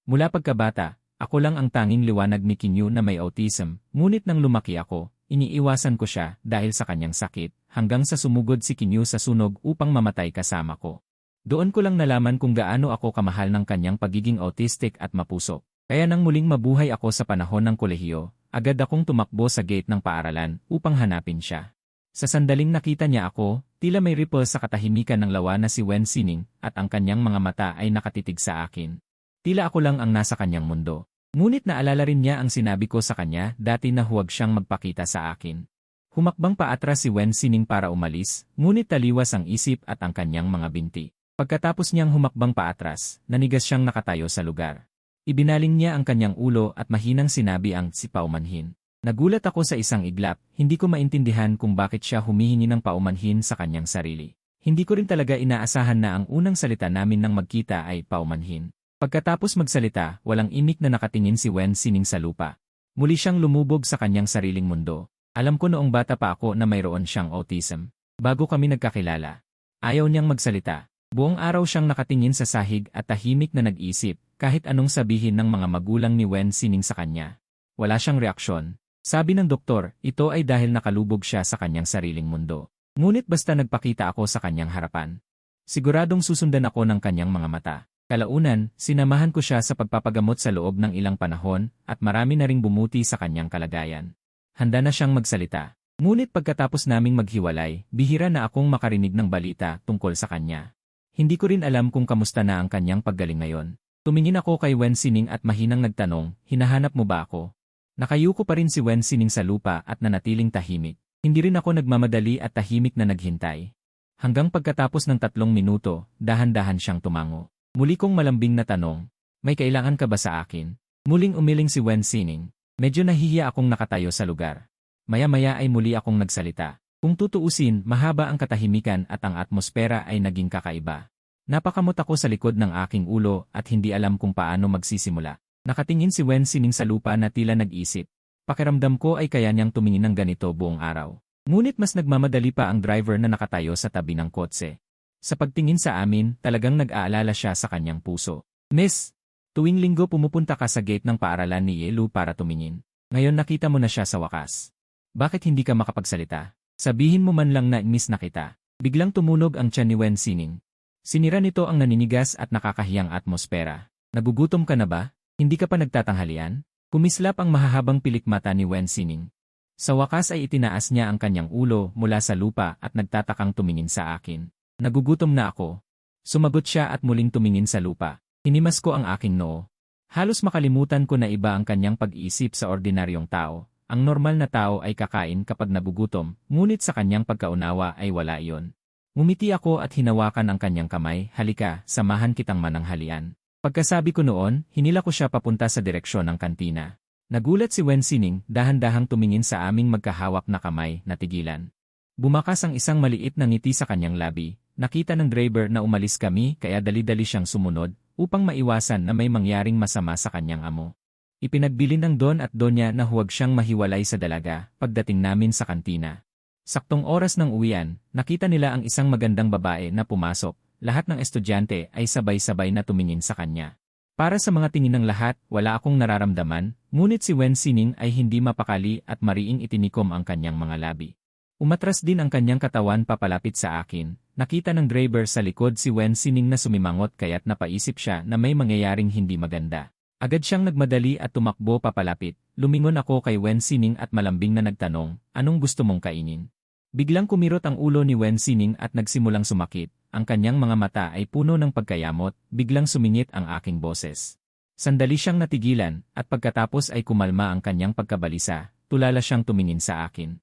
Mula pagkabata, ako lang ang tanging liwanag ni Kinyu na may autism, ngunit nang lumaki ako, iniiwasan ko siya dahil sa kanyang sakit, hanggang sa sumugod si Kinyu sa sunog upang mamatay kasama ko. Doon ko lang nalaman kung gaano ako kamahal ng kanyang pagiging autistic at mapuso. Kaya nang muling mabuhay ako sa panahon ng kolehiyo, agad akong tumakbo sa gate ng paaralan upang hanapin siya. Sa sandaling nakita niya ako, tila may ripple sa katahimikan ng lawa na si Wen Xining at ang kanyang mga mata ay nakatitig sa akin. Tila ako lang ang nasa kanyang mundo. Ngunit naalala rin niya ang sinabi ko sa kanya dati na huwag siyang magpakita sa akin. Humakbang paatras si Wen Xining para umalis, ngunit taliwas ang isip at ang kanyang mga binti. Pagkatapos niyang humakbang paatras, nanigas siyang nakatayo sa lugar. Ibinaling niya ang kanyang ulo at mahinang sinabi ang si paumanhin. Nagulat ako sa isang iglap, hindi ko maintindihan kung bakit siya humihingi ng paumanhin sa kanyang sarili. Hindi ko rin talaga inaasahan na ang unang salita namin nang magkita ay paumanhin. Pagkatapos magsalita, walang imik na nakatingin si Wen Xining sa lupa. Muli siyang lumubog sa kanyang sariling mundo. Alam ko noong bata pa ako na mayroon siyang autism. Bago kami nagkakilala. Ayaw niyang magsalita. Buong araw siyang nakatingin sa sahig at tahimik na nag-isip. Kahit anong sabihin ng mga magulang ni Wen Xining sa kanya. Wala siyang reaksyon. Sabi ng doktor, ito ay dahil nakalubog siya sa kanyang sariling mundo. Ngunit basta nagpakita ako sa kanyang harapan. Siguradong susundan ako ng kanyang mga mata. Kalaunan, sinamahan ko siya sa pagpapagamot sa loob ng ilang panahon at marami na ring bumuti sa kanyang kalagayan. Handa na siyang magsalita. Ngunit pagkatapos naming maghiwalay, bihira na akong makarinig ng balita tungkol sa kanya. Hindi ko rin alam kung kamusta na ang kanyang paggaling ngayon. Tumingin ako kay Wen Xining at mahinang nagtanong, hinahanap mo ba ako? Nakayuko pa rin si Wen Xining sa lupa at nanatiling tahimik. Hindi rin ako nagmamadali at tahimik na naghintay. Hanggang pagkatapos ng 3 minuto, dahan-dahan siyang tumango. Muli kong malambing na tanong, may kailangan ka ba sa akin? Muling umiling si Wen Xining. Medyo nahihiya akong nakatayo sa lugar. Maya-maya ay muli akong nagsalita. Kung tutuusin, mahaba ang katahimikan at ang atmosfera ay naging kakaiba. Napakamot ako sa likod ng aking ulo at hindi alam kung paano magsisimula. Nakatingin si Wen Xining sa lupa na tila nag-isip. Pakiramdam ko ay kaya niyang tumingin ng ganito buong araw. Ngunit mas nagmamadali pa ang driver na nakatayo sa tabi ng kotse. Sa pagtingin sa amin, talagang nag-aalala siya sa kanyang puso. Miss, tuwing linggo pumupunta ka sa gate ng paaralan ni Yelu para tumingin. Ngayon nakita mo na siya sa wakas. Bakit hindi ka makapagsalita? Sabihin mo man lang na miss na kita. Biglang tumunog ang tiyan ni Wen Xining. Sinira nito ang naninigas at nakakahiyang atmosfera. Nagugutom ka na ba? Hindi ka pa nagtatanghalian? Kumislap ang mahahabang pilik mata ni Wen Xining. Sa wakas ay itinaas niya ang kanyang ulo mula sa lupa at nagtatakang tumingin sa akin. Nagugutom na ako. Sumagot siya at muling tumingin sa lupa. Hinimas ko ang aking noo. Halos makalimutan ko na iba ang kanyang pag-iisip sa ordinaryong tao. Ang normal na tao ay kakain kapag nagugutom, ngunit sa kanyang pagkaunawa ay wala iyon. Ngumiti ako at hinawakan ang kanyang kamay, halika, samahan kitang mananghalian. Pagkasabi ko noon, hinila ko siya papunta sa direksyon ng kantina. Nagulat si Wen Xining, dahan-dahang tumingin sa aming magkahawak na kamay, natigilan. Bumakas ang isang maliit na ngiti sa kanyang labi. Nakita ng driver na umalis kami kaya dali-dali siyang sumunod upang maiwasan na may mangyaring masama sa kanyang amo. Ipinagbilin ng Don at Donya na huwag siyang mahiwalay sa dalaga pagdating namin sa kantina. Saktong oras ng uwian, nakita nila ang isang magandang babae na pumasok. Lahat ng estudyante ay sabay-sabay na tumingin sa kanya. Para sa mga tingin ng lahat, wala akong nararamdaman, ngunit si Wen Xining ay hindi mapakali at mariing itinikom ang kanyang mga labi. Umatras din ang kanyang katawan papalapit sa akin. Nakita ng driver sa likod si Wen Xining na sumimangot kaya't napaisip siya na may mangyayaring hindi maganda. Agad siyang nagmadali at tumakbo papalapit. Lumingon ako kay Wen Xining at malambing na nagtanong, anong gusto mong kainin? Biglang kumirot ang ulo ni Wen Xining at nagsimulang sumakit. Ang kanyang mga mata ay puno ng pagkayamot, biglang sumingit ang aking boses. Sandali siyang natigilan, at pagkatapos ay kumalma ang kanyang pagkabalisa, tulala siyang tumingin sa akin.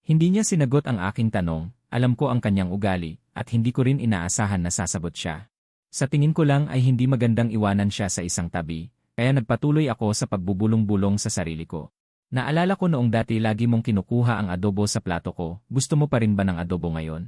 Hindi niya sinagot ang aking tanong, alam ko ang kanyang ugali, at hindi ko rin inaasahan na sasagot siya. Sa tingin ko lang ay hindi magandang iwanan siya sa isang tabi, kaya nagpatuloy ako sa pagbubulong-bulong sa sarili ko. Naalala ko noong dati lagi mong kinukuha ang adobo sa plato ko, gusto mo pa rin ba ng adobo ngayon?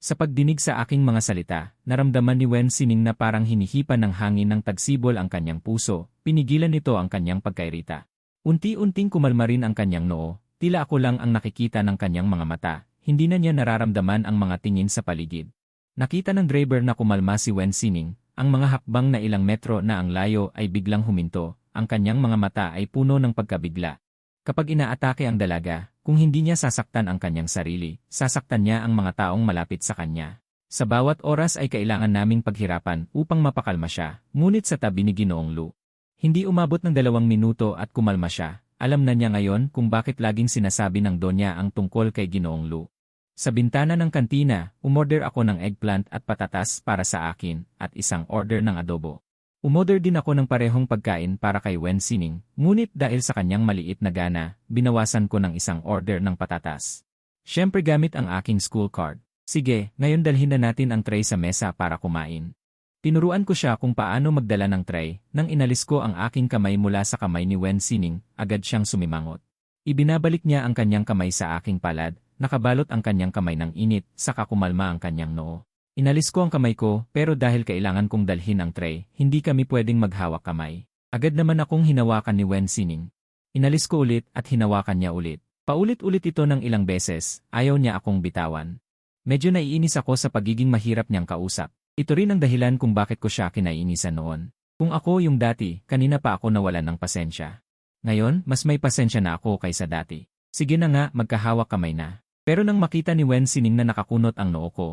Sa pagdinig sa aking mga salita, naramdaman ni Wen Xining na parang hinihipan ng hangin ng tagsibol ang kanyang puso, pinigilan nito ang kanyang pagkairita. Unti-unting kumalma rin ang kanyang noo, tila ako lang ang nakikita ng kanyang mga mata, hindi na niya nararamdaman ang mga tingin sa paligid. Nakita ng driver na kumalma si Wen Xining, ang mga hakbang na ilang metro na ang layo ay biglang huminto, ang kanyang mga mata ay puno ng pagkabigla. Kapag inaatake ang dalaga, kung hindi niya sasaktan ang kanyang sarili, sasaktan niya ang mga taong malapit sa kanya. Sa bawat oras ay kailangan naming paghirapan upang mapakalma siya, ngunit sa tabi ni Ginoong Lu. Hindi umabot ng 2 minuto at kumalma siya. Alam na niya ngayon kung bakit laging sinasabi ng Donya ang tungkol kay Ginoong Lu. Sa bintana ng kantina, umorder ako ng eggplant at patatas para sa akin at isang order ng adobo. Umorder din ako ng parehong pagkain para kay Wen Sining, ngunit dahil sa kanyang maliit na gana, binawasan ko ng isang order ng patatas. Siyempre gamit ang aking school card. Sige, ngayon dalhin na natin ang tray sa mesa para kumain. Tinuruan ko siya kung paano magdala ng tray. Nang inalis ko ang aking kamay mula sa kamay ni Wen Sining, agad siyang sumimangot. Ibinabalik niya ang kanyang kamay sa aking palad, nakabalot ang kanyang kamay ng init, saka kumalma ang kanyang noo. Inalis ko ang kamay ko, pero dahil kailangan kong dalhin ang tray, hindi kami pwedeng maghawak kamay. Agad naman akong hinawakan ni Wen Sining. Inalis ko ulit at hinawakan niya ulit. Paulit-ulit ito ng ilang beses, ayaw niya akong bitawan. Medyo naiinis ako sa pagiging mahirap niyang kausap. Ito rin ang dahilan kung bakit ko siya kinaiinisan noon. Kung ako yung dati, kanina pa ako nawalan ng pasensya. Ngayon, mas may pasensya na ako kaysa dati. Sige na nga, magkahawak kamay na. Pero nang makita ni Wen Sining na nakakunot ang noo ko,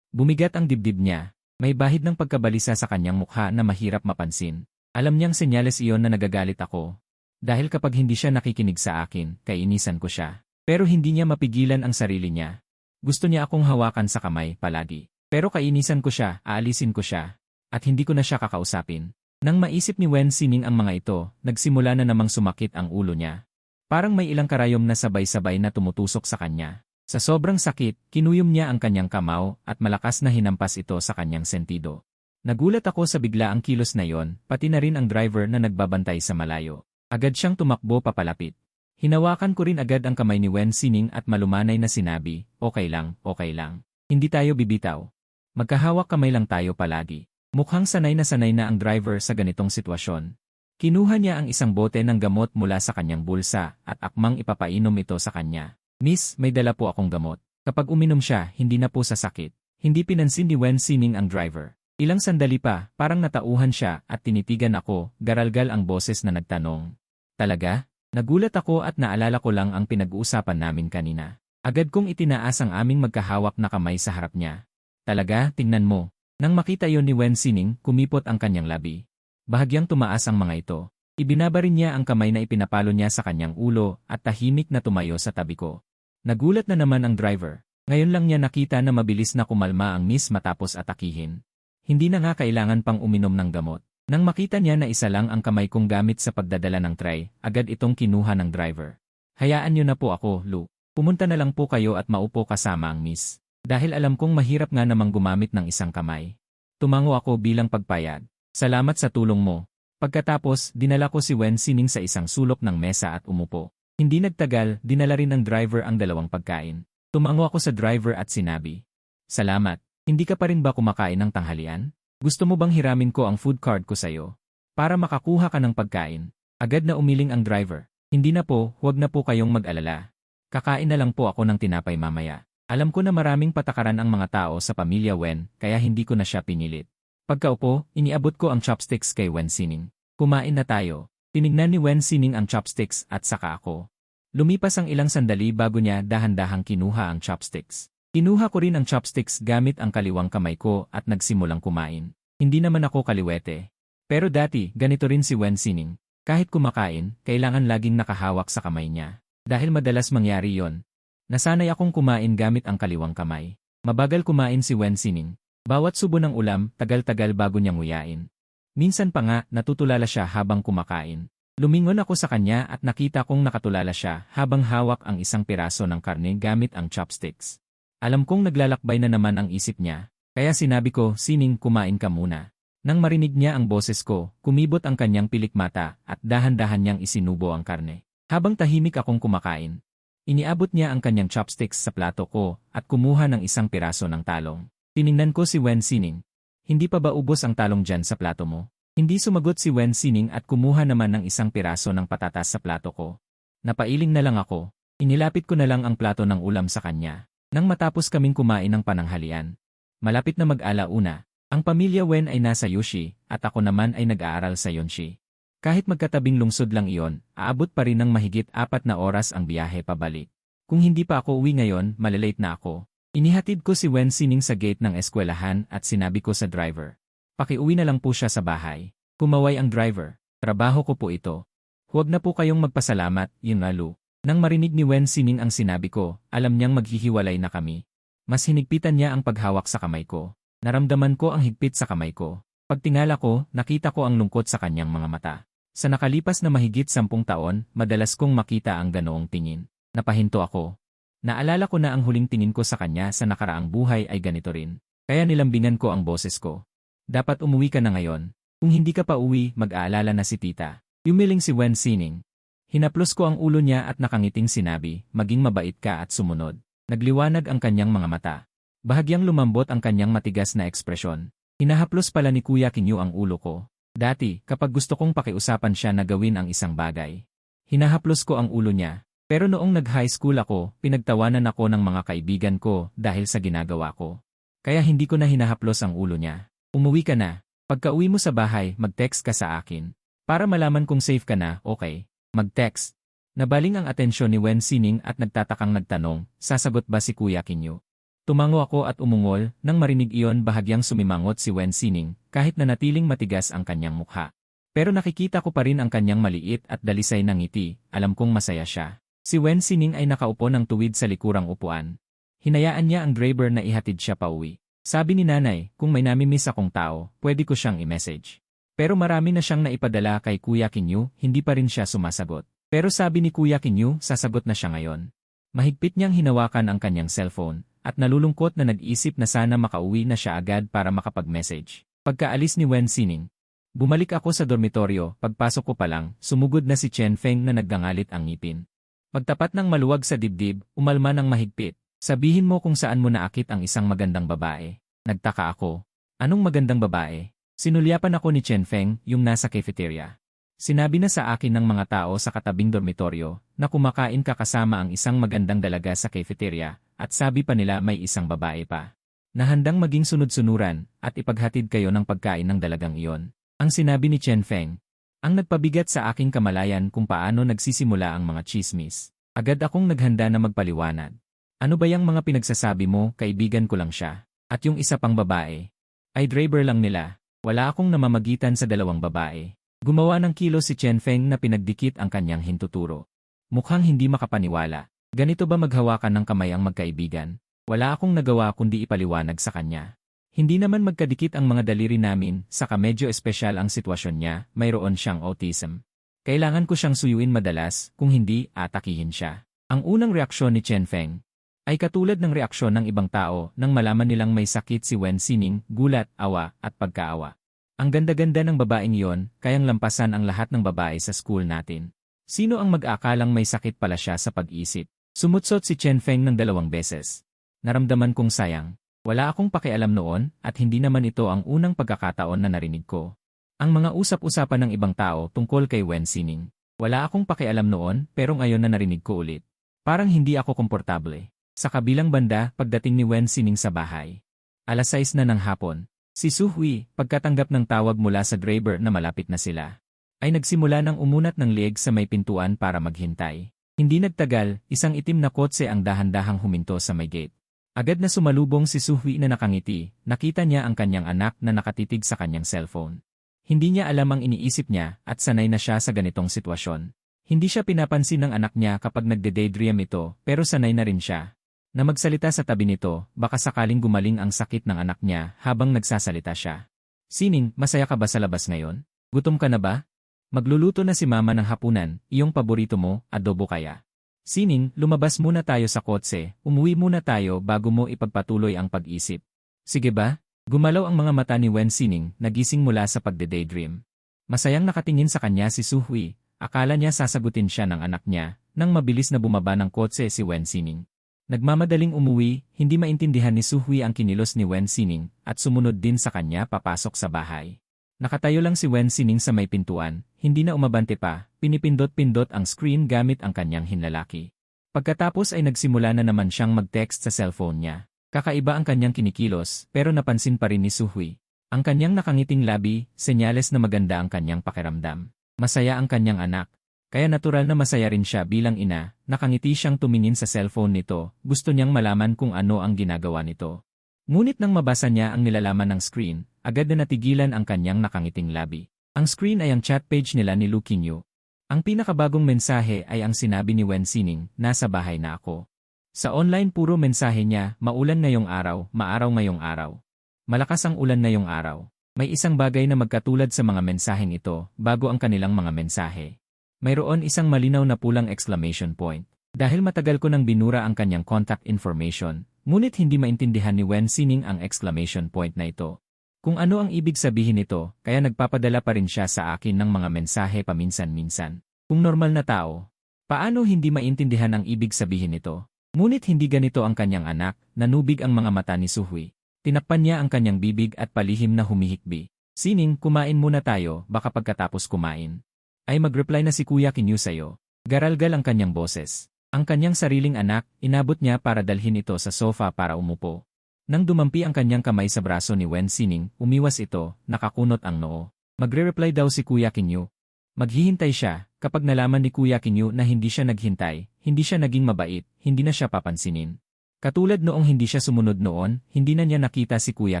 bumigat ang dibdib niya. May bahid ng pagkabalisa sa kanyang mukha na mahirap mapansin. Alam niyang senyales iyon na nagagalit ako. Dahil kapag hindi siya nakikinig sa akin, kainisan ko siya. Pero hindi niya mapigilan ang sarili niya. Gusto niya akong hawakan sa kamay, palagi. Pero kainisan ko siya, aalisin ko siya. At hindi ko na siya kakausapin. Nang maisip ni Wen Sining ang mga ito, nagsimula na namang sumakit ang ulo niya. Parang may ilang karayom na sabay-sabay na tumutusok sa kanya. Sa sobrang sakit, kinuyom niya ang kanyang kamao at malakas na hinampas ito sa kanyang sentido. Nagulat ako sa biglaang kilos na yon, pati na rin ang driver na nagbabantay sa malayo. Agad siyang tumakbo papalapit. Hinawakan ko rin agad ang kamay ni Wen Sining at malumanay na sinabi, okay lang, okay lang. Hindi tayo bibitaw. Magkahawak kamay lang tayo palagi. Mukhang sanay na ang driver sa ganitong sitwasyon. Kinuha niya ang isang bote ng gamot mula sa kanyang bulsa at akmang ipapainom ito sa kanya. Miss, may dala po akong gamot. Kapag uminom siya, hindi na po sasakit. Hindi pinansin ni Wen Sining ang driver. Ilang sandali pa, parang natauhan siya at tinitigan ako, garalgal ang boses na nagtanong. Talaga? Nagulat ako at naalala ko lang ang pinag-uusapan namin kanina. Agad kong itinaas ang aming magkahawak na kamay sa harap niya. Talaga, tingnan mo. Nang makita yon ni Wen Sining, kumipot ang kanyang labi. Bahagyang tumaas ang mga ito. Ibinaba rin niya ang kamay na ipinapalo niya sa kanyang ulo at tahimik na tumayo sa tabi ko. Nagulat na naman ang driver. Ngayon lang niya nakita na mabilis na kumalma ang miss matapos atakihin. Hindi na nga kailangan pang uminom ng gamot. Nang makita niya na isa lang ang kamay kong gamit sa pagdadala ng tray, agad itong kinuha ng driver. Hayaan niyo na po ako, Lu. Pumunta na lang po kayo at maupo kasama ang miss. Dahil alam kong mahirap nga namang gumamit ng isang kamay. Tumango ako bilang pagpayag. Salamat sa tulong mo. Pagkatapos, dinala ko si Wen Sining sa isang sulok ng mesa at umupo. Hindi nagtagal, dinala rin ng driver ang dalawang pagkain. Tumango ako sa driver at sinabi, salamat. Hindi ka pa rin ba kumakain ng tanghalian? Gusto mo bang hiramin ko ang food card ko sa'yo? Para makakuha ka ng pagkain. Agad na umiling ang driver. Hindi na po, huwag na po kayong mag-alala. Kakain na lang po ako ng tinapay mamaya. Alam ko na maraming patakaran ang mga tao sa pamilya Wen, kaya hindi ko na siya pinilit. Pagkaupo, iniabot ko ang chopsticks kay Wen Sining. Kumain na tayo. Tinignan ni Wen Sining ang chopsticks at saka ako. Lumipas ang ilang sandali bago niya dahan-dahang kinuha ang chopsticks. Kinuha ko rin ang chopsticks gamit ang kaliwang kamay ko at nagsimulang kumain. Hindi naman ako kaliwete. Pero dati, ganito rin si Wen Sining. Kahit kumakain, kailangan laging nakahawak sa kamay niya. Dahil madalas mangyari yon. Nasanay akong kumain gamit ang kaliwang kamay. Mabagal kumain si Wen Sining. Bawat subo ng ulam, tagal-tagal bago niya nguyain. Minsan pa nga, natutulala siya habang kumakain. Lumingon ako sa kanya at nakita kong nakatulala siya habang hawak ang isang piraso ng karne gamit ang chopsticks. Alam kong naglalakbay na naman ang isip niya, kaya sinabi ko, Sining, kumain ka muna. Nang marinig niya ang boses ko, kumibot ang kanyang pilikmata at dahan-dahan niyang isinubo ang karne. Habang tahimik akong kumakain, iniabot niya ang kanyang chopsticks sa plato ko at kumuha ng isang piraso ng talong. Tiningnan ko si Wen Sining. Hindi pa ba ubos ang talong dyan sa plato mo? Hindi sumagot si Wen Sining at kumuha naman ng isang piraso ng patatas sa plato ko. Napailing na lang ako. Inilapit ko na lang ang plato ng ulam sa kanya. Nang matapos kaming kumain ng pananghalian. Malapit na mag-alauna. Ang pamilya Wen ay nasa Yushi, at ako naman ay nag-aaral sa Yonshi. Kahit magkatabing lungsod lang iyon, aabot pa rin ng mahigit 4 na oras ang biyahe pabalik. Kung hindi pa ako uwi ngayon, malilate na ako. Inihatid ko si Wen Sining sa gate ng eskwelahan at sinabi ko sa driver. Pakiuwi na lang po siya sa bahay. Kumaway ang driver. Trabaho ko po ito. Huwag na po kayong magpasalamat, yun nga Lu. Nang marinig ni Wen Sining ang sinabi ko, alam niyang maghihiwalay na kami. Mas hinigpitan niya ang paghawak sa kamay ko. Naramdaman ko ang higpit sa kamay ko. Pagtingala ko, nakita ko ang lungkot sa kanyang mga mata. Sa nakalipas na mahigit 10 taon, madalas kong makita ang ganoong tingin. Napahinto ako. Naalala ko na ang huling tingin ko sa kanya sa nakaraang buhay ay ganito rin. Kaya nilambingan ko ang boses ko. Dapat umuwi ka na ngayon. Kung hindi ka pa uwi, mag-aalala na si tita. Yumiling si Wen Sining. Hinaplos ko ang ulo niya at nakangiting sinabi, maging mabait ka at sumunod. Nagliwanag ang kanyang mga mata. Bahagyang lumambot ang kanyang matigas na ekspresyon. Hinahaplos pala ni Kuya Kinyu ang ulo ko. Dati, kapag gusto kong pakiusapan siya na gawin ang isang bagay, hinahaplos ko ang ulo niya. Pero noong nag-high school ako, pinagtawanan ako ng mga kaibigan ko dahil sa ginagawa ko. Kaya hindi ko na hinahaplos ang ulo niya. Umuwi ka na. Pagka-uwi mo sa bahay, mag-text ka sa akin. Para malaman kung safe ka na, okay. Mag-text. Nabaling ang atensyon ni Wen Sining at nagtatakang nagtanong, sasagot ba si Kuya Kinyu? Tumango ako at umungol, nang marinig iyon bahagyang sumimangot si Wen Sining, kahit na natiling matigas ang kanyang mukha. Pero nakikita ko pa rin ang kanyang maliit at dalisay na ngiti, alam kong masaya siya. Si Wen Sining ay nakaupo ng tuwid sa likurang upuan. Hinayaan niya ang driver na ihatid siya pauwi. Sabi ni nanay, kung may namimiss akong tao, pwede ko siyang i-message. Pero marami na siyang naipadala kay Kuya Kinyu, hindi pa rin siya sumasagot. Pero sabi ni Kuya Kinyu, sasagot na siya ngayon. Mahigpit niyang hinawakan ang kanyang cellphone, at nalulungkot na nag-isip na sana makauwi na siya agad para makapag-message. Pagkaalis ni Wen Sining, bumalik ako sa dormitoryo, pagpasok ko pa lang, sumugod na si Chen Feng na naggangalit ang ngipin. Pagtapat ng maluwag sa dibdib, umalma ng mahigpit. Sabihin mo kung saan mo naakit ang isang magandang babae. Nagtaka ako. Anong magandang babae? Sinulyapan ako ni Chen Feng, yung nasa cafeteria. Sinabi na sa akin ng mga tao sa katabing dormitoryo na kumakain ka kasama ang isang magandang dalaga sa cafeteria at sabi pa nila may isang babae pa na handang maging sunod-sunuran at ipaghatid kayo ng pagkain ng dalagang iyon. Ang sinabi ni Chen Feng. Ang nagpabigat sa aking kamalayan kung paano nagsisimula ang mga chismis. Agad akong naghanda na magpaliwanag. Ano ba yung mga pinagsasabi mo, kaibigan ko lang siya. At yung isa pang babae ay driver lang nila. Wala akong namamagitan sa dalawang babae. Gumawa ng kilos si Chen Feng na pinagdikit ang kanyang hintuturo. Mukhang hindi makapaniwala. Ganito ba maghawakan ng kamay ang magkaibigan? Wala akong nagawa kundi ipaliwanag sa kanya. Hindi naman magkadikit ang mga daliri namin, saka medyo espesyal ang sitwasyon niya, mayroon siyang autism. Kailangan ko siyang suyuin madalas, kung hindi, atakihin siya. Ang unang reaksyon ni Chen Feng ay katulad ng reaksyon ng ibang tao nang malaman nilang may sakit si Wen Sining, gulat, awa, at pagkaawa. Ang ganda-ganda ng babaeng iyon, kayang lampasan ang lahat ng babae sa school natin. Sino ang mag-aakalang may sakit pala siya sa pag-isip? Sumutsot si Chen Feng ng 2 beses. Naramdaman kong sayang. Wala akong pakialam noon at hindi naman ito ang unang pagkakataon na narinig ko. Ang mga usap-usapan ng ibang tao tungkol kay Wen Sining. Wala akong pakialam noon pero ngayon na narinig ko ulit. Parang hindi ako komportable. Sa kabilang banda, pagdating ni Wen Sining sa bahay. 6:00 na ng hapon. Si Su Hui, pagkatanggap ng tawag mula sa driver na malapit na sila, ay nagsimula ng umunat ng lieg sa may pintuan para maghintay. Hindi nagtagal, isang itim na kotse ang dahan-dahang huminto sa may gate. Agad na sumalubong si Su Hui na nakangiti, nakita niya ang kanyang anak na nakatitig sa kanyang cellphone. Hindi niya alam ang iniisip niya at sanay na siya sa ganitong sitwasyon. Hindi siya pinapansin ng anak niya kapag nagde-daydream ito pero sanay na rin siya na magsalita sa tabi nito, baka sakaling gumaling ang sakit ng anak niya habang nagsasalita siya. Sining, masaya ka ba sa labas ngayon? Gutom ka na ba? Magluluto na si mama ng hapunan, iyong paborito mo, adobo kaya. Sining, lumabas muna tayo sa kotse, umuwi muna tayo bago mo ipagpatuloy ang pag-isip. Sige ba? Gumalaw ang mga mata ni Wen Sining, nagising mula sa pagde-daydream. Masayang nakatingin sa kanya si Su Hui, akala niya sasagutin siya ng anak niya, nang mabilis na bumaba ng kotse si Wen Sining. Nagmamadaling umuwi, hindi maintindihan ni Su Hui ang kinilos ni Wen Sining at sumunod din sa kanya papasok sa bahay. Nakatayo lang si Wen Sining sa may pintuan, hindi na umabante pa, pinipindot-pindot ang screen gamit ang kanyang hinlalaki. Pagkatapos ay nagsimula na naman siyang mag-text sa cellphone niya. Kakaiba ang kanyang kinikilos pero napansin pa rin ni Su Hui. Ang kanyang nakangiting labi, senyales na maganda ang kanyang pakiramdam. Masaya ang kanyang anak. Kaya natural na masaya rin siya bilang ina, nakangiti siyang tumingin sa cellphone nito, gusto niyang malaman kung ano ang ginagawa nito. Ngunit nang mabasa niya ang nilalaman ng screen, agad na natigilan ang kanyang nakangiting labi. Ang screen ay ang chat page nila ni Lu Qingyu. Ang pinakabagong mensahe ay ang sinabi ni Wen Xining, nasa bahay na ako. Sa online puro mensahe niya, maulan ngayong araw, maaraw ngayong araw. Malakas ang ulan ngayong araw. May isang bagay na magkatulad sa mga mensaheng ito, bago ang kanilang mga mensahe. Mayroon isang malinaw na pulang exclamation point. Dahil matagal ko nang binura ang kanyang contact information, ngunit hindi maintindihan ni Wen Xining ang exclamation point na ito. Kung ano ang ibig sabihin nito, kaya nagpapadala pa rin siya sa akin ng mga mensahe paminsan-minsan. Kung normal na tao, paano hindi maintindihan ang ibig sabihin nito? Ngunit hindi ganito ang kanyang anak, nanubig ang mga mata ni Suhui. Tinakpan niya ang kanyang bibig at palihim na humihikbi. Sining, kumain muna tayo, baka pagkatapos kumain. Ay mag-reply na si Kuya Qingyu sa'yo. Garalgal ang kanyang boses. Ang kanyang sariling anak, inabot niya para dalhin ito sa sofa para umupo. Nang dumampi ang kanyang kamay sa braso ni Wen Xining, umiwas ito, nakakunot ang noo. Magre-reply daw si Kuya Qingyu. Maghihintay siya, kapag nalaman ni Kuya Qingyu na hindi siya naghintay, hindi siya naging mabait, hindi na siya papansinin. Katulad noong hindi siya sumunod noon, hindi na niya nakita si Kuya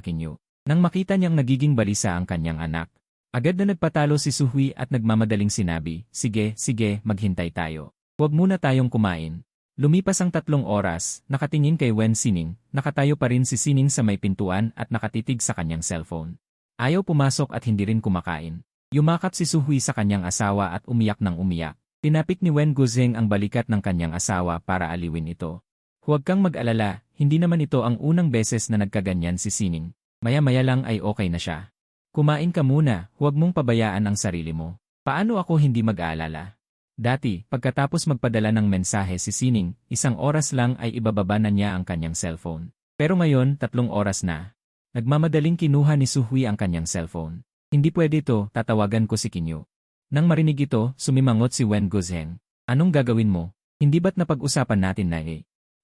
Qingyu. Nang makita niyang nagiging balisa ang kanyang anak, agad na nagpatalo si Suhui at nagmamadaling sinabi, sige, maghintay tayo. Huwag muna tayong kumain. Lumipas ang 3 oras, nakatingin kay Wen Xining, nakatayo pa rin si Xining sa may pintuan at nakatitig sa kanyang cellphone. Ayaw pumasok at hindi rin kumakain. Yumakap si Suhui sa kanyang asawa at umiyak ng umiyak. Tinapik ni Wen Guzheng ang balikat ng kanyang asawa para aliwin ito. Huwag kang mag-alala, hindi naman ito ang unang beses na nagkaganyan si Xining. Maya-maya lang ay okay na siya. Kumain ka muna, huwag mong pabayaan ang sarili mo. Paano ako hindi mag-aalala? Dati, pagkatapos magpadala ng mensahe si Xining, 1 oras lang ay ibababa na niya ang kanyang cellphone. Pero ngayon, 3 oras na. Nagmamadaling kinuha ni Suhui ang kanyang cellphone. Hindi pwede ito, tatawagan ko si Qingyu. Nang marinig ito, sumimangot si Wen Guzheng. Anong gagawin mo? Hindi ba't napag-usapan natin na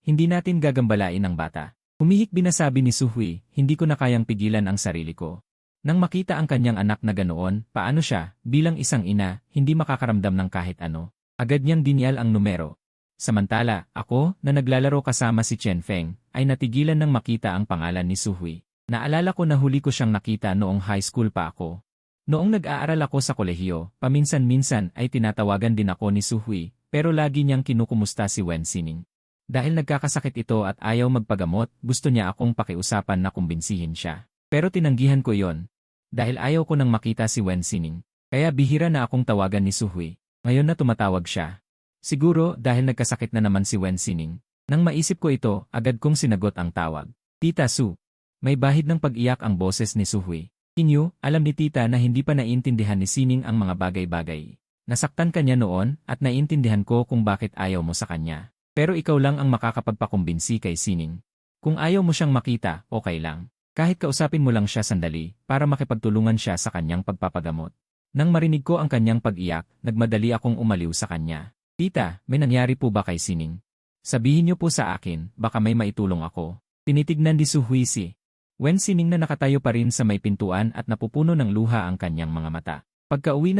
hindi natin gagambalain ang bata? Humihikbi na sabi ni Suhui, hindi ko na kayang pigilan ang sarili ko. Nang makita ang kanyang anak na ganoon, paano siya, bilang isang ina, hindi makakaramdam ng kahit ano? Agad niyang dinyal ang numero. Samantala, ako, na naglalaro kasama si Chen Feng, ay natigilan nang makita ang pangalan ni Suhui. Naalala ko na huli ko siyang nakita noong high school pa ako. Noong nag-aaral ako sa kolehiyo, paminsan-minsan ay tinatawagan din ako ni Suhui, pero lagi niyang kinukumusta si Wen Xining. Dahil nagkakasakit ito at ayaw magpagamot, gusto niya akong pakiusapan na kumbinsihin siya. Pero tinanggihan ko yon. Dahil ayaw ko nang makita si Wen Xining. Kaya bihira na akong tawagan ni Suhui. Ngayon na tumatawag siya. Siguro dahil nagkasakit na naman si Wen Xining. Nang maisip ko ito, agad kong sinagot ang tawag. Tita Su. May bahid ng pag-iyak ang boses ni Suhui. Qingyu, alam ni tita na hindi pa naiintindihan ni Xining ang mga bagay-bagay. Nasaktan ka niya noon at naiintindihan ko kung bakit ayaw mo sa kanya. Pero ikaw lang ang makakapagpakumbinsi kay Xining. Kung ayaw mo siyang makita, okay lang. Kahit kausapin mo lang siya sandali para makipagtulungan siya sa kanyang pagpapagamot. Nang marinig ko ang kanyang pag-iyak, nagmadali akong umaliw sa kanya. Tita, may nangyari po ba kay Xining? Sabihin niyo po sa akin, baka may maitulong ako. Tinitignan ni Suhui si Wen Xining na nakatayo pa rin sa may pintuan at napupuno ng luha ang kanyang mga mata. Pagka-uwi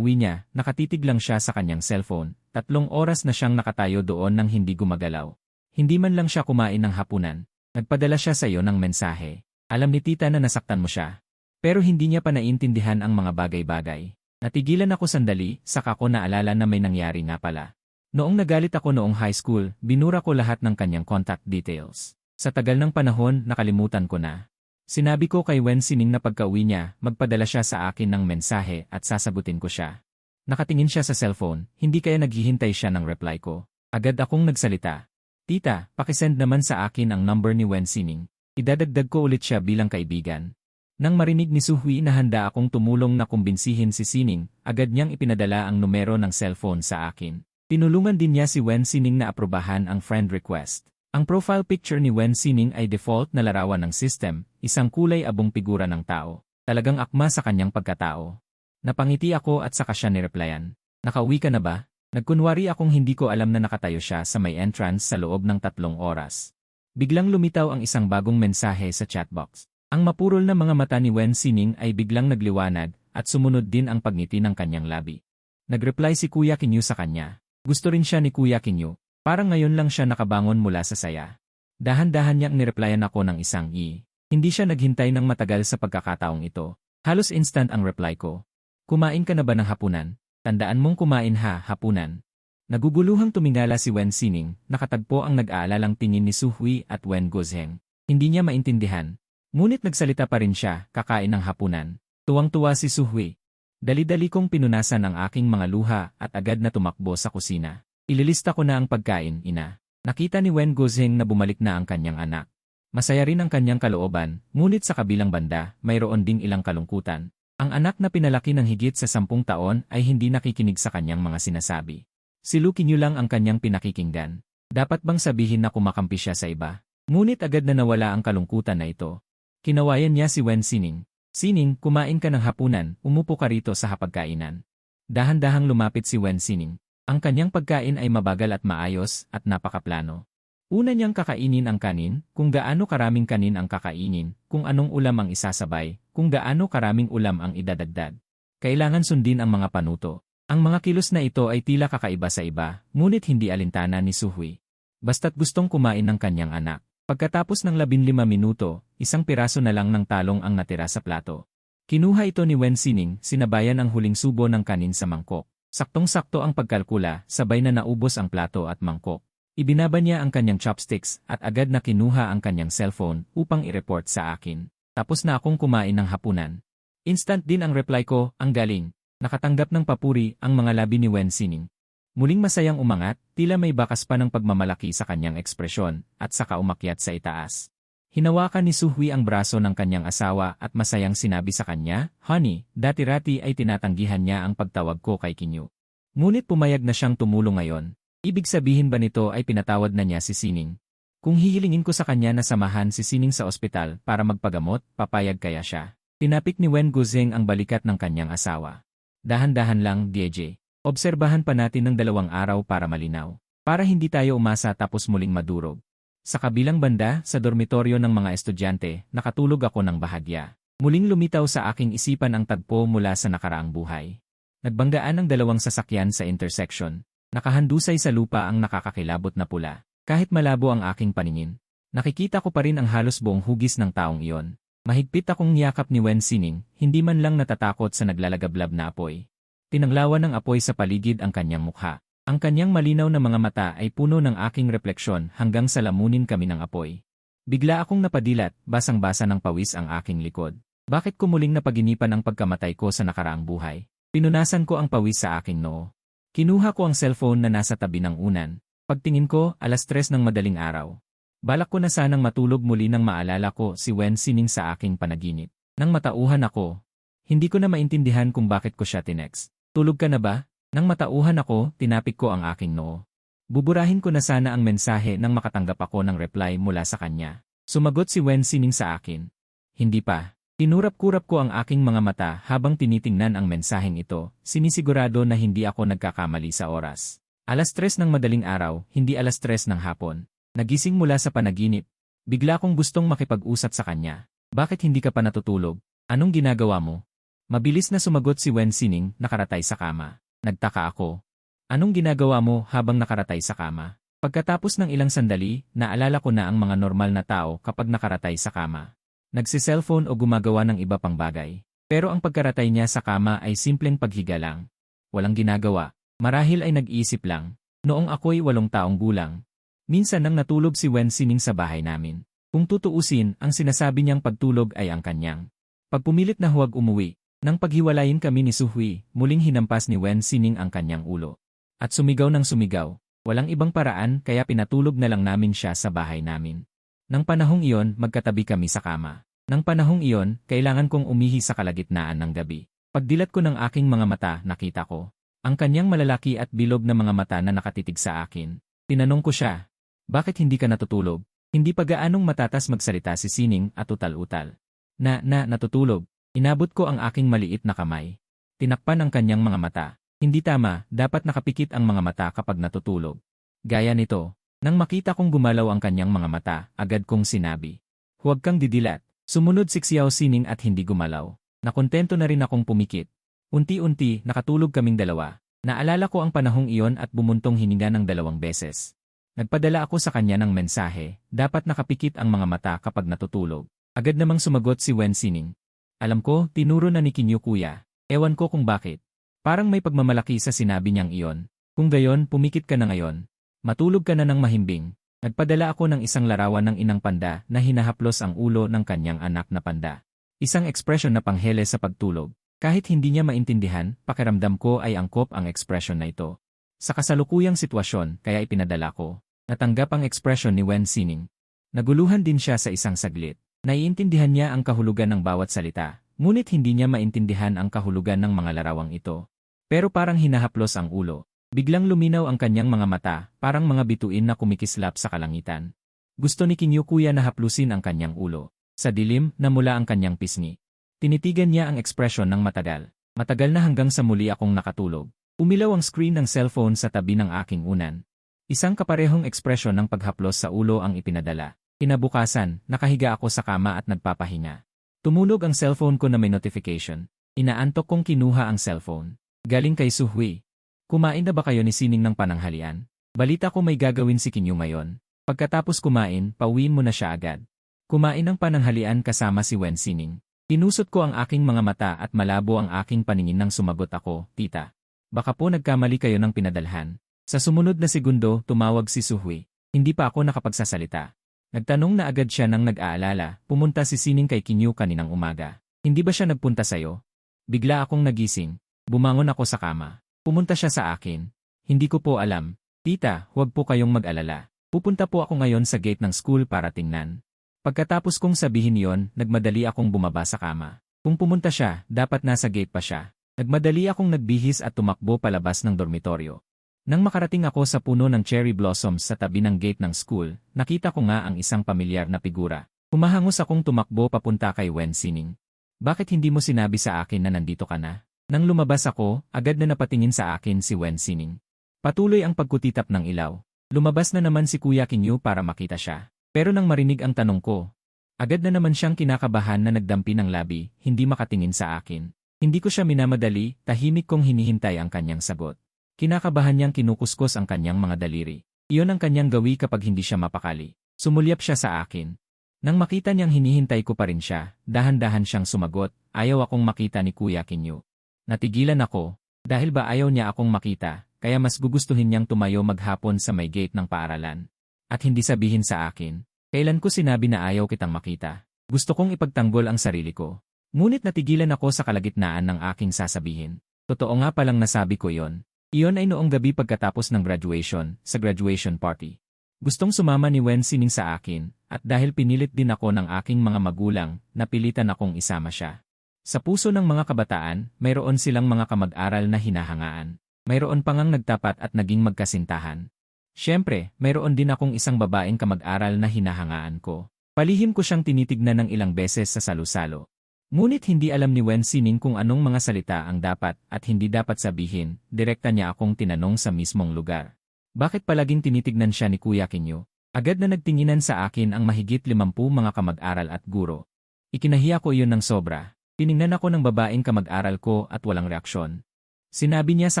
niya, nakatitig lang siya sa kanyang cellphone. 3 oras na siyang nakatayo doon nang hindi gumagalaw. Hindi man lang siya kumain ng hapunan. Nagpadala siya sa iyo ng mensahe. Alam ni tita na nasaktan mo siya. Pero hindi niya pa naiintindihan ang mga bagay-bagay. Natigilan ako sandali, saka ko naalala na may nangyari nga pala. Noong nagalit ako noong high school, binura ko lahat ng kanyang contact details. Sa tagal ng panahon, nakalimutan ko na. Sinabi ko kay Wen Xining na pagka-uwi niya, magpadala siya sa akin ng mensahe at sasagutin ko siya. Nakatingin siya sa cellphone, hindi kaya naghihintay siya ng reply ko. Agad akong nagsalita. Tita, pakisend naman sa akin ang number ni Wen Xining. Idadagdag ko ulit siya bilang kaibigan. Nang marinig ni Suhui na handa akong tumulong na kumbinsihin si Xining, agad niyang ipinadala ang numero ng cellphone sa akin. Tinulungan din niya si Wen Xining na aprobahan ang friend request. Ang profile picture ni Wen Xining ay default na larawan ng system, isang kulay abong figura ng tao. Talagang akma sa kanyang pagkatao. Napangiti ako at saka siya nireplyan. Nakauwi ka na ba? Nagkunwari akong hindi ko alam na nakatayo siya sa may entrance sa loob ng 3 oras. Biglang lumitaw ang isang bagong mensahe sa chatbox. Ang mapurol na mga mata ni Wen Sining ay biglang nagliwanag at sumunod din ang pagngiti ng kanyang labi. Nagreply si Kuya Kinyu sa kanya. Gusto rin siya ni Kuya Kinyu. Parang ngayon lang siya nakabangon mula sa saya. Dahan-dahan niyang nireplyan ako ng isang i. Hindi siya naghintay ng matagal sa pagkakataong ito. Halos instant ang reply ko. Kumain ka na ba ng hapunan? Tandaan mong kumain ha, hapunan. Naguguluhang tumingala si Wen Sining, nakatagpo ang nag-aalalang tingin ni Su Hui at Wen Gozheng. Hindi niya maintindihan. Ngunit nagsalita pa rin siya, kakain ng hapunan. Tuwang-tuwa si Su Hui. Dali-dali kong pinunasan ang aking mga luha at agad na tumakbo sa kusina. Ililista ko na ang pagkain, ina. Nakita ni Wen Gozheng na bumalik na ang kanyang anak. Masaya rin ang kanyang kalooban, ngunit sa kabilang banda, mayroon ding ilang kalungkutan. Ang anak na pinalaki ng higit sa 10 taon ay hindi nakikinig sa kanyang mga sinasabi. Si Lu Qingyu lang ang kanyang pinakikinggan. Dapat bang sabihin na kumakampi siya sa iba? Ngunit agad na nawala ang kalungkutan na ito. Kinawayan niya si Wen Sining. Sining, kumain ka ng hapunan, umupo ka rito sa hapagkainan. Dahan-dahang lumapit si Wen Sining. Ang kanyang pagkain ay mabagal at maayos at napakaplano. Una niyang kakainin ang kanin, kung gaano karaming kanin ang kakainin, kung anong ulam ang isasabay, kung gaano karaming ulam ang idadagdag. Kailangan sundin ang mga panuto. Ang mga kilos na ito ay tila kakaiba sa iba, ngunit hindi alintana ni Su Hui. Basta't gustong kumain ng kanyang anak. Pagkatapos ng 15 minuto, isang piraso na lang ng talong ang natira sa plato. Kinuha ito ni Wen Sining, sinabayan ang huling subo ng kanin sa mangkok. Saktong-sakto ang pagkalkula, sabay na naubos ang plato at mangkok. Ibinaba niya ang kanyang chopsticks at agad na kinuha ang kanyang cellphone upang i-report sa akin. Tapos na akong kumain ng hapunan. Instant din ang reply ko, ang galing. Nakatanggap ng papuri ang mga labi ni Wen Sining. Muling masayang umangat, tila may bakas pa ng pagmamalaki sa kanyang ekspresyon, at saka umakyat sa itaas. Hinawakan ni Su Hui ang braso ng kanyang asawa at masayang sinabi sa kanya, "Honey, dati-rati ay tinatanggihan niya ang pagtawag ko kay Kinyu. Ngunit pumayag na siyang tumulong ngayon. Ibig sabihin ba nito ay pinatawad na niya si Sining? Kung hihilingin ko sa kanya na samahan si Sining sa ospital para magpagamot, papayag kaya siya?" Tinapik ni Wen Gozheng ang balikat ng kanyang asawa. Dahan-dahan lang, DJ. Obserbahan pa natin ng 2 araw para malinaw. Para hindi tayo umasa tapos muling madurog. Sa kabilang banda, sa dormitoryo ng mga estudyante, nakatulog ako ng bahagya. Muling lumitaw sa aking isipan ang tagpo mula sa nakaraang buhay. Nagbanggaan ang 2 sasakyan sa intersection. Nakahandusay sa lupa ang nakakakilabot na pula. Kahit malabo ang aking paningin, nakikita ko pa rin ang halos buong hugis ng taong iyon. Mahigpit akong niyakap ni Wen Sining, hindi man lang natatakot sa naglalagablab na apoy. Tinanglawan ng apoy sa paligid ang kanyang mukha. Ang kanyang malinaw na mga mata ay puno ng aking refleksyon hanggang sa lamunin kami ng apoy. Bigla akong napadilat, basang-basa ng pawis ang aking likod. Bakit ko muling napaginipan ang pagkamatay ko sa nakaraang buhay? Pinunasan ko ang pawis sa aking noo. Kinuha ko ang cellphone na nasa tabi ng unan. Pagtingin ko, 3:00 ng madaling araw. Balak ko na sanang matulog muli nang maalala ko si Wen Sining sa aking panaginip. Nang matauhan ako, hindi ko na maintindihan kung bakit ko siya tinext. Tulog ka na ba? Nang matauhan ako, tinapik ko ang aking noo. Buburahin ko na sana ang mensahe nang makatanggap ako ng reply mula sa kanya. Sumagot si Wen Sining sa akin. Hindi pa. Tinurap-kurap ko ang aking mga mata habang tinitingnan ang mensaheng ito, sinisigurado na hindi ako nagkakamali sa oras. 3:00 ng madaling araw, hindi 3:00 ng hapon. Nagising mula sa panaginip. Bigla kong gustong makipag-usap sa kanya. Bakit hindi ka pa natutulog? Anong ginagawa mo? Mabilis na sumagot si Wen Sining, nakaratay sa kama. Nagtaka ako. Anong ginagawa mo habang nakaratay sa kama? Pagkatapos ng ilang sandali, naalala ko na ang mga normal na tao kapag nakaratay sa kama. Nagsi-cellphone o gumagawa ng iba pang bagay. Pero ang pagkaratay niya sa kama ay simpleng paghiga lang. Walang ginagawa. Marahil ay nag-iisip lang. Noong ako'y 8 taong gulang. Minsan nang natulog si Wen Sining sa bahay namin. Kung tutuusin, ang sinasabi niyang pagtulog ay ang kanyang. Pagpumilit na huwag umuwi. Nang paghiwalayin kami ni Su Hui, muling hinampas ni Wen Sining ang kanyang ulo. At sumigaw ng sumigaw. Walang ibang paraan kaya pinatulog na lang namin siya sa bahay namin. Nang panahong iyon, magkatabi kami sa kama. Nang panahong iyon, kailangan kong umihi sa kalagitnaan ng gabi. Pagdilat ko ng aking mga mata, nakita ko ang kanyang malalaki at bilog na mga mata na nakatitig sa akin. Tinanong ko siya, bakit hindi ka natutulog? Hindi pa gaanong matatas magsalita si Sining at utal-utal. Natutulog. Inabot ko ang aking maliit na kamay. Tinakpan ang kanyang mga mata. Hindi tama, dapat nakapikit ang mga mata kapag natutulog. Gaya nito. Nang makita kong gumalaw ang kanyang mga mata, agad kong sinabi, huwag kang didilat. Sumunod si Xiao Sining at hindi gumalaw. Nakontento na rin akong pumikit. Unti-unti, nakatulog kaming dalawa. Naalala ko ang panahong iyon at bumuntong hininga ng 2 beses. Nagpadala ako sa kanya ng mensahe, dapat nakapikit ang mga mata kapag natutulog. Agad namang sumagot si Wen Sining. Alam ko, tinuro na ni Kinyu kuya. Ewan ko kung bakit. Parang may pagmamalaki sa sinabi niyang iyon. Kung gayon, pumikit ka na ngayon. Matulog ka na ng mahimbing. Nagpadala ako ng isang larawan ng inang panda na hinahaplos ang ulo ng kanyang anak na panda. Isang ekspresyon na panghele sa pagtulog. Kahit hindi niya maintindihan, pakiramdam ko ay angkop ang ekspresyon na ito. Sa kasalukuyang sitwasyon, kaya ipinadala ko. Natanggap ang ekspresyon ni Wen Sining. Naguluhan din siya sa isang saglit. Naiintindihan niya ang kahulugan ng bawat salita, ngunit hindi niya maintindihan ang kahulugan ng mga larawang ito. Pero parang hinahaplos ang ulo. Biglang luminaw ang kanyang mga mata, parang mga bituin na kumikislap sa kalangitan. Gusto ni Kinyu kuya na haplusin ang kanyang ulo. Sa dilim, namula ang kanyang pisngi. Tinitigan niya ang ekspresyon ng matagal. Matagal na hanggang sa muli akong nakatulog. Umilaw ang screen ng cellphone sa tabi ng aking unan. Isang kaparehong ekspresyon ng paghaplos sa ulo ang ipinadala. Kinabukasan, nakahiga ako sa kama at nagpapahinga. Tumunog ang cellphone ko na may notification. Inaantok kong kinuha ang cellphone. Galing kay Suhui. Kumain na ba kayo ni Sining ng pananghalian? Balita ko may gagawin si Kinyu ngayon. Pagkatapos kumain, pauwiin mo na siya agad. Kumain ng pananghalian kasama si Wen Sining. Pinusot ko ang aking mga mata at malabo ang aking paningin nang sumagot ako, tita. Baka po nagkamali kayo ng pinadalhan. Sa sumunod na segundo, tumawag si Suhui. Hindi pa ako nakapagsasalita. Nagtanong na agad siya nang nag-aalala, pumunta si Sining kay Kinyu kaninang umaga. Hindi ba siya nagpunta sa'yo? Bigla akong nagising. Bumangon ako sa kama. Pumunta siya sa akin. Hindi ko po alam. Tita, huwag po kayong mag-alala. Pupunta po ako ngayon sa gate ng school para tingnan. Pagkatapos kong sabihin yon, nagmadali akong bumaba sa kama. Kung pumunta siya, dapat nasa gate pa siya. Nagmadali akong nagbihis at tumakbo palabas ng dormitoryo. Nang makarating ako sa puno ng cherry blossoms sa tabi ng gate ng school, nakita ko nga ang isang pamilyar na figura. Humahangos akong tumakbo papunta kay Wen Sining. Bakit hindi mo sinabi sa akin na nandito ka na? Nang lumabas ako, agad na napatingin sa akin si Wen Sining. Patuloy ang pagkutitap ng ilaw. Lumabas na naman si Kuya Kinyu para makita siya. Pero nang marinig ang tanong ko, agad na naman siyang kinakabahan na nagdampi ng labi, hindi makatingin sa akin. Hindi ko siya minamadali, tahimik kong hinihintay ang kanyang sagot. Kinakabahan niyang kinukuskos ang kanyang mga daliri. Iyon ang kanyang gawi kapag hindi siya mapakali. Sumulyap siya sa akin. Nang makita niyang hinihintay ko pa rin siya, dahan-dahan siyang sumagot, ayaw akong makita ni Kuya Kinyu. Natigilan ako, dahil ba ayaw niya akong makita, kaya mas gugustuhin niyang tumayo maghapon sa may gate ng paaralan. At hindi sabihin sa akin, kailan ko sinabi na ayaw kitang makita. Gusto kong ipagtanggol ang sarili ko. Ngunit natigilan ako sa kalagitnaan ng aking sasabihin. Totoo nga palang nasabi ko yon. Iyon ay noong gabi pagkatapos ng graduation, sa graduation party. Gustong sumama ni Wen Sining sa akin, at dahil pinilit din ako ng aking mga magulang, napilitan akong isama siya. Sa puso ng mga kabataan, mayroon silang mga kamag-aral na hinahangaan. Mayroon pa ngang nagtapat at naging magkasintahan. Siyempre, mayroon din akong isang babaeng kamag-aral na hinahangaan ko. Palihim ko siyang tinitignan ng ilang beses sa salu-salo. Ngunit hindi alam ni Wen Sining kung anong mga salita ang dapat at hindi dapat sabihin, direkta niya akong tinanong sa mismong lugar. Bakit palaging tinitignan siya ni Kuya Kinyu? Agad na nagtinginan sa akin ang mahigit 50 mga kamag-aral at guro. Ikinahiya ko iyon ng sobra. Tiningnan ako ng babaeng kamag-aral ko at walang reaksyon. Sinabi niya sa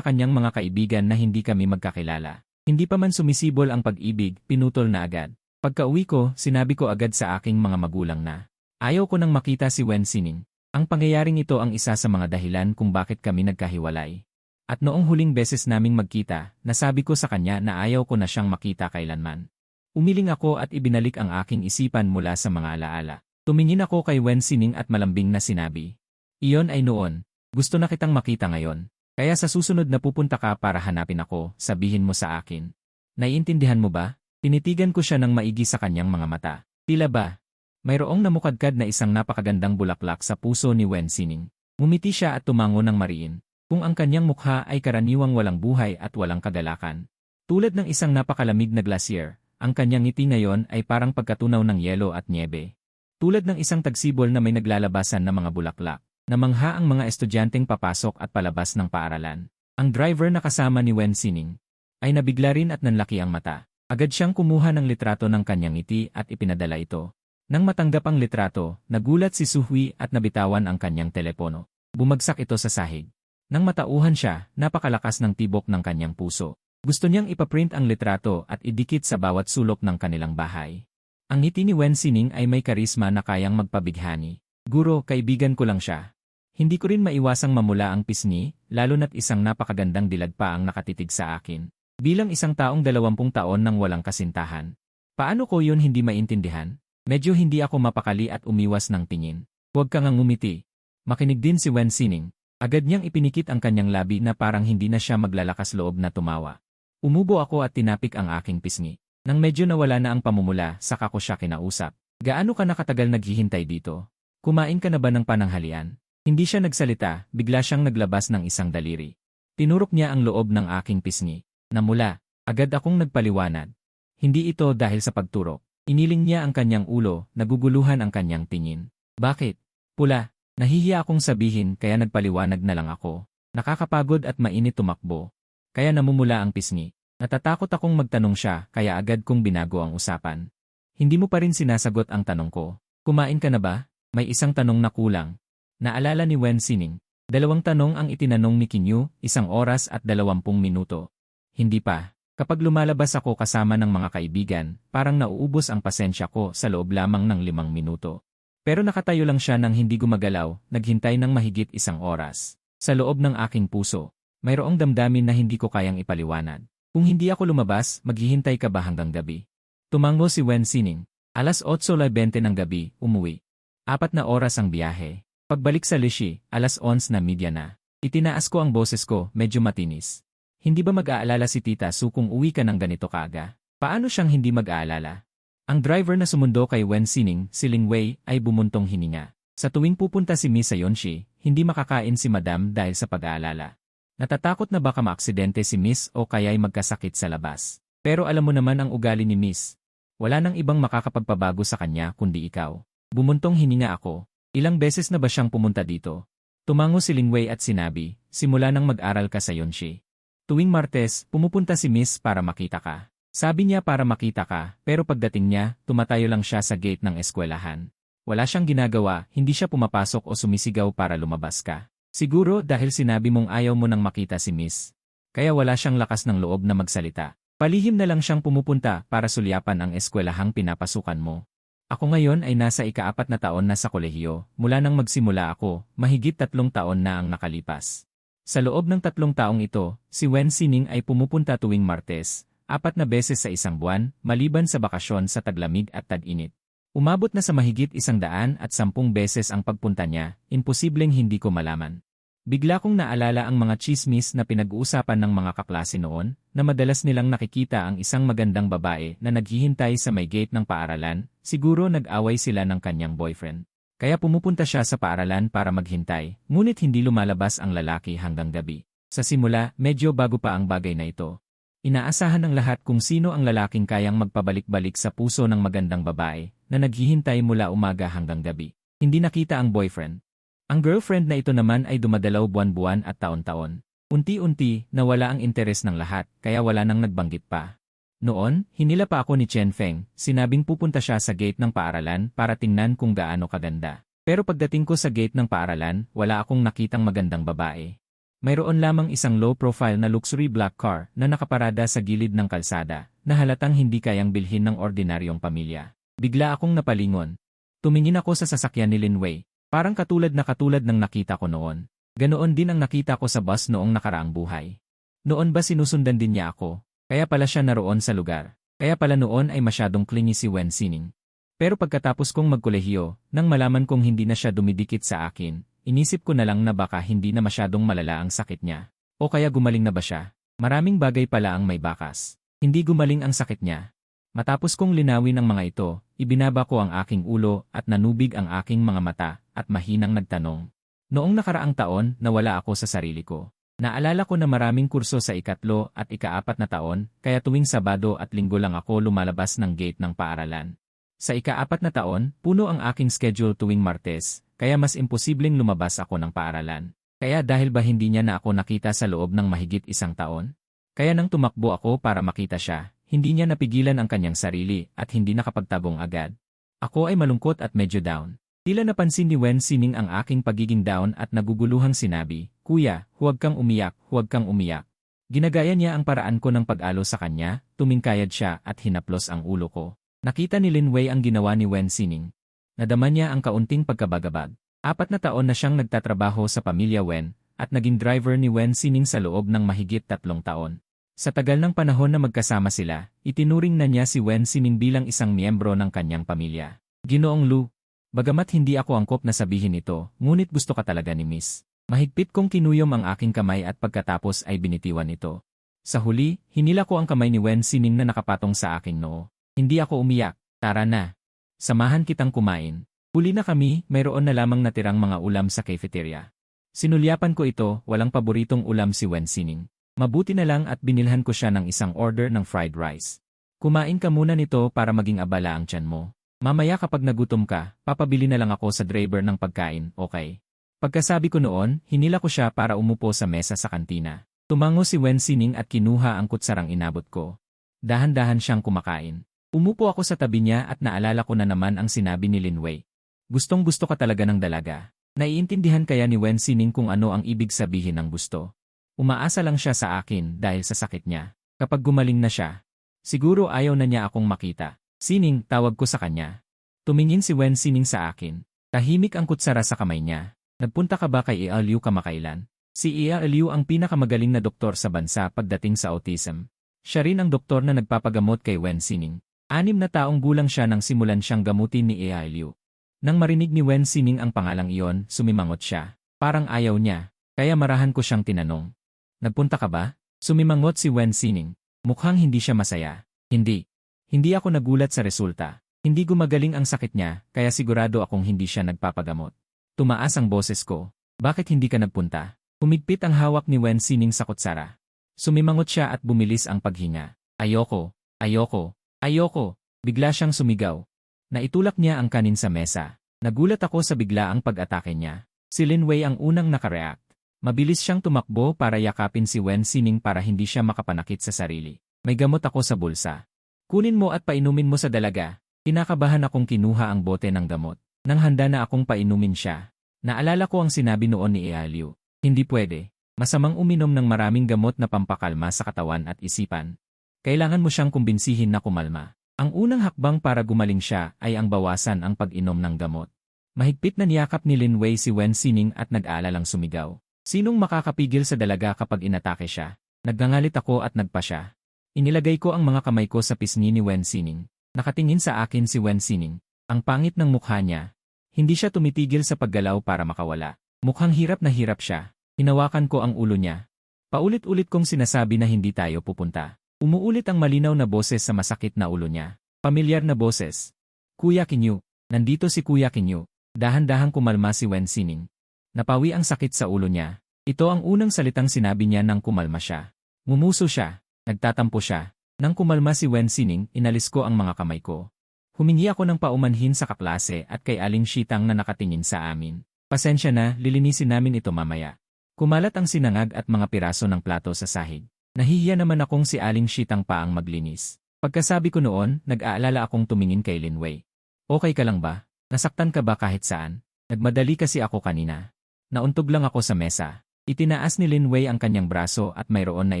kanyang mga kaibigan na hindi kami magkakilala. Hindi pa man sumisibol ang pag-ibig, pinutol na agad. Pagka-uwi ko, sinabi ko agad sa aking mga magulang na ayaw ko nang makita si Wen Sining. Ang pangyayaring ito ang isa sa mga dahilan kung bakit kami nagkahiwalay. At noong huling beses naming magkita, nasabi ko sa kanya na ayaw ko na siyang makita kailanman. Umiling ako at ibinalik ang aking isipan mula sa mga alaala. Tumingin ako kay Wen Sining at malambing na sinabi, iyon ay noon. Gusto na kitang makita ngayon. Kaya sa susunod na pupunta ka para hanapin ako, sabihin mo sa akin. Naiintindihan mo ba? Tinitigan ko siya ng maigi sa kanyang mga mata. Tila ba? Mayroong namukadkad na isang napakagandang bulaklak sa puso ni Wen Sining. Ngumiti siya at tumango ng mariin. Kung ang kanyang mukha ay karaniwang walang buhay at walang kagalakan. Tulad ng isang napakalamig na glacier, ang kanyang ngiti ngayon ay parang pagkatunaw ng yelo at niebe. Tulad ng isang tagsibol na may naglalabasan na mga bulaklak, namangha ang mga estudyanteng papasok at palabas ng paaralan. Ang driver na kasama ni Wen Sining ay nabigla rin at nanlaki ang mata. Agad siyang kumuha ng litrato ng kanyang ngiti at ipinadala ito. Nang matanggap ang litrato, nagulat si Suhui at nabitawan ang kanyang telepono. Bumagsak ito sa sahig. Nang matauhan siya, napakalakas ng tibok ng kanyang puso. Gusto niyang ipaprint ang litrato at idikit sa bawat sulok ng kanilang bahay. Ang ngiti ni Wen Sining ay may karisma na kayang magpabighani. Guro, kaibigan ko lang siya. Hindi ko rin maiwasang mamula ang pisngi, lalo na't isang napakagandang dilag pa ang nakatitig sa akin. Bilang isang taong 20 taon nang walang kasintahan. Paano ko yun hindi maintindihan? Medyo hindi ako mapakali at umiwas ng tingin. Huwag ka ngang ngumiti. Makinig din si Wen Sining. Agad niyang ipinikit ang kanyang labi na parang hindi na siya maglalakas loob na tumawa. Umubo ako at tinapik ang aking pisngi. Nang medyo nawala na ang pamumula, saka ko siya kinausap. Gaano ka nakatagal naghihintay dito? Kumain ka na ba ng pananghalian? Hindi siya nagsalita, bigla siyang naglabas ng isang daliri. Tinurok niya ang loob ng aking pisngi. Namula, agad akong nagpaliwanag. Hindi ito dahil sa pagturok. Iniling niya ang kanyang ulo, naguguluhan ang kanyang tingin. Bakit? Pula. Nahihiya akong sabihin kaya nagpaliwanag na lang ako. Nakakapagod at mainit tumakbo. Kaya namumula ang pisngi. Natatakot akong magtanong siya kaya agad kong binago ang usapan. Hindi mo pa rin sinasagot ang tanong ko. Kumain ka na ba? May isang tanong na kulang. Naalala ni Wen Sining. 2 tanong ang itinanong ni Kinyu, 1 oras at 20 minuto. Hindi pa. Kapag lumalabas ako kasama ng mga kaibigan, parang nauubos ang pasensya ko sa loob lamang ng 5 minuto. Pero nakatayo lang siya nang hindi gumagalaw, naghintay ng mahigit 1 oras. Sa loob ng aking puso, mayroong damdamin na hindi ko kayang ipaliwanag. Kung hindi ako lumabas, maghihintay ka ba hanggang gabi? Tumango si Wen Sining. Alas 8:20 ng gabi, umuwi. 4 na oras ang biyahe. Pagbalik sa Lishi, alas 11:30 na. Itinaas ko ang boses ko, medyo matinis. Hindi ba mag-aalala si Tita Su kung uwi ka ng ganito kaaga? Paano siyang hindi mag-aalala? Ang driver na sumundo kay Wen Sining, si Ling Wei, ay bumuntong hininga. Sa tuwing pupunta si Miss Sayonshi, hindi makakain si Madam dahil sa pag-aalala. Natatakot na baka maaksidente si Miss o kaya'y magkasakit sa labas. Pero alam mo naman ang ugali ni Miss. Wala nang ibang makakapagpabago sa kanya kundi ikaw. Bumuntong hininga ako. Ilang beses na ba siyang pumunta dito? Tumango si Ling Wei at sinabi, simula nang mag-aral ka sa Yonshi. Tuwing Martes, pumupunta si Miss para makita ka. Sabi niya para makita ka, pero pagdating niya, tumatayo lang siya sa gate ng eskwelahan. Wala siyang ginagawa, hindi siya pumapasok o sumisigaw para lumabas ka. Siguro dahil sinabi mong ayaw mo nang makita si Miss. Kaya wala siyang lakas ng loob na magsalita. Palihim na lang siyang pumupunta para sulyapan ang eskwelahang pinapasukan mo. Ako ngayon ay nasa ika-4 na taon na sa kolehiyo, mula nang magsimula ako, mahigit 3 taon na ang nakalipas. Sa loob ng 3 taong ito, si Wen Sining ay pumupunta tuwing Martes, 4 na beses sa isang buwan, maliban sa bakasyon sa taglamig at tag-init. Umabot na sa mahigit 110 beses ang pagpunta niya, imposibleng hindi ko malaman. Bigla kong naalala ang mga chismis na pinag-uusapan ng mga kaklase noon, na madalas nilang nakikita ang isang magandang babae na naghihintay sa may gate ng paaralan, siguro nag-away sila ng kanyang boyfriend. Kaya pumupunta siya sa paaralan para maghintay, ngunit hindi lumalabas ang lalaki hanggang gabi. Sa simula, medyo bago pa ang bagay na ito. Inaasahan ng lahat kung sino ang lalaking kayang magpabalik-balik sa puso ng magandang babae na naghihintay mula umaga hanggang gabi. Hindi nakita ang boyfriend. Ang girlfriend na ito naman ay dumadalaw buwan-buwan at taon-taon. Unti-unti, nawala ang interes ng lahat kaya wala nang nagbanggit pa. Noon, hinila pa ako ni Chen Feng, sinabing pupunta siya sa gate ng paaralan para tingnan kung gaano kaganda. Pero pagdating ko sa gate ng paaralan, wala akong nakitang magandang babae. Mayroon lamang isang low-profile na luxury black car na nakaparada sa gilid ng kalsada, na halatang hindi kayang bilhin ng ordinaryong pamilya. Bigla akong napalingon. Tumingin ako sa sasakyan ni Lin Wei, parang katulad ng nakita ko noon. Ganoon din ang nakita ko sa bus noong nakaraang buhay. Noon ba sinusundan din niya ako? Kaya pala siya naroon sa lugar. Kaya pala noon ay masyadong clingy si Wen Sining. Pero pagkatapos kong magkolehiyo, nang malaman kong hindi na siya dumidikit sa akin, inisip ko na lang na baka hindi na masyadong malala ang sakit niya. O kaya gumaling na ba siya? Maraming bagay pala ang may bakas. Hindi gumaling ang sakit niya. Matapos kong linawin ang mga ito, ibinaba ko ang aking ulo at nanubig ang aking mga mata at mahinang nagtanong. Noong nakaraang taon, nawala ako sa sarili ko. Naalala ko na maraming kurso sa ika-3 at ika-4 na taon, kaya tuwing Sabado at Linggo lang ako lumalabas ng gate ng paaralan. Sa ika-4 na taon, puno ang aking schedule tuwing Martes, kaya mas imposibleng lumabas ako ng paaralan. Kaya dahil ba hindi niya na ako nakita sa loob ng mahigit 1 taon? Kaya nang tumakbo ako para makita siya, hindi niya napigilan ang kanyang sarili at hindi nakapagtabong agad. Ako ay malungkot at medyo down. Tila napansin ni Wen Sining ang aking pagiging down at naguguluhang sinabi, "Kuya, huwag kang umiyak, huwag kang umiyak." Ginagaya niya ang paraan ko ng pag-alo sa kanya, tumingkayad siya at hinaplos ang ulo ko. Nakita ni Lin Wei ang ginawa ni Wen Sining. Nadama niya ang kaunting pagkabagabag. 4 na taon na siyang nagtatrabaho sa pamilya Wen at naging driver ni Wen Sining sa loob ng mahigit 3 taon. Sa tagal ng panahon na magkasama sila, itinuring na niya si Wen Sining bilang isang miyembro ng kanyang pamilya. Ginoong Lu, bagamat hindi ako angkop na sabihin ito, ngunit gusto ka talaga ni Miss. Mahigpit kong kinuyom ang aking kamay at pagkatapos ay binitiwan ito. Sa huli, hinila ko ang kamay ni Wen Sining na nakapatong sa aking noo. Hindi ako umiyak, tara na. Samahan kitang kumain. Huli na kami, mayroon na lamang natirang mga ulam sa cafeteria. Sinulyapan ko ito, walang paboritong ulam si Wen Sining. Mabuti na lang at binilhan ko siya ng isang order ng fried rice. Kumain ka muna nito para maging abala ang tiyan mo. Mamaya kapag nagutom ka, papabili na lang ako sa driver ng pagkain, okay? Pagkasabi ko noon, hinila ko siya para umupo sa mesa sa kantina. Tumango si Wen Sining at kinuha ang kutsarang inabot ko. Dahan-dahan siyang kumakain. Umupo ako sa tabi niya at naalala ko na naman ang sinabi ni Lin Wei. Gustong-gusto ka talaga ng dalaga. Naiintindihan kaya ni Wen Sining kung ano ang ibig sabihin ng gusto. Umaasa lang siya sa akin dahil sa sakit niya. Kapag gumaling na siya, siguro ayaw na niya akong makita. Sining, tawag ko sa kanya. Tumingin si Wen Sining sa akin. Tahimik ang kutsara sa kamay niya. Nagpunta ka ba kay Ia Liu kamakailan? Si Ia Liu ang pinakamagaling na doktor sa bansa pagdating sa autism. Siya rin ang doktor na nagpapagamot kay Wen Sining. 6 na taong gulang siya nang simulan siyang gamutin ni Ia Liu. Nang marinig ni Wen Sining ang pangalang iyon, sumimangot siya. Parang ayaw niya, kaya marahan ko siyang tinanong. Nagpunta ka ba? Sumimangot si Wen Sining. Mukhang hindi siya masaya. Hindi. Hindi ako nagulat sa resulta. Hindi gumagaling ang sakit niya, kaya sigurado akong hindi siya nagpapagamot. Tumaas ang boses ko. Bakit hindi ka nagpunta? Humigpit ang hawak ni Wen Sining sa kutsara. Sumimangot siya at bumilis ang paghinga. Ayoko, ayoko, ayoko. Bigla siyang sumigaw. Naitulak niya ang kanin sa mesa. Nagulat ako sa biglaang pag-atake niya. Si Lin Wei ang unang nakareact. Mabilis siyang tumakbo para yakapin si Wen Sining para hindi siya makapanakit sa sarili. May gamot ako sa bulsa. Kunin mo at painumin mo sa dalaga. Kinakabahan akong kinuha ang bote ng gamot. Nang handa na akong painumin siya. Naalala ko ang sinabi noon ni Ia Liu. Hindi pwede. Masamang uminom ng maraming gamot na pampakalma sa katawan at isipan. Kailangan mo siyang kumbinsihin na kumalma. Ang unang hakbang para gumaling siya ay ang bawasan ang pag-inom ng gamot. Mahigpit na niyakap ni Lin Wei si Wen Sining at nag-aalalang sumigaw. Sinong makakapigil sa dalaga kapag inatake siya? Nagngangalit ako at nagpa siya. Inilagay ko ang mga kamay ko sa pisngi ni Wen Sining. Nakatingin sa akin si Wen Sining. Ang pangit ng mukha niya. Hindi siya tumitigil sa paggalaw para makawala. Mukhang hirap na hirap siya. Hinawakan ko ang ulo niya. Paulit-ulit kong sinasabi na hindi tayo pupunta. Umuulit ang malinaw na boses sa masakit na ulo niya. Pamilyar na boses. Kuya Kinyu. Nandito si Kuya Kinyu. Dahan-dahang kumalma si Wen Sining. Napawi ang sakit sa ulo niya. Ito ang unang salitang sinabi niya nang kumalma siya. Ngumuso siya. Nagtatampo siya. Nang kumalma si Wen Sining, inalis ko ang mga kamay ko. Humingi ako ng paumanhin sa kaklase at kay Aling Shitang na nakatingin sa amin. Pasensya na, lilinisin namin ito mamaya. Kumalat ang sinangag at mga piraso ng plato sa sahig. Nahihiya naman akong si Aling Shitang pa ang maglinis. Pagkasabi ko noon, nag-aalala akong tumingin kay Lin Wei. Okay ka lang ba? Nasaktan ka ba kahit saan? Nagmadali kasi ako kanina. Nauntog lang ako sa mesa. Itinaas ni Lin Wei ang kanyang braso at mayroon na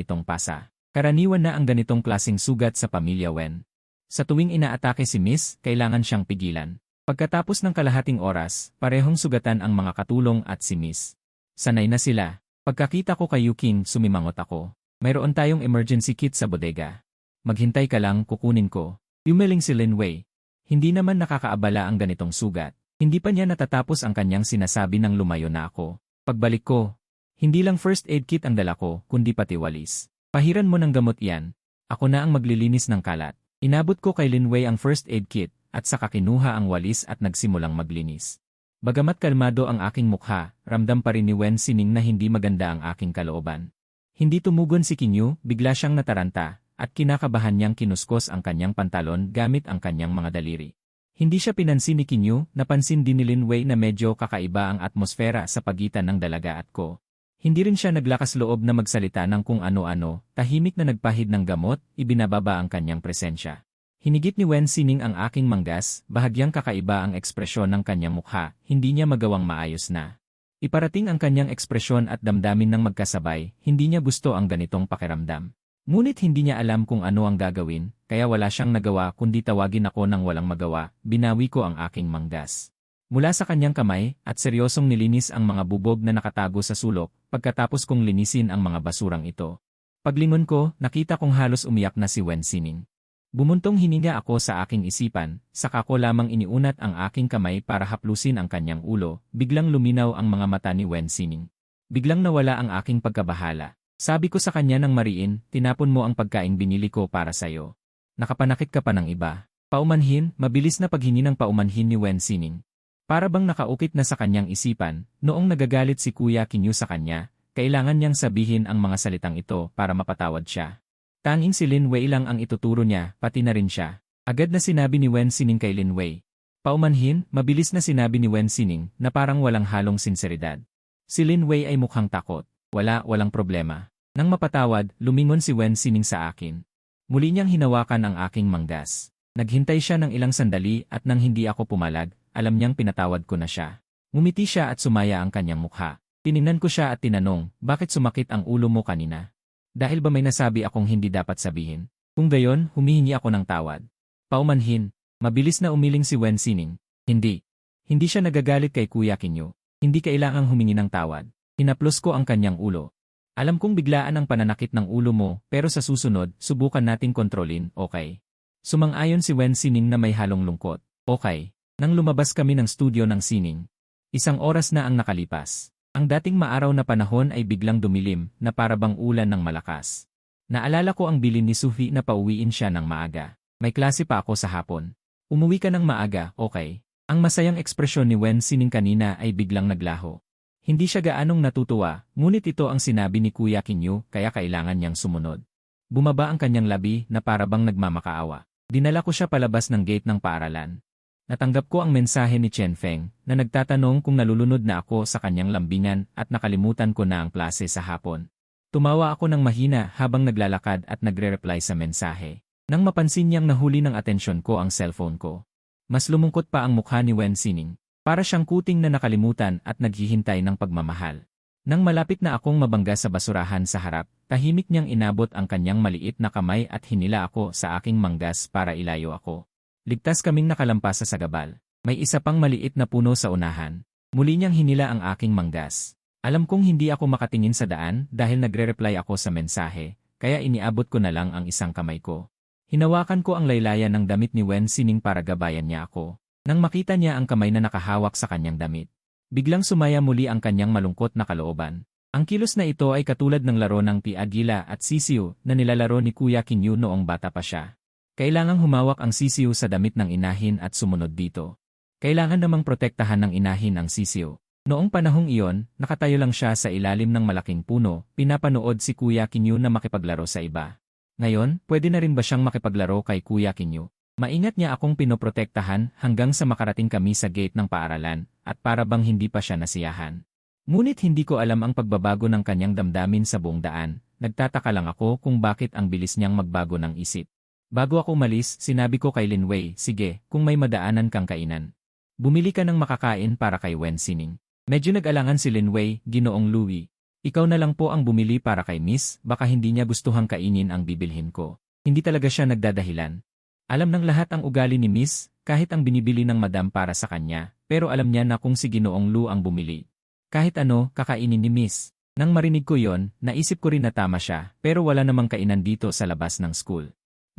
itong pasa. Karaniwan na ang ganitong klaseng sugat sa pamilya Wen. Sa tuwing inaatake si Miss, kailangan siyang pigilan. Pagkatapos ng kalahating oras, parehong sugatan ang mga katulong at si Miss. Sanay na sila. Pagkakita ko kay Yuking, sumimangot ako. Mayroon tayong emergency kit sa bodega. Maghintay ka lang, kukunin ko. Yumeling si Lin Wei. Hindi naman nakakaabala ang ganitong sugat. Hindi pa niya natatapos ang kanyang sinasabi nang lumayo na ako. Pagbalik ko, hindi lang first aid kit ang dala ko, kundi pati walis. Pahiran mo ng gamot yan. Ako na ang maglilinis ng kalat. Inabot ko kay Lin Wei ang first aid kit, at saka kinuha ang walis at nagsimulang maglinis. Bagamat kalmado ang aking mukha, ramdam pa rin ni Wen Sining na hindi maganda ang aking kalooban. Hindi tumugon si Kinyu, bigla siyang nataranta, at kinakabahan niyang kinuskos ang kanyang pantalon gamit ang kanyang mga daliri. Hindi siya pinansin ni Kinyu, napansin din ni Lin Wei na medyo kakaiba ang atmosfera sa pagitan ng dalaga at ko. Hindi rin siya naglakas loob na magsalita ng kung ano-ano, tahimik na nagpahid ng gamot, ibinababa ang kanyang presensya. Hinigit ni Wen Sining ang aking manggas, bahagyang kakaiba ang ekspresyon ng kanyang mukha, hindi niya magawang maayos na. Iparating ang kanyang ekspresyon at damdamin ng magkasabay, hindi niya gusto ang ganitong pakiramdam. Ngunit hindi niya alam kung ano ang gagawin, kaya wala siyang nagawa kundi tawagin ako ng walang magawa, binawi ko ang aking manggas. Mula sa kanyang kamay, at seryosong nilinis ang mga bubog na nakatago sa sulok, pagkatapos kong linisin ang mga basurang ito. Paglingon ko, nakita kong halos umiyak na si Wen Sining. Bumuntong hininga ako sa aking isipan, saka ko lamang iniunat ang aking kamay para haplusin ang kanyang ulo, biglang luminaw ang mga mata ni Wen Sining. Biglang nawala ang aking pagkabahala. Sabi ko sa kanya ng mariin, tinapon mo ang pagkaing binili ko para sayo. Nakapanakit ka pa ng iba. Paumanhin, mabilis na paghingi ng paumanhin ni Wen Sining. Para bang nakaukit na sa kanyang isipan, noong nagagalit si Kuya Kinyu sa kanya, kailangan niyang sabihin ang mga salitang ito para mapatawad siya. Tanging si Lin Wei lang ang ituturo niya, pati na rin siya. Agad na sinabi ni Wen Sining kay Lin Wei. Paumanhin, mabilis na sinabi ni Wen Sining na parang walang halong sinseridad. Si Lin Wei ay mukhang takot. Walang problema. Nang mapatawad, lumingon si Wen Sining sa akin. Muli niyang hinawakan ang aking manggas. Naghintay siya ng ilang sandali at nang hindi ako pumalag, alam niyang pinatawad ko na siya. Ngumiti siya at sumaya ang kanyang mukha. Tiningnan ko siya at tinanong, bakit sumakit ang ulo mo kanina? Dahil ba may nasabi akong hindi dapat sabihin? Kung gayon, humihingi ako ng tawad. Paumanhin, mabilis na umiling si Wen Sining. Hindi. Hindi siya nagagalit kay Kuya Kinyu. Hindi kailangang humingi ng tawad. Hinaplos ko ang kanyang ulo. Alam kong biglaan ang pananakit ng ulo mo, pero sa susunod, subukan nating kontrolin, okay? Sumang-ayon si Wen Sining na may halong lungkot. Okay. Nang lumabas kami ng studio ng Sining. 1 oras na ang nakalipas. Ang dating maaraw na panahon ay biglang dumilim na parabang ulan ng malakas. Naalala ko ang bilin ni Sufi na pauwiin siya ng maaga. May klase pa ako sa hapon. Umuwi ka ng maaga, okay? Ang masayang ekspresyon ni Wen Sining kanina ay biglang naglaho. Hindi siya gaanong natutuwa, ngunit ito ang sinabi ni Kuya Kinyu kaya kailangan niyang sumunod. Bumaba ang kanyang labi na parabang nagmamakaawa. Dinala ko siya palabas ng gate ng paaralan. Natanggap ko ang mensahe ni Chen Feng na nagtatanong kung nalulunod na ako sa kanyang lambingan at nakalimutan ko na ang klase sa hapon. Tumawa ako ng mahina habang naglalakad at nagre-reply sa mensahe. Nang mapansin niyang nahuli ng atensyon ko ang cellphone ko. Mas lumungkot pa ang mukha ni Wen Sining. Para siyang kuting na nakalimutan at naghihintay ng pagmamahal. Nang malapit na akong mabangga sa basurahan sa harap, tahimik niyang inabot ang kanyang maliit na kamay at hinila ako sa aking manggas para ilayo ako. Ligtas kaming nakalampas sa sagabal. May isa pang maliit na puno sa unahan. Muli niyang hinila ang aking manggas. Alam kong hindi ako makatingin sa daan dahil nagre-reply ako sa mensahe, kaya iniabot ko na lang ang isang kamay ko. Hinawakan ko ang laylayan ng damit ni Wen Sining para gabayan niya ako. Nang makita niya ang kamay na nakahawak sa kanyang damit, biglang sumaya muli ang kanyang malungkot na kalooban. Ang kilos na ito ay katulad ng laro ng Pi-Agila at Sisiu na nilalaro ni Kuya Kinyu noong bata pa siya. Kailangang humawak ang Sisiu sa damit ng inahin at sumunod dito. Kailangan namang protektahan ng inahin ang Sisiu. Noong panahong iyon, nakatayo lang siya sa ilalim ng malaking puno, pinapanood si Kuya Kinyu na makipaglaro sa iba. Ngayon, pwede na rin ba siyang makipaglaro kay Kuya Kinyu? Maingat niya akong pinoprotektahan hanggang sa makarating kami sa gate ng paaralan, at para bang hindi pa siya nasiyahan. Ngunit hindi ko alam ang pagbabago ng kanyang damdamin sa buong daan, nagtataka lang ako kung bakit ang bilis niyang magbago ng isip. Bago ako umalis, sinabi ko kay Lin Wei, sige, kung may madaanan kang kainan. Bumili ka ng makakain para kay Wen Sining. Medyo nag-alangan si Lin Wei, Ginoong Louie. Ikaw na lang po ang bumili para kay Miss, baka hindi niya gustuhang kainin ang bibilhin ko. Hindi talaga siya nagdadahilan. Alam ng lahat ang ugali ni Miss, kahit ang binibili ng madam para sa kanya, pero alam niya na kung si Ginoong Lu ang bumili. Kahit ano, kakainin ni Miss. Nang marinig ko yon, naisip ko rin na tama siya, pero wala namang kainan dito sa labas ng school.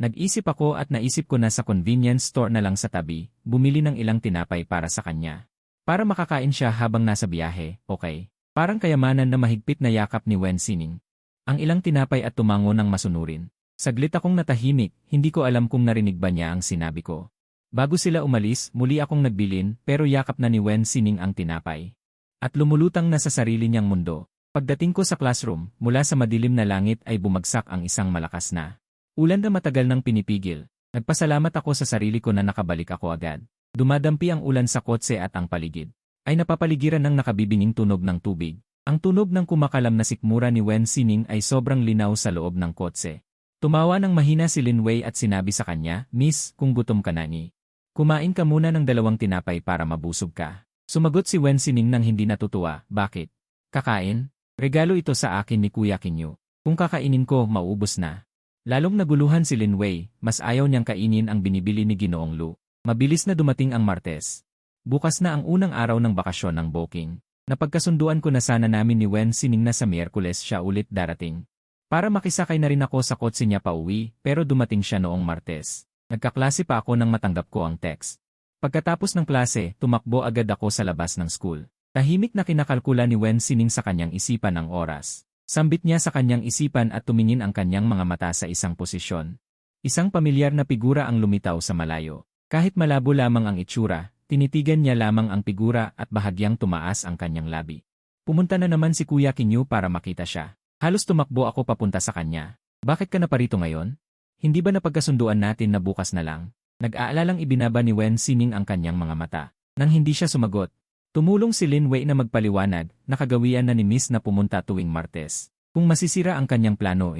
Nag-isip ako at naisip ko na sa convenience store na lang sa tabi, bumili ng ilang tinapay para sa kanya. Para makakain siya habang nasa biyahe, okay? Parang kayamanan na mahigpit na yakap ni Wen Sining. Ang ilang tinapay at tumango ng masunurin. Saglit akong natahimik, hindi ko alam kung narinig ba niya ang sinabi ko. Bago sila umalis, muli akong nagbilin, pero yakap na ni Wen Sining ang tinapay. At lumulutang na sa sarili niyang mundo. Pagdating ko sa classroom, mula sa madilim na langit ay bumagsak ang isang malakas na ulan na matagal nang pinipigil. Nagpasalamat ako sa sarili ko na nakabalik ako agad. Dumadampi ang ulan sa kotse at ang paligid ay napapaligiran ng nakabibinging tunog ng tubig. Ang tunog ng kumakalam na sikmura ni Wen Sining ay sobrang linaw sa loob ng kotse. Tumawa ng mahina si Lin Wei at sinabi sa kanya, "Miss, kung gutom ka na ni. Kumain ka muna ng 2 tinapay para mabusog ka." Sumagot si Wen Sining nang hindi natutuwa, "Bakit? Kakain? Regalo ito sa akin ni Kuya Kinyu. Kung kakainin ko, mauubos na." Lalong naguluhan si Lin Wei, mas ayaw niyang kainin ang binibili ni Ginoong Lu. Mabilis na dumating ang Martes. Bukas na ang unang araw ng bakasyon ng Boking. Napagkasunduan ko na sana namin ni Wen Sining na sa Miyerkules siya ulit darating. Para makisakay na rin ako sa kotse niya pauwi, pero dumating siya noong Martes. Nagkaklase pa ako nang matanggap ko ang text. Pagkatapos ng klase, tumakbo agad ako sa labas ng school. Tahimik na kinakalkula ni Wen Sining sa kanyang isipan ang oras. Sambit niya sa kanyang isipan at tumingin ang kanyang mga mata sa isang posisyon. Isang pamilyar na figura ang lumitaw sa malayo. Kahit malabo lamang ang itsura, tinitigan niya lamang ang figura at bahagyang tumaas ang kanyang labi. Pumunta na naman si Kuya Kinyu para makita siya. Halos tumakbo ako papunta sa kanya. "Bakit ka na parito ngayon? Hindi ba napagkasunduan natin na bukas na lang?" Nag-aalalang ibinaba ni Wen Sining ang kanyang mga mata. Nang hindi siya sumagot, tumulong si Lin Wei na magpaliwanag, nakagawian na ni Miss na pumunta tuwing Martes. Kung masisira ang kanyang plano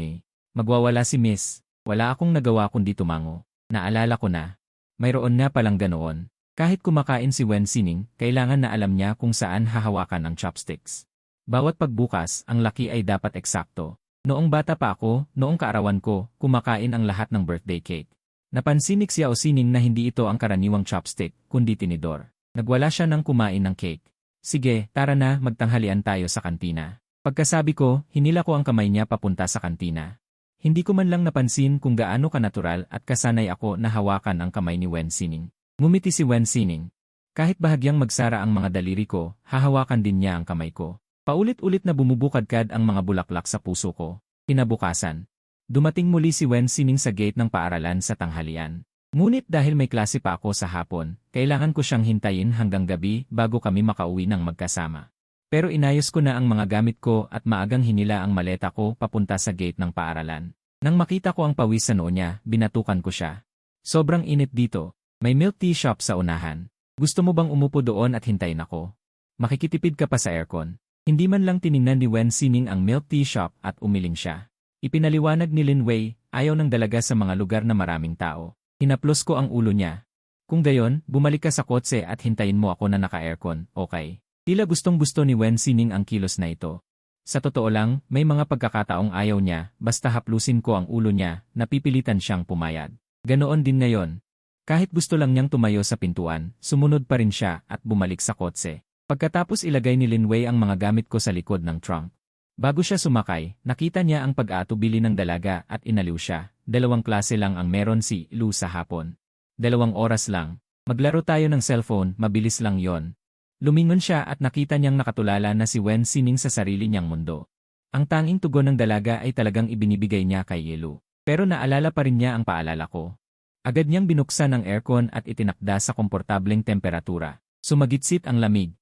magwawala si Miss. Wala akong nagawa kundi tumango. Naalala ko na. Mayroon nga palang ganoon. Kahit kumakain si Wen Sining, kailangan na alam niya kung saan hahawakan ang chopsticks. Bawat pagbukas, ang laki ay dapat eksakto. Noong bata pa ako, noong kaarawan ko, kumakain ang lahat ng birthday cake. Napansin ni Xiao Sining na hindi ito ang karaniwang chopstick, kundi tinidor. Nagwala siya nang kumain ng cake. "Sige, tara na, magtanghalian tayo sa kantina." Pagkasabi ko, hinila ko ang kamay niya papunta sa kantina. Hindi ko man lang napansin kung gaano kanatural at kasanay ako na hawakan ang kamay ni Wen Sining. Ngumiti si Wen Sining. Kahit bahagyang magsara ang mga daliri ko, hahawakan din niya ang kamay ko. Paulit-ulit na bumubukadkad ang mga bulaklak sa puso ko. Kinabukasan, dumating muli si Wen Sining sa gate ng paaralan sa tanghalian. Ngunit dahil may klase pa ako sa hapon, kailangan ko siyang hintayin hanggang gabi bago kami makauwi ng magkasama. Pero inayos ko na ang mga gamit ko at maagang hinila ang maleta ko papunta sa gate ng paaralan. Nang makita ko ang pawis sa noo niya, binatukan ko siya. "Sobrang init dito. May milk tea shop sa unahan. Gusto mo bang umupo doon at hintayin ako? Makikitipid ka pa sa aircon." Hindi man lang tiningnan ni Wen Sining ang milk tea shop at umiling siya. Ipinaliwanag ni Lin Wei, ayaw ng dalaga sa mga lugar na maraming tao. Hinaplos ko ang ulo niya. "Kung gayon, bumalik ka sa kotse at hintayin mo ako na naka-aircon, okay?" Tila gustong-gusto ni Wen Sining ang kilos na ito. Sa totoo lang, may mga pagkakataong ayaw niya, basta haplusin ko ang ulo niya, napipilitan siyang pumayag. Ganoon din ngayon. Kahit gusto lang niyang tumayo sa pintuan, sumunod pa rin siya at bumalik sa kotse. Pagkatapos ilagay ni Lin Wei ang mga gamit ko sa likod ng trunk. Bago siya sumakay, nakita niya ang pag-aatubili ng dalaga at inaliw siya. 2 klase lang ang meron si Lu sa hapon. 2 oras lang. Maglaro tayo ng cellphone, mabilis lang yon. Lumingon siya at nakita niyang nakatulala na si Wen Sining sa sarili niyang mundo. Ang tanging tugon ng dalaga ay talagang ibinibigay niya kay Yelu. Pero naalala pa rin niya ang paalala ko. Agad niyang binuksan ang aircon at itinakda sa komportableng temperatura. Sumagitsit ang lamig.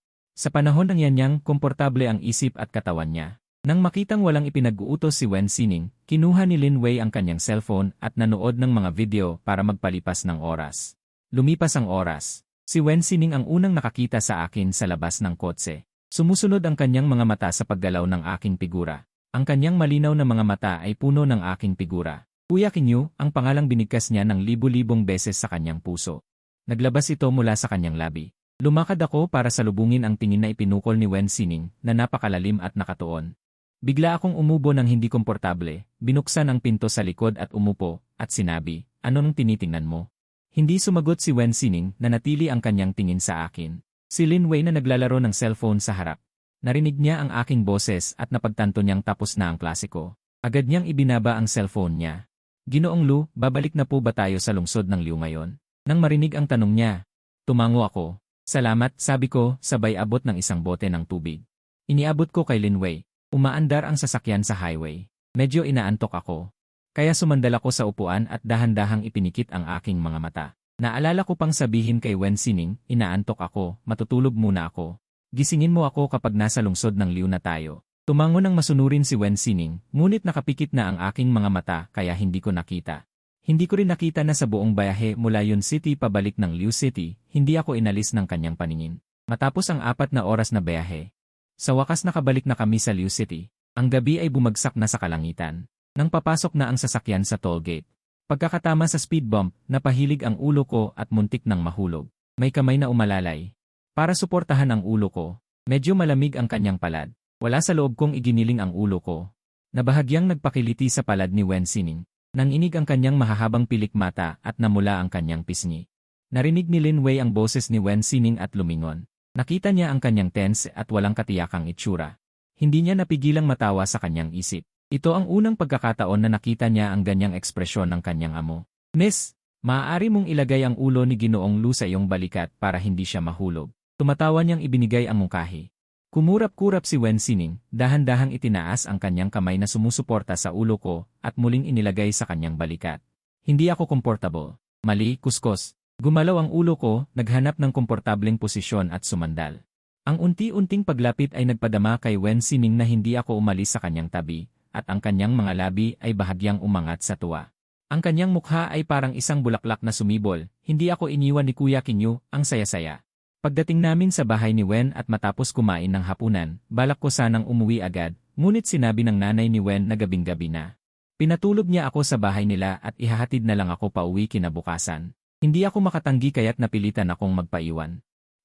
Sa panahon ng yan niyang, komportable ang isip at katawan niya. Nang makitang walang ipinag-uutos si Wen Sining, kinuha ni Lin Wei ang kanyang cellphone at nanood ng mga video para magpalipas ng oras. Lumipas ang oras. Si Wen Sining ang unang nakakita sa akin sa labas ng kotse. Sumusunod ang kanyang mga mata sa paggalaw ng aking figura. Ang kanyang malinaw na mga mata ay puno ng aking figura. Kuya Kinyu, ang pangalang binigkas niya ng libu-libong beses sa kanyang puso. Naglabas ito mula sa kanyang labi. Lumakad ako para salubungin ang tingin na ipinukol ni Wen Sining na napakalalim at nakatuon. Bigla akong umubo ng hindi komportable, binuksan ang pinto sa likod at umupo, at sinabi, "Anong tinitingnan mo?" Hindi sumagot si Wen Sining na natili ang kanyang tingin sa akin. Si Lin Wei na naglalaro ng cellphone sa harap. Narinig niya ang aking boses at napagtanto niyang tapos na ang klase ko. Agad niyang ibinaba ang cellphone niya. "Ginoong Lu, babalik na po ba tayo sa lungsod ng Liu ngayon?" Nang marinig ang tanong niya, tumango ako. "Salamat," sabi ko, sabay abot ng isang bote ng tubig. Iniabot ko kay Lin Wei. Umaandar ang sasakyan sa highway. Medyo inaantok ako. Kaya sumandal ako sa upuan at dahan-dahang ipinikit ang aking mga mata. Naalala ko pang sabihin kay Wen Sining, "Inaantok ako, matutulog muna ako. Gisingin mo ako kapag nasa lungsod ng Liu na tayo." Tumango nang masunurin si Wen Sining, ngunit nakapikit na ang aking mga mata kaya hindi ko nakita. Hindi ko rin nakita na sa buong bayahe mula Yun City pabalik ng Liu City, hindi ako inalis ng kanyang paningin. Matapos ang 4 na oras na bayahe. Sa wakas nakabalik na kami sa Liu City. Ang gabi ay bumagsak na sa kalangitan. Nang papasok na ang sasakyan sa tollgate. Pagkakatama sa speed bump, napahilig ang ulo ko at muntik nang mahulog. May kamay na umalalay. Para suportahan ang ulo ko, medyo malamig ang kanyang palad. Wala sa loob kong iginiling ang ulo ko. Nabahagyang nagpakiliti sa palad ni Wen Sining. Nanginig ang kanyang mahahabang pilik mata at namula ang kanyang pisngi. Narinig ni Lin Wei ang boses ni Wen Sining at lumingon. Nakita niya ang kanyang tense at walang katiyakang itsura. Hindi niya napigilang matawa sa kanyang isip. Ito ang unang pagkakataon na nakita niya ang ganyang ekspresyon ng kanyang amo. Miss, maaari mong ilagay ang ulo ni Ginoong Lu sa iyong balikat para hindi siya mahulog. Tumatawa niyang ibinigay ang mungkahi. Kumurap-kurap si Wen Sining, dahan-dahang itinaas ang kanyang kamay na sumusuporta sa ulo ko at muling inilagay sa kanyang balikat. Hindi ako komportable. Mali, kuskos. Gumalaw ang ulo ko, naghanap ng komportableng posisyon at sumandal. Ang unti-unting paglapit ay nagpadama kay Wen Sining na hindi ako umalis sa kanyang tabi, at ang kanyang mga labi ay bahagyang umangat sa tuwa. Ang kanyang mukha ay parang isang bulaklak na sumibol, hindi ako iniwan ni Kuya Kinyu, ang saya-saya. Pagdating namin sa bahay ni Wen at matapos kumain ng hapunan, balak ko sanang umuwi agad, ngunit sinabi ng nanay ni Wen na gabing-gabi na. Pinatulog niya ako sa bahay nila at ihahatid na lang ako pauwi kinabukasan. Hindi ako makatanggi kaya't napilitan akong magpaiwan.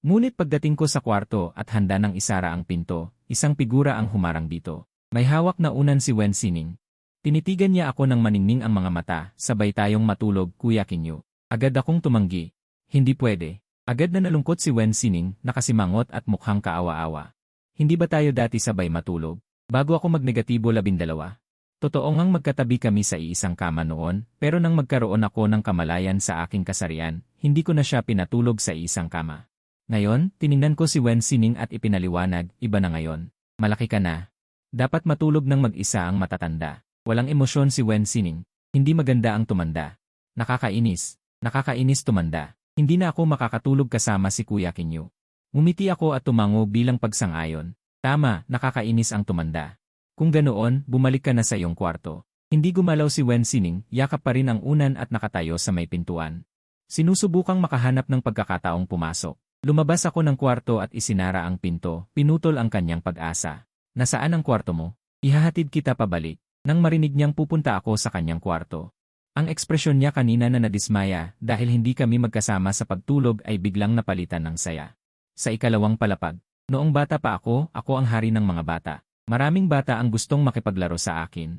Ngunit pagdating ko sa kwarto at handa ng isara ang pinto, isang figura ang humarang dito. May hawak na unan si Wen Sining. Tinitigan niya ako ng maningning ang mga mata, sabay tayong matulog, Kuya Kinyu. Agad akong tumanggi. Hindi pwede. Agad na nalungkot si Wen Sining, nakasimangot at mukhang kaawa-awa. Hindi ba tayo dati sabay matulog? Bago ako magnegatibo 12. Totoo ngang magkatabi kami sa iisang kama noon, pero nang magkaroon ako ng kamalayan sa aking kasarian, hindi ko na siya pinatulog sa iisang kama. Ngayon, tiningnan ko si Wen Sining at ipinaliwanag, iba na ngayon. Malaki ka na. Dapat matulog ng mag-isa ang matatanda. Walang emosyon si Wen Sining. Hindi maganda ang tumanda. Nakakainis. Nakakainis tumanda. Hindi na ako makakatulog kasama si Kuya Kinyu. Ngumiti ako at tumango bilang pagsang-ayon. Tama, nakakainis ang tumanda. Kung ganoon, bumalik ka na sa iyong kwarto. Hindi gumalaw si Wen Sining, yakap pa rin ang unan at nakatayo sa may pintuan. Sinusubukang makahanap ng pagkakataong pumasok. Lumabas ako ng kwarto at isinara ang pinto, pinutol ang kanyang pag-asa. Nasaan ang kwarto mo? Ihahatid kita pabalik. Nang marinig niyang pupunta ako sa kanyang kwarto. Ang ekspresyon niya kanina na nadismaya dahil hindi kami magkasama sa pagtulog ay biglang napalitan ng saya. Sa ikalawang palapag. Noong bata pa ako ang hari ng mga bata. Maraming bata ang gustong makipaglaro sa akin.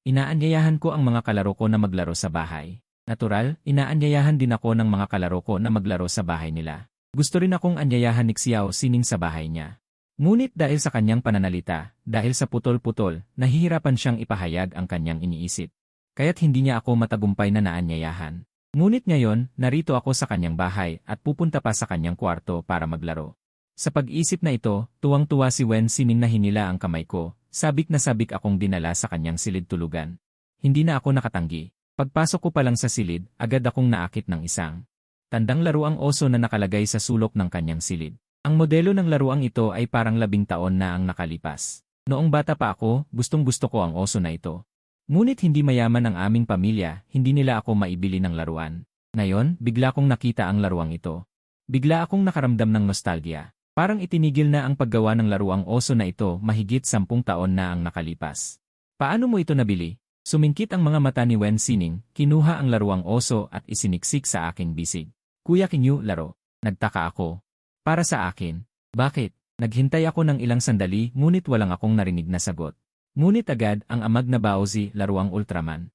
Inaanyayahan ko ang mga kalaro ko na maglaro sa bahay. Natural, inaanyayahan din ako ng mga kalaro ko na maglaro sa bahay nila. Gusto rin akong anyayahan ni Xiao Sining sa bahay niya. Ngunit dahil sa kanyang pananalita, dahil sa putol-putol, nahihirapan siyang ipahayag ang kanyang iniisip. Kaya't hindi niya ako matagumpay na naanyayahan. Ngunit ngayon, narito ako sa kanyang bahay at pupunta pa sa kanyang kwarto para maglaro. Sa pag-isip na ito, tuwang-tuwa si Wen Sining na hinila ang kamay ko, sabik na sabik akong dinala sa kanyang silid tulugan. Hindi na ako nakatanggi. Pagpasok ko pa lang sa silid, agad akong naakit ng isang tandang laruang oso na nakalagay sa sulok ng kanyang silid. Ang modelo ng laruang ito ay parang 12 taon na ang nakalipas. Noong bata pa ako, gustong-gusto ko ang oso na ito. Ngunit hindi mayaman ang aming pamilya, hindi nila ako maibili ng laruan. Ngayon, bigla kong nakita ang laruang ito. Bigla akong nakaramdam ng nostalgia. Parang itinigil na ang paggawa ng laruang oso na ito mahigit 10 taon na ang nakalipas. Paano mo ito nabili? Sumingkit ang mga mata ni Wen Sining, kinuha ang laruang oso at isiniksik sa aking bisig. Kuya Kinyu, laro. Nagtaka ako. Para sa akin. Bakit? Naghintay ako ng ilang sandali ngunit walang akong narinig na sagot. Ngunit agad ang amag na Baozi, laruang Ultraman.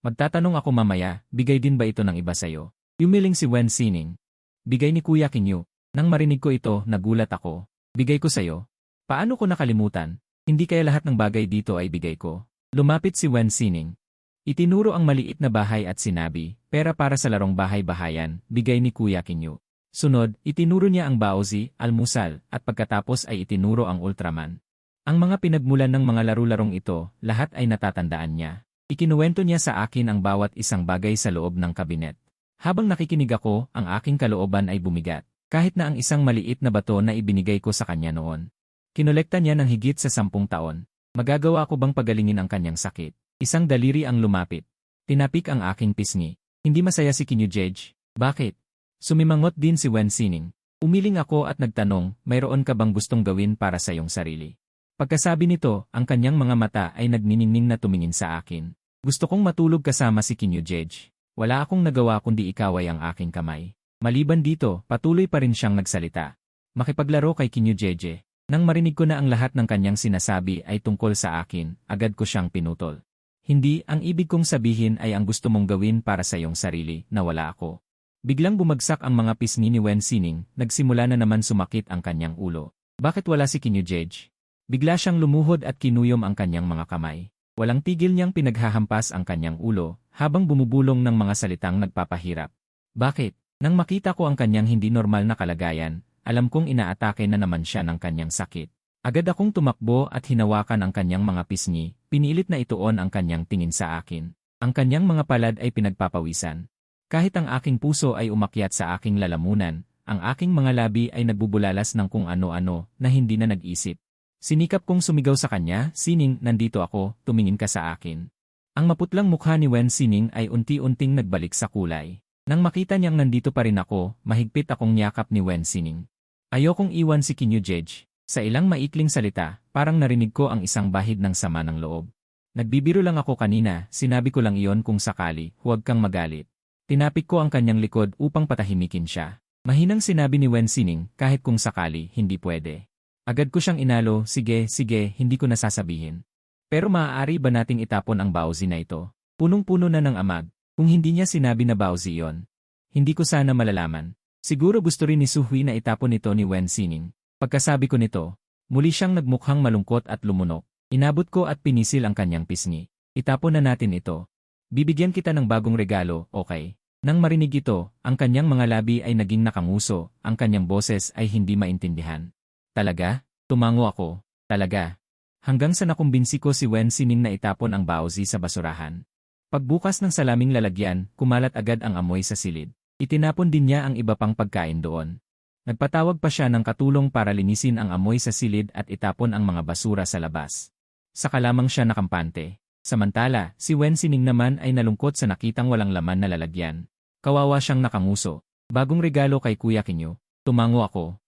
Magtatanong ako mamaya, bigay din ba ito ng iba sayo? Yumiling si Wen Sining. Bigay ni Kuya Kinyu. Nang marinig ko ito, nagulat ako. Bigay ko sayo? Paano ko nakalimutan? Hindi kaya lahat ng bagay dito ay bigay ko? Lumapit si Wen Sining. Itinuro ang maliit na bahay at sinabi, pera para sa larong bahay-bahayan, bigay ni Kuya Kinyu. Sunod, itinuro niya ang Baozi, almusal, at pagkatapos ay itinuro ang Ultraman. Ang mga pinagmulan ng mga laro-larong ito, lahat ay natatandaan niya. Ikinuwento niya sa akin ang bawat isang bagay sa loob ng kabinet. Habang nakikinig ako, ang aking kalooban ay bumigat. Kahit na ang isang maliit na bato na ibinigay ko sa kanya noon. Kinolekta niya ng higit sa 10 taon. Magagawa ko bang pagalingin ang kanyang sakit? Isang daliri ang lumapit. Tinapik ang aking pisngi. Hindi masaya si Kinyu Jej. Bakit? Sumimangot din si Wen Sining. Umiling ako at nagtanong, mayroon ka bang gustong gawin para sa iyong sarili? Pagkasabi nito, ang kanyang mga mata ay nagniningning na tumingin sa akin. Gusto kong matulog kasama si Kinyu Jeje. Wala akong nagawa kundi ikaway ang aking kamay. Maliban dito, patuloy pa rin siyang nagsalita. Makipaglaro kay Kinyu Jeje. Nang marinig ko na ang lahat ng kanyang sinasabi ay tungkol sa akin, agad ko siyang pinutol. Hindi, ang ibig kong sabihin ay ang gusto mong gawin para sa iyong sarili, na wala ako. Biglang bumagsak ang mga pisngi ni Wen Sining, nagsimula na naman sumakit ang kanyang ulo. Bakit wala si Kinyu Jeje? Bigla siyang lumuhod at kinuyom ang kanyang mga kamay. Walang tigil niyang pinaghahampas ang kanyang ulo, habang bumubulong ng mga salitang nagpapahirap. Bakit? Nang makita ko ang kanyang hindi normal na kalagayan, alam kong inaatake na naman siya ng kanyang sakit. Agad akong tumakbo at hinawakan ang kanyang mga pisngi, pinilit na ituon ang kanyang tingin sa akin. Ang kanyang mga palad ay pinagpapawisan. Kahit ang aking puso ay umakyat sa aking lalamunan, ang aking mga labi ay nagbubulalas ng kung ano-ano na hindi na nag-isip. Sinikap kong sumigaw sa kanya, Sining, nandito ako, tumingin ka sa akin. Ang maputlang mukha ni Wen Sining ay unti-unting nagbalik sa kulay. Nang makita niyang nandito pa rin ako, mahigpit akong niyakap ni Wen Sining. Ayokong iwan si Kinyu Jeje. Sa ilang maikling salita, parang narinig ko ang isang bahid ng sama ng loob. Nagbibiro lang ako kanina, sinabi ko lang iyon kung sakali, huwag kang magalit. Tinapik ko ang kanyang likod upang patahimikin siya. Mahinang sinabi ni Wen Sining, kahit kung sakali, hindi pwede. Agad ko siyang inalo, sige, hindi ko nasasabihin. Pero maaari ba nating itapon ang bawsi na ito? Punong-puno na ng amag, kung hindi niya sinabi na bawsi iyon. Hindi ko sana malalaman. Siguro gusto rin ni Suhui na itapon ito ni Wen Sining. Pagkasabi ko nito, muli siyang nagmukhang malungkot at lumunok. Inabot ko at pinisil ang kanyang pisngi. Itapon na natin ito. Bibigyan kita ng bagong regalo, okay? Nang marinig ito, ang kanyang mga labi ay naging nakanguso, ang kanyang boses ay hindi maintindihan. Talaga? Tumango ako. Talaga? Hanggang sa nakumbinsi ko si Wen Sining na itapon ang bawsi sa basurahan. Pagbukas ng salaming lalagyan, kumalat agad ang amoy sa silid. Itinapon din niya ang iba pang pagkain doon. Nagpatawag pa siya ng katulong para linisin ang amoy sa silid at itapon ang mga basura sa labas. Saka lamang siya nakampante. Samantala, si Wen Sining naman ay nalungkot sa nakitang walang laman na lalagyan. Kawawa siyang nakanguso. Bagong regalo kay Kuya Kinyu. Tumango ako.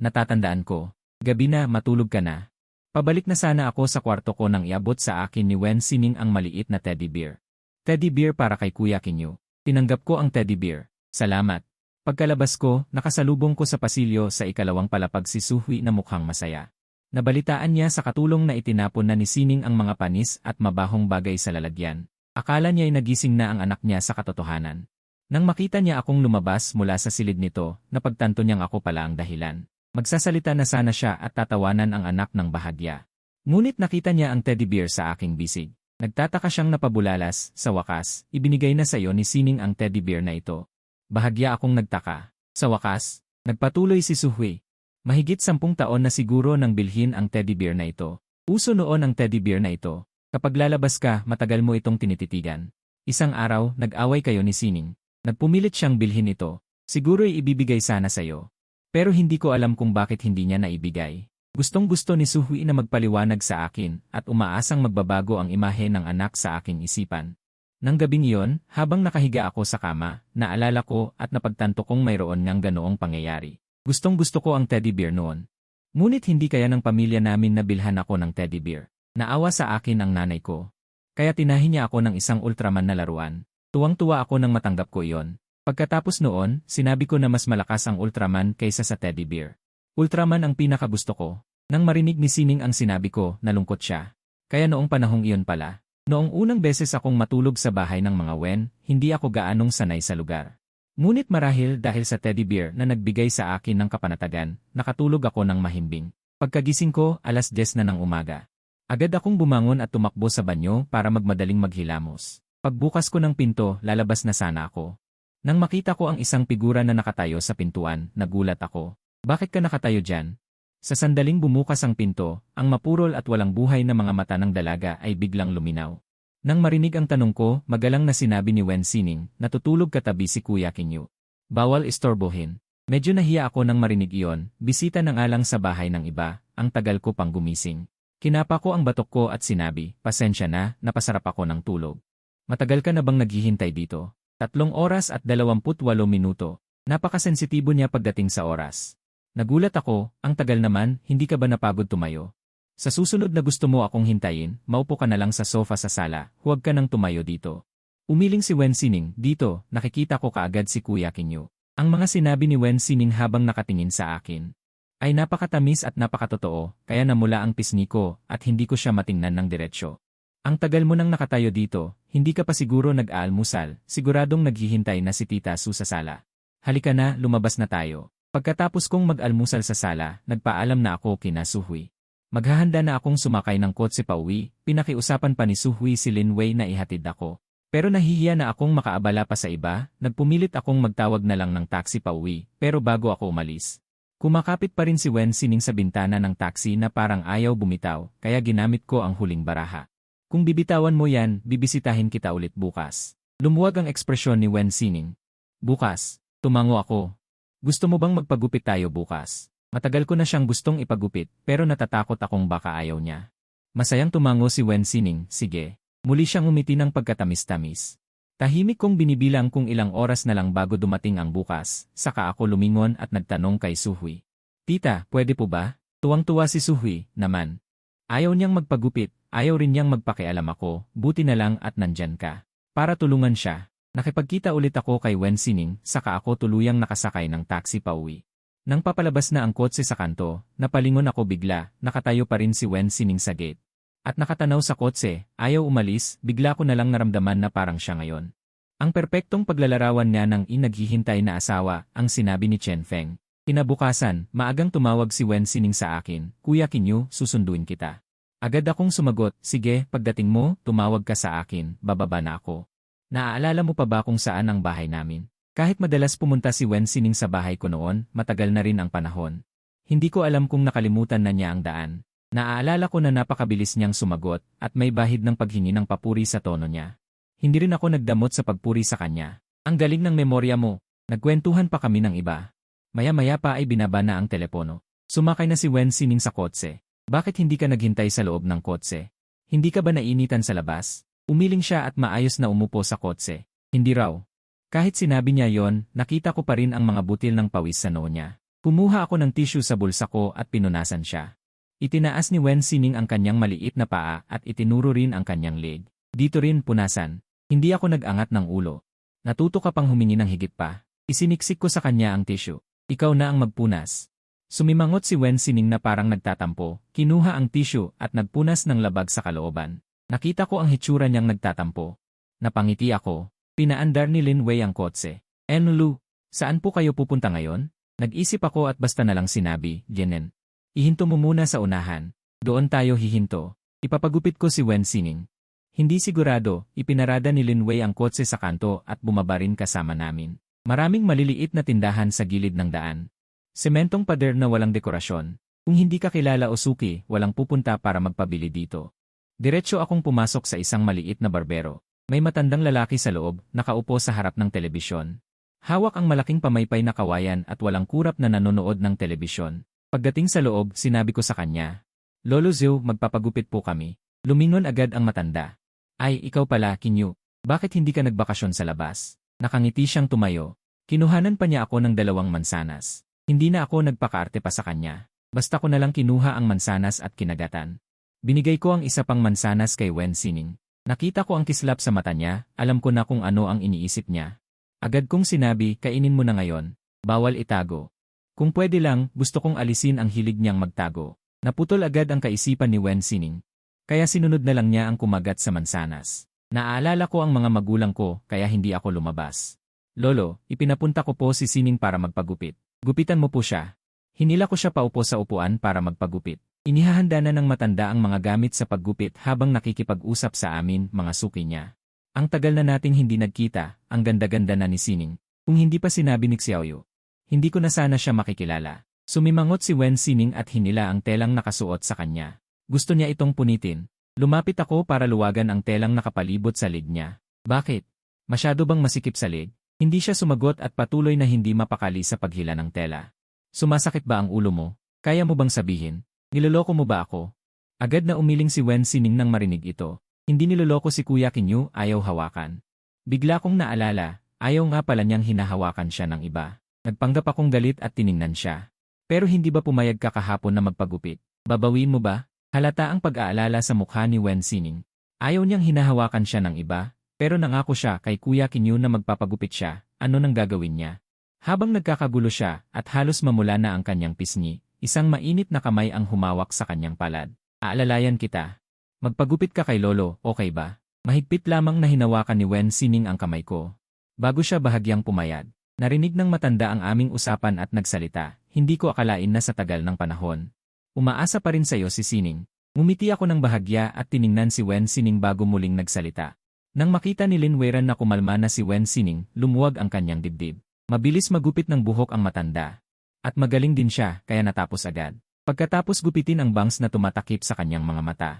Natatandaan ko. Gabi na, matulog ka na. Pabalik na sana ako sa kwarto ko nang iabot sa akin ni Wen Sining ang maliit na teddy bear. Teddy bear para kay Kuya Kinyu. Tinanggap ko ang teddy bear. Salamat. Pagkalabas ko, nakasalubong ko sa pasilyo sa ikalawang palapag si Suhui na mukhang masaya. Nabalitaan niya sa katulong na itinapon na ni Sining ang mga panis at mabahong bagay sa lalagyan. Akala niya ay nagising na ang anak niya sa katotohanan. Nang makita niya akong lumabas mula sa silid nito, napagtanto niyang ako pala ang dahilan. Magsasalita na sana siya at tatawanan ang anak ng bahagya. Ngunit nakita niya ang teddy bear sa aking bisig. Nagtataka siyang napabulalas, sa wakas, ibinigay na sa iyo ni Sining ang teddy bear na ito. Bahagya akong nagtaka. Sa wakas, nagpatuloy si Suhui. Mahigit 10 taon na siguro nang bilhin ang teddy bear na ito. Uso noon ang teddy bear na ito. Kapag lalabas ka, matagal mo itong tinititigan. Isang araw, nag-away kayo ni Sining. Nagpumilit siyang bilhin ito. Siguro'y ibibigay sana sa iyo. Pero hindi ko alam kung bakit hindi niya naibigay. Gustong-gusto ni Suhui na magpaliwanag sa akin at umaasang magbabago ang imahe ng anak sa aking isipan. Nang gabing iyon, habang nakahiga ako sa kama, naalala ko at napagtanto kong mayroon ngang ganoong pangyayari. Gustong-gusto ko ang teddy bear noon. Ngunit hindi kaya ng pamilya namin na bilhan ako ng teddy bear. Naawa sa akin ang nanay ko. Kaya tinahin niya ako ng isang Ultraman na laruan. Tuwang-tuwa ako nang matanggap ko iyon. Pagkatapos noon, sinabi ko na mas malakas ang Ultraman kaysa sa teddy bear. Ultraman ang pinakagusto ko. Nang marinig ni Sining ang sinabi ko, nalungkot siya. Kaya noong panahong iyon pala. Noong unang beses akong matulog sa bahay ng mga Wen, hindi ako gaanong sanay sa lugar. Ngunit marahil dahil sa teddy bear na nagbigay sa akin ng kapanatagan, nakatulog ako ng mahimbing. Pagkagising ko, 10:00 na ng umaga. Agad akong bumangon at tumakbo sa banyo para magmadaling maghilamos. Pagbukas ko ng pinto, lalabas na sana ako. Nang makita ko ang isang figura na nakatayo sa pintuan, nagulat ako. Bakit ka nakatayo dyan? Sa sandaling bumukas ang pinto, ang mapurol at walang buhay na mga mata ng dalaga ay biglang luminaw. Nang marinig ang tanong ko, magalang na sinabi ni Wen Sining, natutulog katabi si Kuya Kinyu. Bawal istorbohin. Medyo nahiya ako nang marinig iyon, bisita ng alang sa bahay ng iba, ang tagal ko pang gumising. Kinapa ko ang batok ko at sinabi, pasensya na, napasarap ako ng tulog. Matagal ka na bang naghihintay dito? 3 oras at 28 minuto. Napakasensitibo niya pagdating sa oras. Nagulat ako, ang tagal naman, hindi ka ba napagod tumayo? Sa susunod na gusto mo akong hintayin, maupo ka na lang sa sofa sa sala, huwag ka nang tumayo dito. Umiling si Wen Sining, dito, nakikita ko kaagad si Kuya Kinyo. Ang mga sinabi ni Wen Sining habang nakatingin sa akin ay napakatamis at napakatotoo, kaya namula ang pisngi ko at hindi ko siya matingnan ng diretsyo. Ang tagal mo nang nakatayo dito, hindi ka pa siguro nag-aalmusal, siguradong naghihintay na si Tita Su sa sala. Halika na, lumabas na tayo. Pagkatapos kong mag-almusal sa sala, nagpaalam na ako kina Suhui. Maghahanda na akong sumakay ng kotse pauwi, pinakiusapan pa ni Suhui si Lin Wei na ihatid ako. Pero nahihiya na akong makaabala pa sa iba, nagpumilit akong magtawag na lang ng taxi pauwi, pero bago ako umalis. Kumakapit pa rin si Wen Sining sa bintana ng taxi na parang ayaw bumitaw, kaya ginamit ko ang huling baraha. Kung bibitawan mo yan, bibisitahin kita ulit bukas. Lumuwag ang ekspresyon ni Wen Sining. Bukas, tumango ako. Gusto mo bang magpagupit tayo bukas? Matagal ko na siyang gustong ipagupit, pero natatakot akong baka ayaw niya. Masayang tumango si Wen Sining, sige. Muli siyang umiti ng pagkatamis-tamis. Tahimik kong binibilang kung ilang oras na lang bago dumating ang bukas, saka ako lumingon at nagtanong kay Suhui. Tita, pwede po ba? Tuwang-tuwa si Suhui, naman. Ayaw niyang magpagupit, ayaw rin niyang magpakialam ako, buti na lang at nandyan ka. Para tulungan siya. Nakipagkita ulit ako kay Wen Sining, saka ako tuluyang nakasakay ng taxi pauwi. Nang papalabas na ang kotse sa kanto, napalingon ako bigla, nakatayo pa rin si Wen Sining sa gate. At nakatanaw sa kotse, ayaw umalis, bigla ko na lang naramdaman na parang siya ngayon. Ang perpektong paglalarawan niya ng naghihintay na asawa, ang sinabi ni Chen Feng. Kinabukasan, maagang tumawag si Wen Sining sa akin, Kuya Kinyo, susunduin kita. Agad akong sumagot, sige, pagdating mo, tumawag ka sa akin, bababa na ako. Naaalala mo pa ba kung saan ang bahay namin? Kahit madalas pumunta si Wen Sining sa bahay ko noon, matagal na rin ang panahon. Hindi ko alam kung nakalimutan na niya ang daan. Naaalala ko na napakabilis niyang sumagot at may bahid ng paghingi ng papuri sa tono niya. Hindi rin ako nagdamot sa pagpuri sa kanya. Ang galing ng memorya mo. Nagkwentuhan pa kami ng iba. Maya-maya pa ay binaba na ang telepono. Sumakay na si Wen Sining sa kotse. Bakit hindi ka naghintay sa loob ng kotse? Hindi ka ba nainitan sa labas? Umiling siya at maayos na umupo sa kotse. Hindi raw. Kahit sinabi niya yon, nakita ko pa rin ang mga butil ng pawis sa noo niya. Kumuha ako ng tissue sa bulsa ko at pinunasan siya. Itinaas ni Wen Sining ang kanyang maliit na paa at itinuro rin ang kanyang leg. Dito rin punasan. Hindi ako nag-angat ng ulo. Natuto ka pang humingi ng higit pa. Isiniksik ko sa kanya ang tissue. Ikaw na ang magpunas. Sumimangot si Wen Sining na parang nagtatampo, kinuha ang tissue at nagpunas ng labag sa kalooban. Nakita ko ang hitsura niyang nagtatampo. Napangiti ako. Pinaandar ni Lin Wei ang kotse. Enlu, saan po kayo pupunta ngayon? Nag-isip ako at basta na lang sinabi, Jenen. Ihinto mo muna sa unahan. Doon tayo hihinto. Ipapagupit ko si Wen Sining. Hindi sigurado, ipinarada ni Lin Wei ang kotse sa kanto at bumaba rin kasama namin. Maraming maliliit na tindahan sa gilid ng daan. Sementong pader na walang dekorasyon. Kung hindi ka kilala o suki, walang pupunta para magpabili dito. Diretso akong pumasok sa isang maliit na barbero. May matandang lalaki sa loob, nakaupo sa harap ng telebisyon. Hawak ang malaking pamaypay na kawayan at walang kurap na nanonood ng telebisyon. Pagdating sa loob, sinabi ko sa kanya, Lolo Zhou, magpapagupit po kami. Lumingon agad ang matanda. Ay, ikaw pala, Kinyo. Bakit hindi ka nagbakasyon sa labas? Nakangiti siyang tumayo. Kinuhanan pa niya ako ng 2 mansanas. Hindi na ako nagpakaarte pa sa kanya. Basta ko na lang kinuha ang mansanas at kinagatan. Binigay ko ang isa pang mansanas kay Wen Sining. Nakita ko ang kislap sa mata niya, alam ko na kung ano ang iniisip niya. Agad kong sinabi, kainin mo na ngayon. Bawal itago. Kung pwede lang, gusto kong alisin ang hilig niyang magtago. Naputol agad ang kaisipan ni Wen Sining. Kaya sinunod na lang niya ang kumagat sa mansanas. Naaalala ko ang mga magulang ko, kaya hindi ako lumabas. Lolo, ipinapunta ko po si Sining para magpagupit. Gupitan mo po siya. Hinila ko siya paupo sa upuan para magpagupit. Inihahanda na ng matanda ang mga gamit sa paggupit habang nakikipag-usap sa amin, mga suki niya. Ang tagal na nating hindi nagkita, ang ganda-ganda na ni Sining. Kung hindi pa sinabi ni Xiaoyu, hindi ko na sana siya makikilala. Sumimangot si Wen Sining at hinila ang telang nakasuot sa kanya. Gusto niya itong punitin. Lumapit ako para luwagan ang telang nakapalibot sa leg niya. Bakit? Masyado bang masikip sa leg? Hindi siya sumagot at patuloy na hindi mapakali sa paghila ng tela. Sumasakit ba ang ulo mo? Kaya mo bang sabihin? Niloloko mo ba ako? Agad na umiling si Wen Sining nang marinig ito. Hindi niloloko si Kuya Kinyo, ayaw hawakan. Bigla kong naalala, ayaw nga pala niyang hinahawakan siya ng iba. Nagpanggap akong galit at tiningnan siya. Pero hindi ba pumayag ka kahapon na magpagupit? Babawiin mo ba? Halata ang pag-aalala sa mukha ni Wen Sining. Ayaw niyang hinahawakan siya ng iba, pero nangako siya kay Kuya Kinyu na magpapagupit siya, ano nang gagawin niya. Habang nagkakagulo siya at halos mamula na ang kanyang pisngi, isang mainit na kamay ang humawak sa kanyang palad. Aalalayan kita. Magpagupit ka kay Lolo, okay ba? Mahigpit lamang na hinawakan ni Wen Sining ang kamay ko. Bago siya bahagyang pumayad, narinig ng matanda ang aming usapan at nagsalita, hindi ko akalain na sa tagal ng panahon. Umaasa pa rin sa'yo si Sining. Ngumiti ako ng bahagya at tiningnan si Wen Sining bago muling nagsalita. Nang makita ni Lin Weiran na kumalma na si Wen Sining, lumuwag ang kanyang dibdib. Mabilis magupit ng buhok ang matanda. At magaling din siya, kaya natapos agad. Pagkatapos gupitin ang bangs na tumatakip sa kanyang mga mata.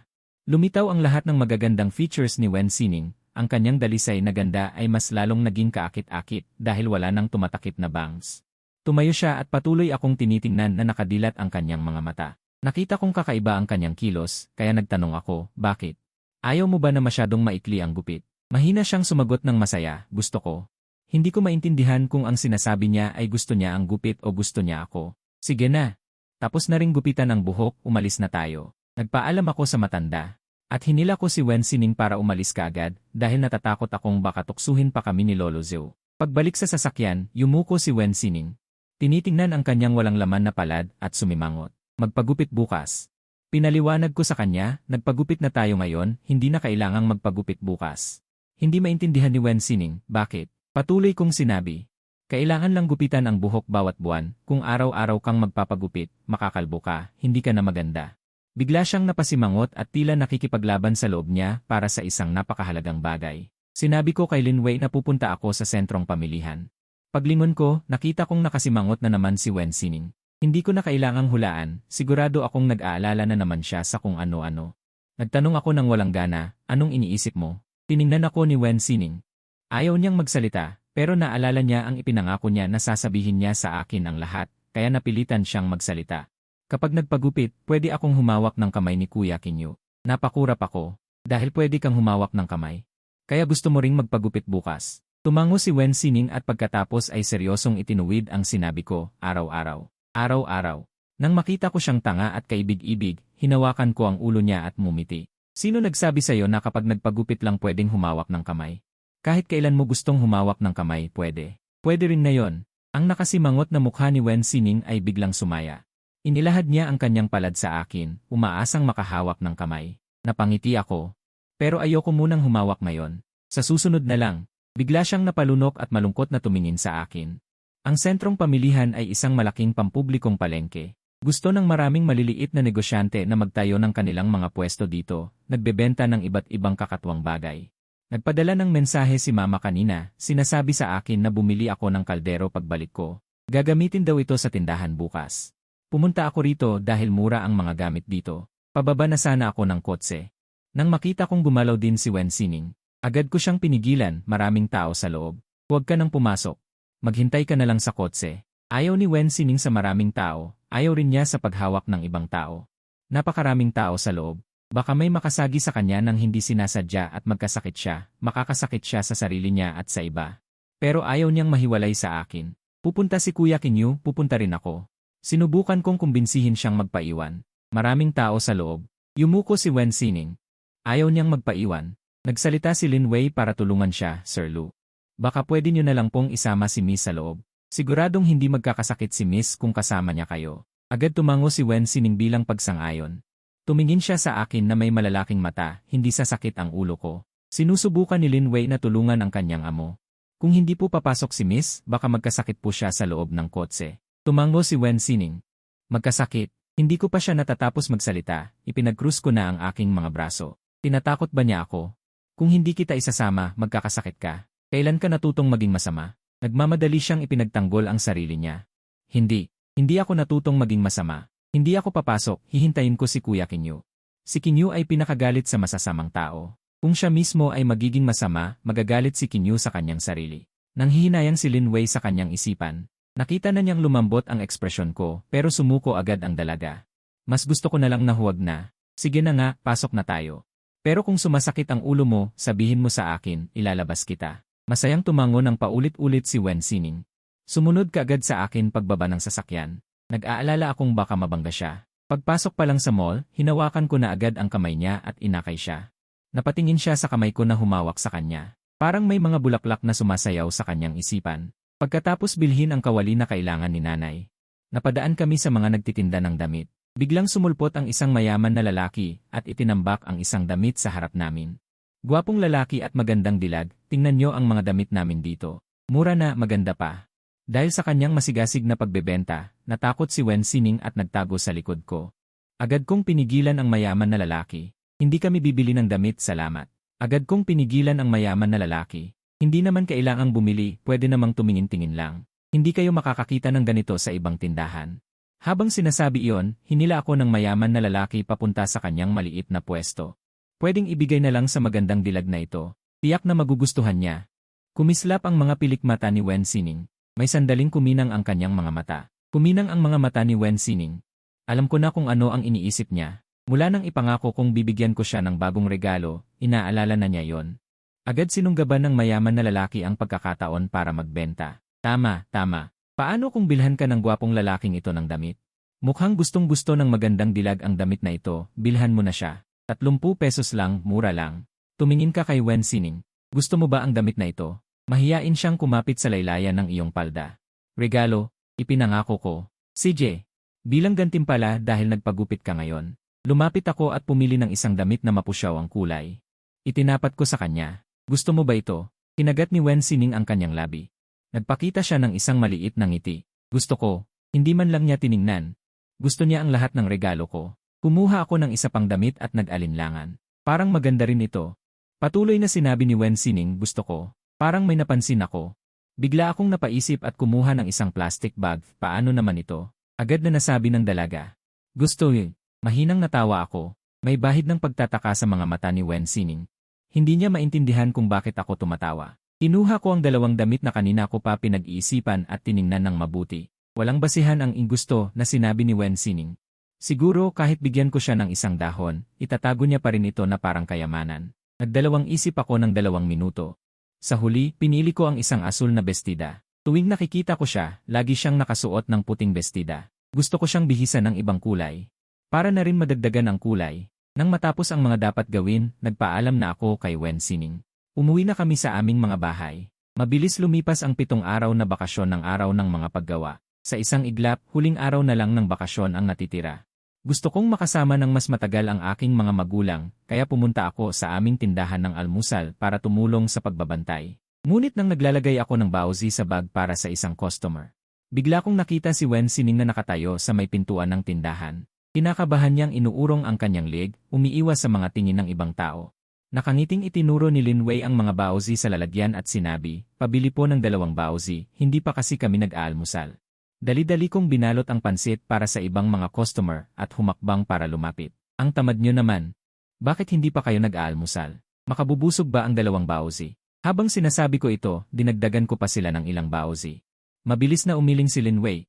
Lumitaw ang lahat ng magagandang features ni Wen Sining, ang kanyang dalisay na ganda ay mas lalong naging kaakit-akit dahil wala nang tumatakip na bangs. Tumayo siya at patuloy akong tinitingnan na nakadilat ang kanyang mga mata. Nakita kong kakaiba ang kanyang kilos, kaya nagtanong ako, bakit? Ayaw mo ba na masyadong maikli ang gupit? Mahina siyang sumagot ng masaya, gusto ko. Hindi ko maintindihan kung ang sinasabi niya ay gusto niya ang gupit o gusto niya ako. Sige na. Tapos na ring gupitan ang buhok, umalis na tayo. Nagpaalam ako sa matanda. At hinila ko si Wen Sining para umalis kaagad dahil natatakot akong baka tuksuhin pa kami ni Lolo Zhou. Pagbalik sa sasakyan, yumuko si Wen Sining. Tinitingnan ang kanyang walang laman na palad at sumimangot. Magpagupit bukas. Pinaliwanag ko sa kanya, nagpagupit na tayo ngayon, hindi na kailangang magpagupit bukas. Hindi maintindihan ni Wen Sining, bakit? Patuloy kong sinabi. Kailangan lang gupitan ang buhok bawat buwan, kung araw-araw kang magpapagupit, makakalbo ka, hindi ka na maganda. Bigla siyang napasimangot at tila nakikipaglaban sa loob niya para sa isang napakahalagang bagay. Sinabi ko kay Lin Wei na pupunta ako sa sentrong pamilihan. Paglingon ko, nakita kong nakasimangot na naman si Wen Sining. Hindi ko na kailangang hulaan, sigurado akong nag-aalala na naman siya sa kung ano-ano. Nagtanong ako ng walang gana, anong iniisip mo? Tiningnan ako ni Wen Sining. Ayaw niyang magsalita, pero naalala niya ang ipinangako niya na sasabihin niya sa akin ang lahat, kaya napilitan siyang magsalita. Kapag nagpagupit, pwede akong humawak ng kamay ni Kuya Kinyu. Napakurap ako, dahil pwede kang humawak ng kamay. Kaya gusto mo ring magpagupit bukas. Tumango si Wen Sining at pagkatapos ay seryosong itinuwid ang sinabi ko, araw-araw. Araw-araw. Nang makita ko siyang tanga at kaibig-ibig, hinawakan ko ang ulo niya at mumiti. Sino nagsabi sa'yo na kapag nagpagupit lang pwedeng humawak ng kamay? Kahit kailan mo gustong humawak ng kamay, pwede. Pwede rin na yon. Ang nakasimangot na mukha ni Wen Sining ay biglang sumaya. Inilahad niya ang kanyang palad sa akin, umaasang makahawak ng kamay. Napangiti ako. Pero ayoko munang humawak ngayon. Sa susunod na lang, bigla siyang napalunok at malungkot na tumingin sa akin. Ang sentrong pamilihan ay isang malaking pampublikong palengke. Gusto ng maraming maliliit na negosyante na magtayo ng kanilang mga pwesto dito, nagbebenta ng iba't ibang kakatwang bagay. Nagpadala ng mensahe si Mama kanina, sinasabi sa akin na bumili ako ng kaldero pagbalik ko. Gagamitin daw ito sa tindahan bukas. Pumunta ako rito dahil mura ang mga gamit dito. Pababa na sana ako ng kotse. Nang makita kong gumalaw din si Wen Sining, agad ko siyang pinigilan, maraming tao sa loob. Huwag ka nang pumasok. Maghintay ka na lang sa kotse. Ayaw ni Wen Sining sa maraming tao, ayaw rin niya sa paghawak ng ibang tao. Napakaraming tao sa loob. Baka may makasagi sa kanya nang hindi sinasadya at magkasakit siya, makakasakit siya sa sarili niya at sa iba. Pero ayaw niyang mahiwalay sa akin. Pupunta si Kuya Kinyu, pupunta rin ako. Sinubukan kong kumbinsihin siyang magpaiwan. Maraming tao sa loob. Yumuko si Wen Sining. Ayaw niyang magpaiwan. Nagsalita si Lin Wei para tulungan siya, Sir Lu. Baka pwede niyo na lang pong isama si Miss sa loob. Siguradong hindi magkakasakit si Miss kung kasama niya kayo. Agad tumango si Wen Sining bilang pagsang-ayon. Tumingin siya sa akin na may malalaking mata, hindi sasakit ang ulo ko. Sinusubukan ni Lin Wei na tulungan ang kanyang amo. Kung hindi po papasok si Miss, baka magkasakit po siya sa loob ng kotse. Tumango si Wen Sining. Magkasakit. Hindi ko pa siya natatapos magsalita, ipinag-cruise ko na ang aking mga braso. Tinatakot ba niya ako? Kung hindi kita isasama, magkakasakit ka. Kailan ka natutong maging masama? Nagmamadali siyang ipinagtanggol ang sarili niya. Hindi. Hindi ako natutong maging masama. Hindi ako papasok, hihintayin ko si Kuya Kinyu. Si Kinyu ay pinakagalit sa masasamang tao. Kung siya mismo ay magiging masama, magagalit si Kinyu sa kanyang sarili. Nanghihinayang si Lin Wei sa kanyang isipan. Nakita na niyang lumambot ang ekspresyon ko, pero sumuko agad ang dalaga. Mas gusto ko na lang na huwag na. Sige na nga, pasok na tayo. Pero kung sumasakit ang ulo mo, sabihin mo sa akin, ilalabas kita. Masayang tumango ng paulit-ulit si Wen Sining. Sumunod kaagad sa akin pagbaba ng sasakyan. Nag-aalala akong baka mabangga siya. Pagpasok pa lang sa mall, hinawakan ko na agad ang kamay niya at inakay siya. Napatingin siya sa kamay ko na humawak sa kanya. Parang may mga bulaklak na sumasayaw sa kanyang isipan. Pagkatapos bilhin ang kawali na kailangan ni nanay. Napadaan kami sa mga nagtitinda ng damit. Biglang sumulpot ang isang mayaman na lalaki at itinambak ang isang damit sa harap namin. Gwapong lalaki at magandang dilag, tingnan nyo ang mga damit namin dito. Mura na, maganda pa. Dahil sa kanyang masigasig na pagbebenta, natakot si Wen Sining at nagtago sa likod ko. Agad kong pinigilan ang mayaman na lalaki. Hindi kami bibili ng damit, salamat. Agad kong pinigilan ang mayaman na lalaki. Hindi naman kailangang bumili, pwede namang tumingin-tingin lang. Hindi kayo makakakita ng ganito sa ibang tindahan. Habang sinasabi iyon, hinila ako ng mayaman na lalaki papunta sa kanyang maliit na pwesto. Pwedeng ibigay na lang sa magandang dilag na ito. Tiyak na magugustuhan niya. Kumislap ang mga pilik mata ni Wen Sining. May sandaling kuminang ang kanyang mga mata. Kuminang ang mga mata ni Wen Sining. Alam ko na kung ano ang iniisip niya. Mula nang ipangako kong bibigyan ko siya ng bagong regalo, inaalala na niya yon. Agad sinunggaban ng mayaman na lalaki ang pagkakataon para magbenta. Tama, tama. Paano kung bilhan ka ng gwapong lalaking ito ng damit? Mukhang gustong-gusto ng magandang dilag ang damit na ito, bilhan mo na siya. 30 pesos lang, mura lang. Tumingin ka kay Wen Sining. Gusto mo ba ang damit na ito? Mahiyain siyang kumapit sa laylayan ng iyong palda. Regalo, ipinangako ko. CJ, bilang gantimpala dahil nagpagupit ka ngayon. Lumapit ako at pumili ng isang damit na mapusyaw ang kulay. Itinapat ko sa kanya. Gusto mo ba ito? Kinagat ni Wen Sining ang kanyang labi. Nagpakita siya ng isang maliit na ngiti. Gusto ko. Hindi man lang niya tiningnan. Gusto niya ang lahat ng regalo ko. Kumuha ako ng isa pang damit at nag-alinlangan. Parang maganda rin ito. Patuloy na sinabi ni Wen Sining, gusto ko. Parang may napansin ako. Bigla akong napaisip at kumuha ng isang plastic bag. Paano naman ito? Agad na nasabi ng dalaga. Gusto yun. Mahinang natawa ako. May bahid ng pagtataka sa mga mata ni Wen Sining. Hindi niya maintindihan kung bakit ako tumatawa. Kinuha ko ang 2 damit na kanina ko pa pinag-iisipan at tiningnan ng mabuti. Walang basihan ang gusto na sinabi ni Wen Sining. Siguro kahit bigyan ko siya ng isang dahon, itatago niya pa rin ito na parang kayamanan. Nagdalawang isip ako ng 2 minuto. Sa huli, pinili ko ang isang asul na bestida. Tuwing nakikita ko siya, lagi siyang nakasuot ng puting bestida. Gusto ko siyang bihisan ng ibang kulay. Para na rin madagdagan ang kulay. Nang matapos ang mga dapat gawin, nagpaalam na ako kay Wen Sining. Umuwi na kami sa aming mga bahay. Mabilis lumipas ang 7 araw na bakasyon ng araw ng mga paggawa. Sa isang iglap, huling araw na lang ng bakasyon ang natitira. Gusto kong makasama ng mas matagal ang aking mga magulang, kaya pumunta ako sa aming tindahan ng almusal para tumulong sa pagbabantay. Ngunit nang naglalagay ako ng bauzi sa bag para sa isang customer, bigla kong nakita si Wen Sining na nakatayo sa may pintuan ng tindahan. Kinakabahan niyang inuurong ang kanyang leg, umiiwas sa mga tingin ng ibang tao. Nakangiting itinuro ni Lin Wei ang mga bauzi sa lalagyan at sinabi, pabili po ng 2 bauzi, hindi pa kasi kami nag-aalmusal. Dali-dali kong binalot ang pansit para sa ibang mga customer at humakbang para lumapit. Ang tamad niyo naman. Bakit hindi pa kayo nag-aalmusal? Makabubusog ba ang 2 bauzi? Habang sinasabi ko ito, dinagdagan ko pa sila ng ilang bauzi. Mabilis na umiling si Lin Wei.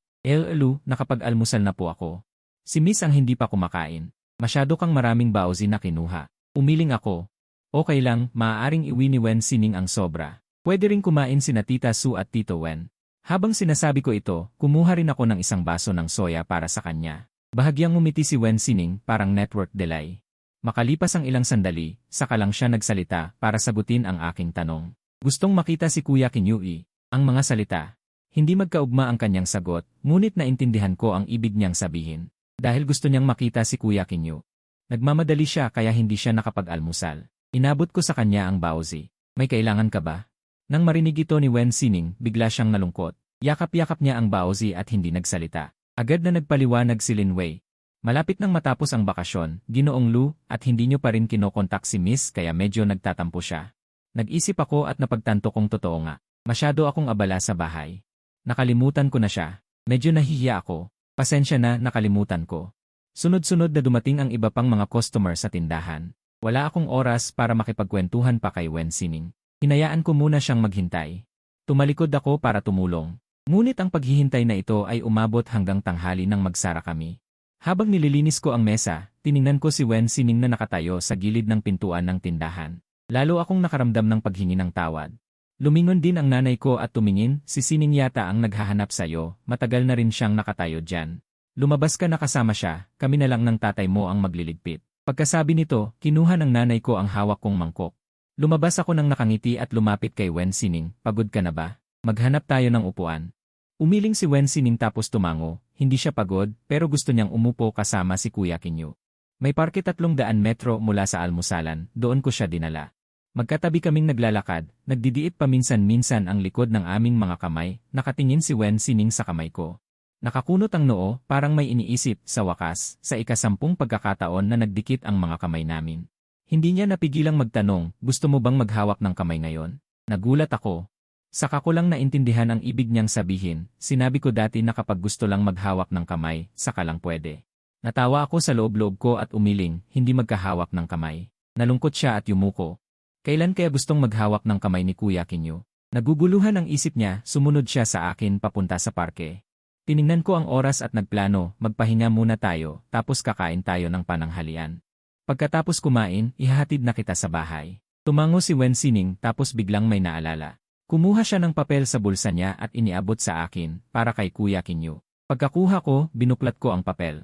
Lu, nakapag-almusal na po ako. Si Miss ang hindi pa kumakain. Masyado kang maraming bauzi na kinuha. Umiling ako. Okay lang, maaaring iwi ni Wen Sining ang sobra. Pwede rin kumain sina Tita Su at Tito Wen. Habang sinasabi ko ito, kumuha rin ako ng isang baso ng soya para sa kanya. Bahagyang ngumiti si Wen Sining, parang network delay. Makalipas ang ilang sandali, saka lang siya nagsalita para sagutin ang aking tanong. Gustong makita si Kuya Kinyui. Ang mga salita. Hindi magkaugma ang kanyang sagot, ngunit naintindihan ko ang ibig niyang sabihin. Dahil gusto niyang makita si Kuya Kinyu. Nagmamadali siya kaya hindi siya nakapag-almusal. Inabot ko sa kanya ang bauzi. May kailangan ka ba? Nang marinig ito ni Wen Sining, bigla siyang nalungkot. Yakap-yakap niya ang bauzi at hindi nagsalita. Agad na nagpaliwanag si Lin Wei. Malapit nang matapos ang bakasyon, Ginoong Lu, at hindi niyo pa rin kinokontak si Miss kaya medyo nagtatampo siya. Nag-isip ako at napagtanto kong totoo nga. Masyado akong abala sa bahay. Nakalimutan ko na siya. Medyo nahihiya ako. Pasensya na, nakalimutan ko. Sunod-sunod na dumating ang iba pang mga customer sa tindahan. Wala akong oras para makipagkwentuhan pa kay Wen Sining. Hinayaan ko muna siyang maghintay. Tumalikod ako para tumulong. Ngunit ang paghihintay na ito ay umabot hanggang tanghali nang magsara kami. Habang nililinis ko ang mesa, tiningnan ko si Wen Sining na nakatayo sa gilid ng pintuan ng tindahan. Lalo akong nakaramdam ng paghingi ng tawad. Lumingon din ang nanay ko at tumingin, si Sining yata ang naghahanap sa'yo, matagal na rin siyang nakatayo dyan. Lumabas ka na kasama siya, kami na lang ng tatay mo ang magliligpit. Pagkasabi nito, kinuha ng nanay ko ang hawak kong mangkok. Lumabas ako ng nakangiti at lumapit kay Wen Sining, pagod ka na ba? Maghanap tayo ng upuan. Umiling si Wen Sining tapos tumango, hindi siya pagod pero gusto niyang umupo kasama si Kuya Kinyu. May parke 300 metro mula sa almusalan, doon ko siya dinala. Magkatabi kaming naglalakad, nagdidiit paminsan-minsan ang likod ng aming mga kamay, nakatingin si Wen Sining sa kamay ko. Nakakunot ang noo, parang may iniisip, sa wakas, sa ika-10 pagkakataon na nagdikit ang mga kamay namin. Hindi niya napigilang magtanong, gusto mo bang maghawak ng kamay ngayon? Nagulat ako. Saka ko lang naintindihan ang ibig niyang sabihin, sinabi ko dati na kapag gusto lang maghawak ng kamay, saka lang pwede. Natawa ako sa loob-loob ko at umiling, hindi magkahawak ng kamay. Nalungkot siya at yumuko. Kailan kaya gustong maghawak ng kamay ni Kuya Kinyu? Naguguluhan ang isip niya, sumunod siya sa akin papunta sa parke. Tiningnan ko ang oras at nagplano, magpahinga muna tayo, tapos kakain tayo ng pananghalian. Pagkatapos kumain, ihahatid na kita sa bahay. Tumango si Wen Sining tapos biglang may naalala. Kumuha siya ng papel sa bulsa niya at iniabot sa akin, para kay Kuya Kinyu. Pagkakuha ko, binuklat ko ang papel.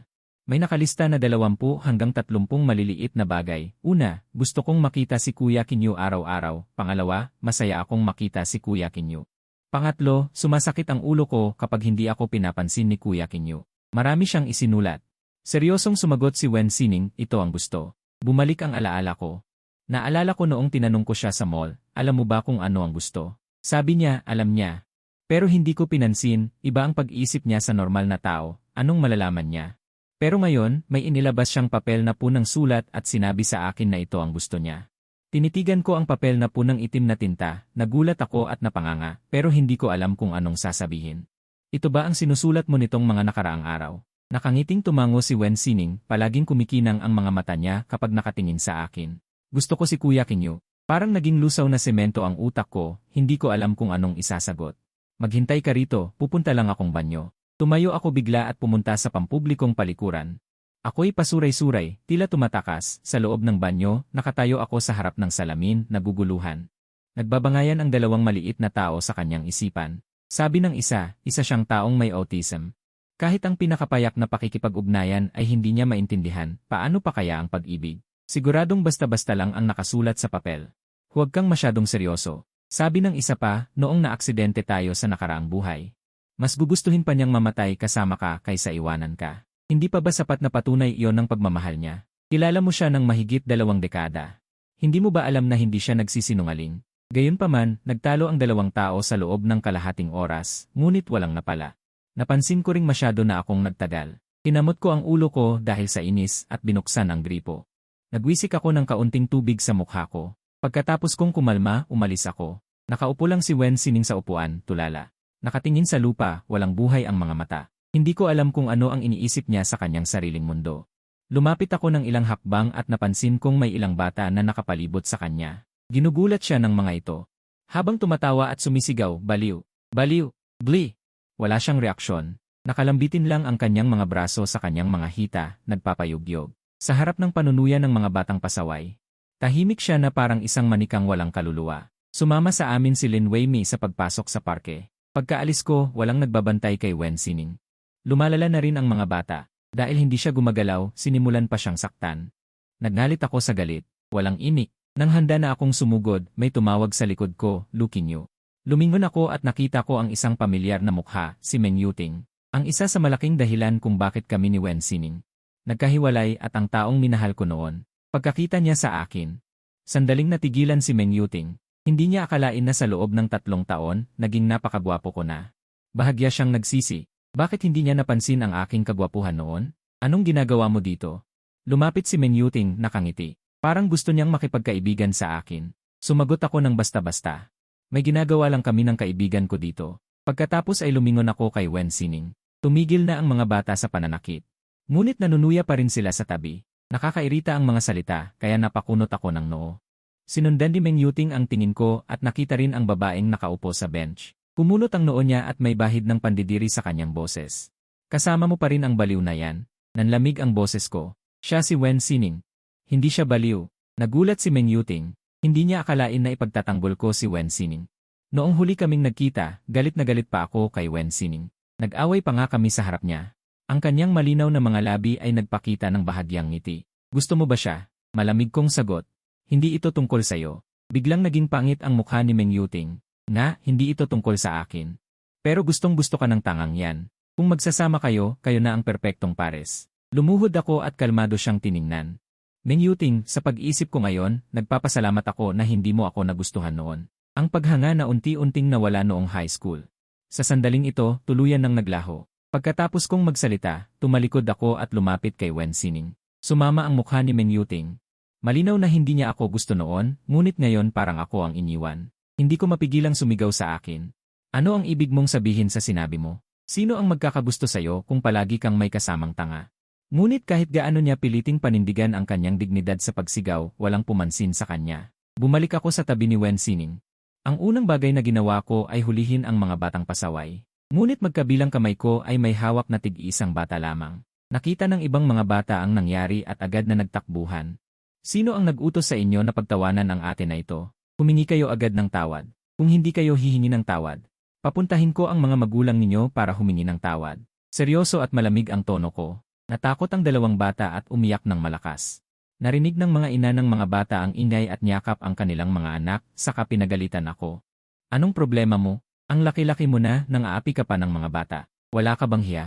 May nakalista na 20 hanggang 30 maliliit na bagay. Una, gusto kong makita si Kuya Kinyu araw-araw. Pangalawa, masaya akong makita si Kuya Kinyu. Pangatlo, sumasakit ang ulo ko kapag hindi ako pinapansin ni Kuya Kinyu. Marami siyang isinulat. Seryosong sumagot si Wen Sining, ito ang gusto. Bumalik ang alaala ko. Naalala ko noong tinanong ko siya sa mall, alam mo ba kung ano ang gusto? Sabi niya, alam niya. Pero hindi ko pinansin, iba ang pag-iisip niya sa normal na tao, anong malalaman niya? Pero ngayon, may inilabas siyang papel na punang sulat at sinabi sa akin na ito ang gusto niya. Tinitigan ko ang papel na punang itim na tinta, nagulat ako at napanganga, pero hindi ko alam kung anong sasabihin. Ito ba ang sinusulat mo nitong mga nakaraang araw? Nakangiting tumango si Wen Sining, palaging kumikinang ang mga mata niya kapag nakatingin sa akin. Gusto ko si Kuya Kinyu. Parang naging lusaw na semento ang utak ko, hindi ko alam kung anong isasagot. Maghintay ka rito, pupunta lang akong banyo. Tumayo ako bigla at pumunta sa pampublikong palikuran. Ako'y pasuray-suray, tila tumatakas, sa loob ng banyo, nakatayo ako sa harap ng salamin, naguguluhan. Nagbabangayan ang 2 maliit na tao sa kanyang isipan. Sabi ng isa siyang taong may autism. Kahit ang pinakapayak na pakikipag-ugnayan ay hindi niya maintindihan, paano pa kaya ang pag-ibig? Siguradong basta-basta lang ang nakasulat sa papel. Huwag kang masyadong seryoso. Sabi ng isa pa, noong naaksidente tayo sa nakaraang buhay. Mas gugustuhin pa niyang mamatay kasama ka kaysa iwanan ka. Hindi pa ba sapat na patunay iyon ng pagmamahal niya? Kilala mo siya ng mahigit 2 dekada. Hindi mo ba alam na hindi siya nagsisinungaling? Gayunpaman, nagtalo ang 2 tao sa loob ng kalahating oras, ngunit walang napala. Napansin ko ring masyado na akong nagtagal. Kinamot ko ang ulo ko dahil sa inis at binuksan ang gripo. Nagwisik ako ng kaunting tubig sa mukha ko. Pagkatapos kong kumalma, umalis ako. Nakaupo lang si Wen Sining sa upuan, tulala. Nakatingin sa lupa, walang buhay ang mga mata. Hindi ko alam kung ano ang iniisip niya sa kanyang sariling mundo. Lumapit ako ng ilang hakbang at napansin kong may ilang bata na nakapalibot sa kanya. Ginugulat siya ng mga ito. Habang tumatawa at sumisigaw, baliw, baliw, glee. Wala siyang reaksyon. Nakalambitin lang ang kanyang mga braso sa kanyang mga hita, nagpapayugyog. Sa harap ng panunuyan ng mga batang pasaway. Tahimik siya na parang isang manikang walang kaluluwa. Sumama sa amin si Lin Weimi sa pagpasok sa parke. Pagkaalis ko, walang nagbabantay kay Wen Sining. Lumalala na rin ang mga bata. Dahil hindi siya gumagalaw, sinimulan pa siyang saktan. Nagnalit ako sa galit. Walang imik. Nang handa na akong sumugod, may tumawag sa likod ko, Lu Kinyu. Lumingon ako at nakita ko ang isang pamilyar na mukha, si Meng Yuting. Ang isa sa malaking dahilan kung bakit kami ni Wen Sining nagkahiwalay at ang taong minahal ko noon. Pagkakita niya sa akin, sandaling natigilan si Meng Yuting. Hindi niya akalain na sa loob ng 3 taon, naging napakagwapo ko na. Bahagya siyang nagsisi. Bakit hindi niya napansin ang aking kagwapuhan noon? Anong ginagawa mo dito? Lumapit si Meng Yuting, nakangiti. Parang gusto niyang makipagkaibigan sa akin. Sumagot ako ng basta-basta. May ginagawa lang kami ng kaibigan ko dito. Pagkatapos ay lumingon ako kay Wen Sining. Tumigil na ang mga bata sa pananakit. Ngunit nanunuya pa rin sila sa tabi. Nakakairita ang mga salita, kaya napakunot ako ng noo. Sinundan ni Meng Yuting ang tingin ko at nakita rin ang babaeng nakaupo sa bench. Kumulot ang noo niya at may bahid ng pandidiri sa kanyang boses. Kasama mo pa rin ang baliw na yan. Nanlamig ang boses ko. Siya si Wen Sining. Hindi siya baliw. Nagulat si Meng Yuting. Hindi niya akalain na ipagtatanggol ko si Wen Sining. Noong huli kaming nagkita, galit na galit pa ako kay Wen Sining. Nag-away pa nga kami sa harap niya. Ang kanyang malinaw na mga labi ay nagpakita ng bahagyang ngiti. Gusto mo ba siya? Malamig kong sagot. Hindi ito tungkol sa'yo. Biglang naging pangit ang mukha ni Meng Yuting. Na, hindi ito tungkol sa akin. Pero gustong-gusto ka ng tangang yan. Kung magsasama kayo, kayo na ang perpektong pares. Lumuhod ako at kalmado siyang tiningnan. Meng Yuting, sa pag-iisip ko ngayon, nagpapasalamat ako na hindi mo ako nagustuhan noon. Ang paghanga na unti-unting nawala noong high school. Sa sandaling ito, tuluyan ng naglaho. Pagkatapos kong magsalita, tumalikod ako at lumapit kay Wen Sining. Sumama ang mukha ni Meng Yuting. Malinaw na hindi niya ako gusto noon, ngunit ngayon parang ako ang iniwan. Hindi ko mapigilang sumigaw sa akin. Ano ang ibig mong sabihin sa sinabi mo? Sino ang magkakagusto sa'yo kung palagi kang may kasamang tanga? Ngunit kahit gaano niya piliting panindigan ang kanyang dignidad sa pagsigaw, walang pumansin sa kanya. Bumalik ako sa tabi ni Wen Sining. Ang unang bagay na ginawa ko ay hulihin ang mga batang pasaway. Ngunit magkabilang kamay ko ay may hawak na tig-isang bata lamang. Nakita ng ibang mga bata ang nangyari at agad na nagtakbuhan. Sino ang nag-utos sa inyo na pagtawanan ang ate na ito? Humingi kayo agad ng tawad. Kung hindi kayo hihingi ng tawad, papuntahin ko ang mga magulang ninyo para humingi ng tawad. Seryoso at malamig ang tono ko. Natakot ang dalawang bata at umiyak ng malakas. Narinig ng mga ina ng mga bata ang ingay at niyakap ang kanilang mga anak, saka pinagalitan ako. Anong problema mo? Ang laki-laki mo na, nang aapi ka pa ng mga bata. Wala ka bang hiya?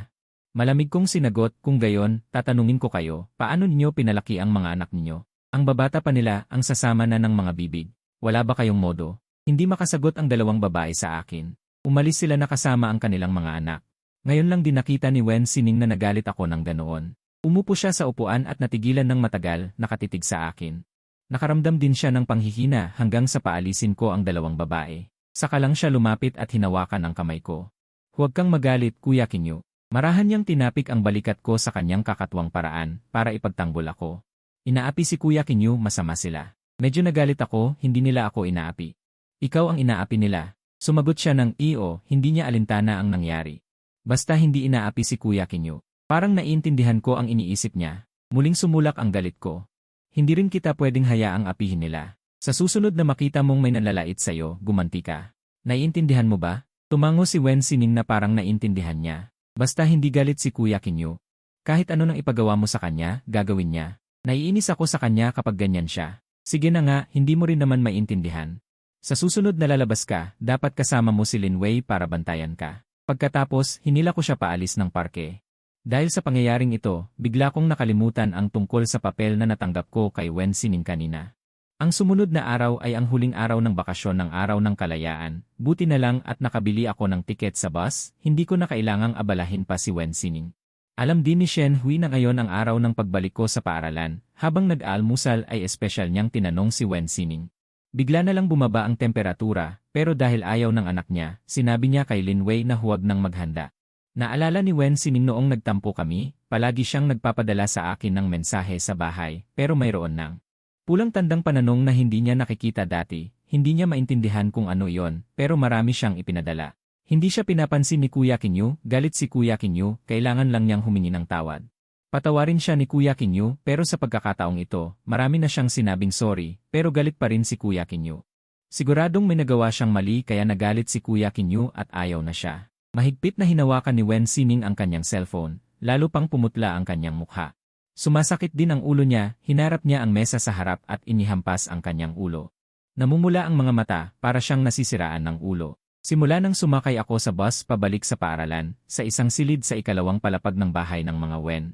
Malamig kong sinagot, kung gayon, tatanungin ko kayo, paano ninyo pinalaki ang mga anak ninyo? Ang babata pa nila, ang sasama na ng mga bibig. Wala ba kayong modo? Hindi makasagot ang dalawang babae sa akin. Umalis sila nakasama ang kanilang mga anak. Ngayon lang din nakita ni Wen Sining na nagalit ako ng ganoon. Umupo siya sa upuan at natigilan ng matagal, nakatitig sa akin. Nakaramdam din siya ng panghihina hanggang sa paalisin ko ang dalawang babae. Saka lang siya lumapit at hinawakan ang kamay ko. Huwag kang magalit, Kuya Kinyu. Marahan niyang tinapik ang balikat ko sa kanyang kakatwang paraan para ipagtanggol ako. Inaapi si Kuya Kinyu, masama sila. Medyo nagalit ako, hindi nila ako inaapi. Ikaw ang inaapi nila. Sumagot siya ng iyo, hindi niya alintana ang nangyari. Basta hindi inaapi si Kuya Kinyu. Parang naiintindihan ko ang iniisip niya. Muling sumulak ang galit ko. Hindi rin kita pwedeng hayaang apihin nila. Sa susunod na makita mong may nanlalait sa'yo, gumanti ka. Naiintindihan mo ba? Tumango si Wen Sining na parang naiintindihan niya. Basta hindi galit si Kuya Kinyu. Kahit ano nang ipagawa mo sa kanya, gagawin niya. Naiinis ako sa kanya kapag ganyan siya. Sige na nga, hindi mo rin naman maintindihan. Sa susunod na lalabas ka, dapat kasama mo si Lin Wei para bantayan ka. Pagkatapos, hinila ko siya paalis ng parke. Dahil sa pangyayaring ito, bigla kong nakalimutan ang tungkol sa papel na natanggap ko kay Wen Sining kanina. Ang sumunod na araw ay ang huling araw ng bakasyon ng Araw ng Kalayaan. Buti na lang at nakabili ako ng tiket sa bus, hindi ko na kailangang abalahin pa si Wen Sining. Alam din ni Shen Hui na ngayon ang araw ng pagbalik ko sa paaralan, habang nag-aalmusal ay espesyal niyang tinanong si Wen Sining. Bigla na lang bumaba ang temperatura, pero dahil ayaw ng anak niya, sinabi niya kay Lin Wei na huwag nang maghanda. Naalala ni Wen Sining noong nagtampo kami, palagi siyang nagpapadala sa akin ng mensahe sa bahay, pero mayroon nang pulang tandang pananong na hindi niya nakikita dati, hindi niya maintindihan kung ano iyon, pero marami siyang ipinadala. Hindi siya pinapansin ni Kuya Kinyu, galit si Kuya Kinyu, kailangan lang niyang humingi ng tawad. Patawarin siya ni Kuya Kinyu, pero sa pagkakataong ito, marami na siyang sinabing sorry, pero galit pa rin si Kuya Kinyu. Siguradong may nagawa siyang mali kaya nagalit si Kuya Kinyu at ayaw na siya. Mahigpit na hinawakan ni Wen Sining ang kanyang cellphone, lalo pang pumutla ang kanyang mukha. Sumasakit din ang ulo niya, hinarap niya ang mesa sa harap at inihampas ang kanyang ulo. Namumula ang mga mata, para siyang nasisiraan ng ulo. Simula nang sumakay ako sa bus pabalik sa paaralan, sa isang silid sa ikalawang palapag ng bahay ng mga Wen.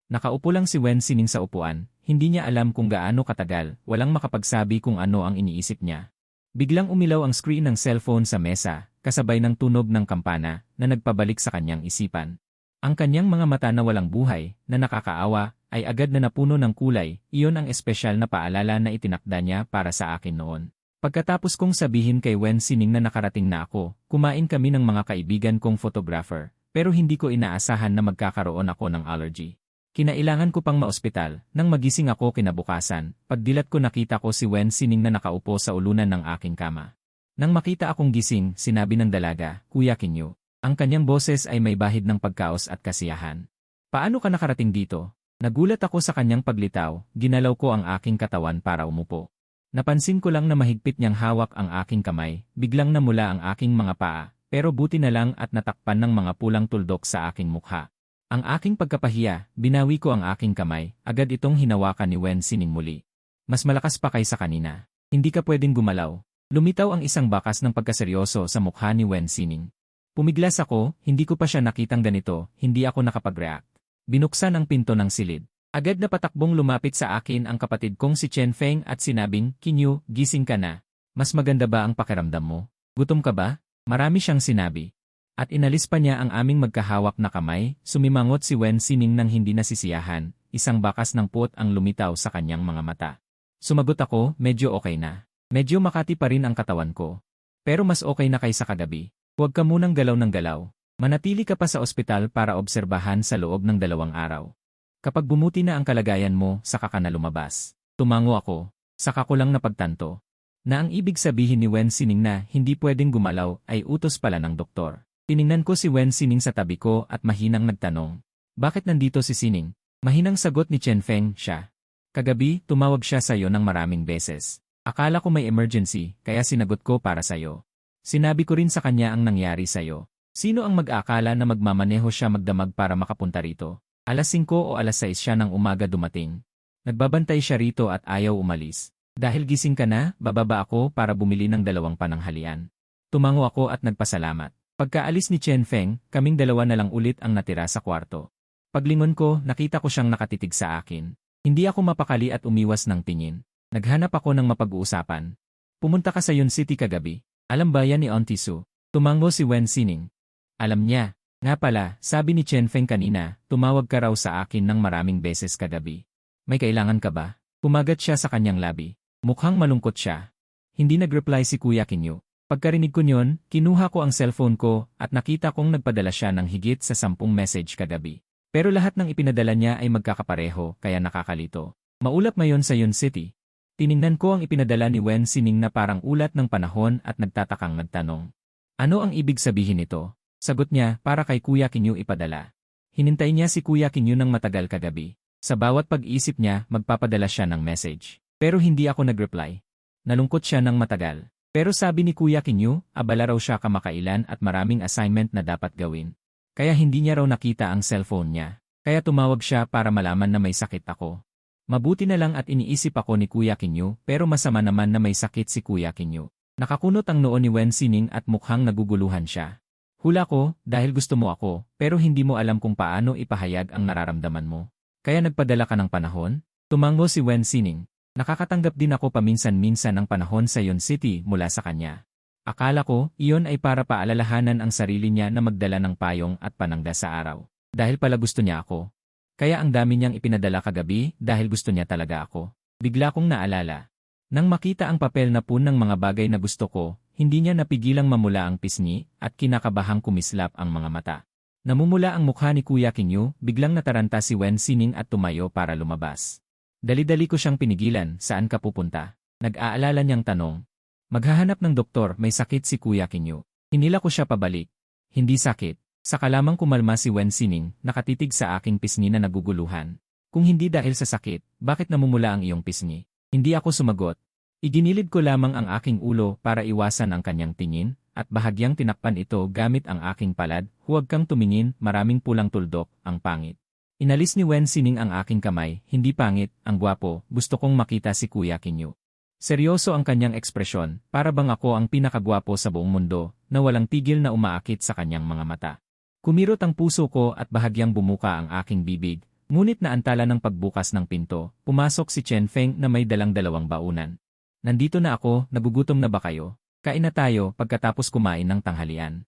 Nakaupo lang si Wen Sining sa upuan, hindi niya alam kung gaano katagal, walang makapagsabi kung ano ang iniisip niya. Biglang umilaw ang screen ng cellphone sa mesa, kasabay ng tunog ng kampana, na nagpabalik sa kanyang isipan. Ang kanyang mga mata na walang buhay, na nakakaawa, ay agad na napuno ng kulay, iyon ang espesyal na paalala na itinakda niya para sa akin noon. Pagkatapos kong sabihin kay Wen Sining na nakarating na ako, kumain kami ng mga kaibigan kong photographer, pero hindi ko inaasahan na magkakaroon ako ng allergy. Kinailangan ko pang maospital, nang magising ako kinabukasan, pagdilat ko nakita ko si Wen Sining na nakaupo sa ulunan ng aking kama. Nang makita akong gising, sinabi ng dalaga, Kuya Kinyu. Ang kanyang boses ay may bahid ng pagkaos at kasiyahan. Paano ka nakarating dito? Nagulat ako sa kanyang paglitaw, ginalaw ko ang aking katawan para umupo. Napansin ko lang na mahigpit niyang hawak ang aking kamay, biglang namula ang aking mga paa, pero buti na lang at natakpan ng mga pulang tuldok sa aking mukha. Ang aking pagkapahiya, binawi ko ang aking kamay, agad itong hinawakan ni Wen Sining muli. Mas malakas pa kaysa kanina. Hindi ka pwedeng gumalaw. Lumitaw ang isang bakas ng pagkaseryoso sa mukha ni Wen Sining. Pumiglas ako, hindi ko pa siya nakitang ganito, hindi ako nakapag-react. Binuksan ang pinto ng silid. Agad na patakbong lumapit sa akin ang kapatid kong si Chen Feng at sinabing, Kinyu, gising ka na. Mas maganda ba ang pakiramdam mo? Gutom ka ba? Marami siyang sinabi. At inalis pa niya ang aming magkahawak na kamay, sumimangot si Wen Sining nang hindi nasisiyahan, isang bakas ng puot ang lumitaw sa kanyang mga mata. Sumagot ako, medyo okay na. Medyo makati pa rin ang katawan ko. Pero mas okay na kaysa kagabi. Huwag ka munang galaw ng galaw. Manatili ka pa sa ospital para obserbahan sa loob ng 2 araw. Kapag bumuti na ang kalagayan mo, saka ka na lumabas. Tumango ako, saka ko lang napagtanto na ang ibig sabihin ni Wen Sining na hindi pwedeng gumalaw ay utos pala ng doktor. Tiningnan ko si Wen Sining sa tabi ko at mahinang nagtanong, bakit nandito si Sining? Mahinang sagot ni Chen Feng, siya. Kagabi, tumawag siya sa'yo ng maraming beses. Akala ko may emergency, kaya sinagot ko para sa'yo. Sinabi ko rin sa kanya ang nangyari sa'yo. Sino ang mag-aakala na magmamaneho siya magdamag para makapunta rito? Alas 5 o alas 6 siya ng umaga dumating. Nagbabantay siya rito at ayaw umalis. Dahil gising ka na, bababa ako para bumili ng 2 pananghalian. Tumango ako at nagpasalamat. Pagkaalis ni Chen Feng, kaming 2 na lang ulit ang natira sa kwarto. Paglingon ko, nakita ko siyang nakatitig sa akin. Hindi ako mapakali at umiwas ng tingin. Naghanap ako ng mapag-uusapan. Pumunta ka sa Yun City kagabi. Alam ba yan ni Auntie Su? Tumango si Wen Sining. Alam niya. Nga pala, sabi ni Chen Feng kanina, tumawag ka raw sa akin ng maraming beses kagabi. May kailangan ka ba? Kumagat siya sa kanyang labi. Mukhang malungkot siya. Hindi nag-reply si Kuya Kinyu. Pagkarinig ko niyon, kinuha ko ang cellphone ko at nakita kong nagpadala siya ng higit sa 10 message kagabi. Pero lahat ng ipinadala niya ay magkakapareho kaya nakakalito. Maulap ngayon sa Yun City. Tiningnan ko ang ipinadala ni Wen Sining na parang ulat ng panahon at nagtatakang nagtanong. Ano ang ibig sabihin nito? Sagot niya, para kay Kuya Kinyu ipadala. Hinintay niya si Kuya Kinyu ng matagal kagabi. Sa bawat pag-isip niya, magpapadala siya ng message. Pero hindi ako nag-reply. Nalungkot siya ng matagal. Pero sabi ni Kuya Kinyu, abala raw siya kamakailan at maraming assignment na dapat gawin. Kaya hindi niya raw nakita ang cellphone niya. Kaya tumawag siya para malaman na may sakit ako. Mabuti na lang at iniisip ako ni Kuya Kinyu, pero masama naman na may sakit si Kuya Kinyu. Nakakunot ang noo ni Wen Sining at mukhang naguguluhan siya. Hula ko, dahil gusto mo ako, pero hindi mo alam kung paano ipahayag ang nararamdaman mo. Kaya nagpadala ka ng panahon? Tumango si Wen Sining. Nakakatanggap din ako paminsan-minsan ng panahon sa Yun City mula sa kanya. Akala ko, iyon ay para paalalahanan ang sarili niya na magdala ng payong at panangga sa araw. Dahil pala gusto niya ako. Kaya ang dami niyang ipinadala kagabi dahil gusto niya talaga ako. Bigla kong naalala. Nang makita ang papel na pun ng mga bagay na gusto ko, hindi niya napigilang mamula ang pisngi at kinakabahang kumislap ang mga mata. Namumula ang mukha ni Kuya Kinyu, biglang nataranta si Wen Sining at tumayo para lumabas. Dali-dali ko siyang pinigilan, saan ka pupunta? Nag-aalala niyang tanong. Maghahanap ng doktor, may sakit si Kuya Kinyu. Hinila ko siya pabalik. Hindi sakit. Saka lamang kumalma si Wen Sining, nakatitig sa aking pisngi na naguguluhan. Kung hindi dahil sa sakit, bakit namumula ang iyong pisngi? Hindi ako sumagot. Iginilid ko lamang ang aking ulo para iwasan ang kanyang tingin, at bahagyang tinakpan ito gamit ang aking palad, huwag kang tumingin, maraming pulang tuldok, ang pangit. Inalis ni Wen Sining ang aking kamay, hindi pangit, ang gwapo, gusto kong makita si Kuya Kinyu. Seryoso ang kanyang ekspresyon, para bang ako ang pinakagwapo sa buong mundo, na walang tigil na umaakit sa kanyang mga mata. Kumirot ang puso ko at bahagyang bumuka ang aking bibig, ngunit naantala ng pagbukas ng pinto, pumasok si Chen Feng na may dalang 2 baunan. Nandito na ako, nagugutom na ba kayo? Kain na tayo pagkatapos kumain ng tanghalian.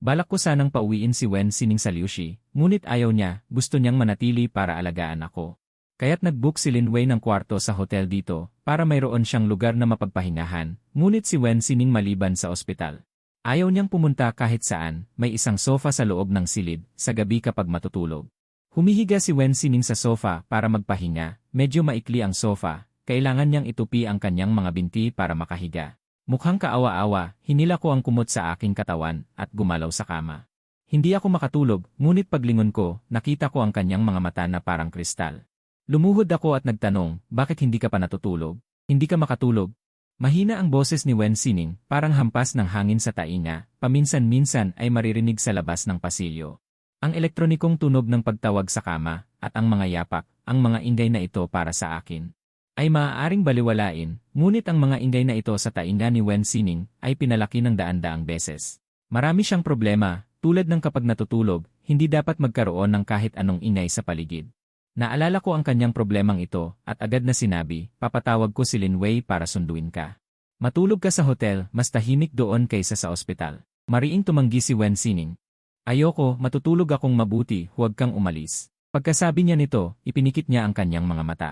Balak ko sanang pauwiin si Wen Sining sa Liushi, ngunit ayaw niya, gusto niyang manatili para alagaan ako. Kaya't nag-book si Lin Wei ng kwarto sa hotel dito, para mayroon siyang lugar na mapagpahingahan, ngunit si Wen Sining maliban sa ospital. Ayaw niyang pumunta kahit saan, may isang sofa sa loob ng silid, sa gabi kapag matutulog. Humihiga si Wen Sining sa sofa para magpahinga, medyo maikli ang sofa, kailangan niyang itupi ang kanyang mga binti para makahiga. Mukhang kaawa-awa, hinila ko ang kumot sa aking katawan at gumalaw sa kama. Hindi ako makatulog, ngunit paglingon ko, nakita ko ang kanyang mga mata na parang kristal. Lumuhod ako at nagtanong, bakit hindi ka pa natutulog? Hindi ka makatulog? Mahina ang boses ni Wen Sining, parang hampas ng hangin sa tainga, paminsan-minsan ay maririnig sa labas ng pasilyo. Ang elektronikong tunog ng pagtawag sa kama, at ang mga yapak, ang mga ingay na ito para sa akin, ay maaaring baliwalain, ngunit ang mga ingay na ito sa tainga ni Wen Sining ay pinalaki ng daan-daang beses. Marami siyang problema, tulad ng kapag natutulog, hindi dapat magkaroon ng kahit anong ingay sa paligid. Naalala ko ang kanyang problemang ito at agad na sinabi, papatawag ko si Lin Wei para sunduin ka. Matulog ka sa hotel, mas tahimik doon kaysa sa ospital. Mariing tumanggi si Wen Sining. Ayoko, matutulog akong mabuti, huwag kang umalis. Pagkasabi niya nito, ipinikit niya ang kanyang mga mata.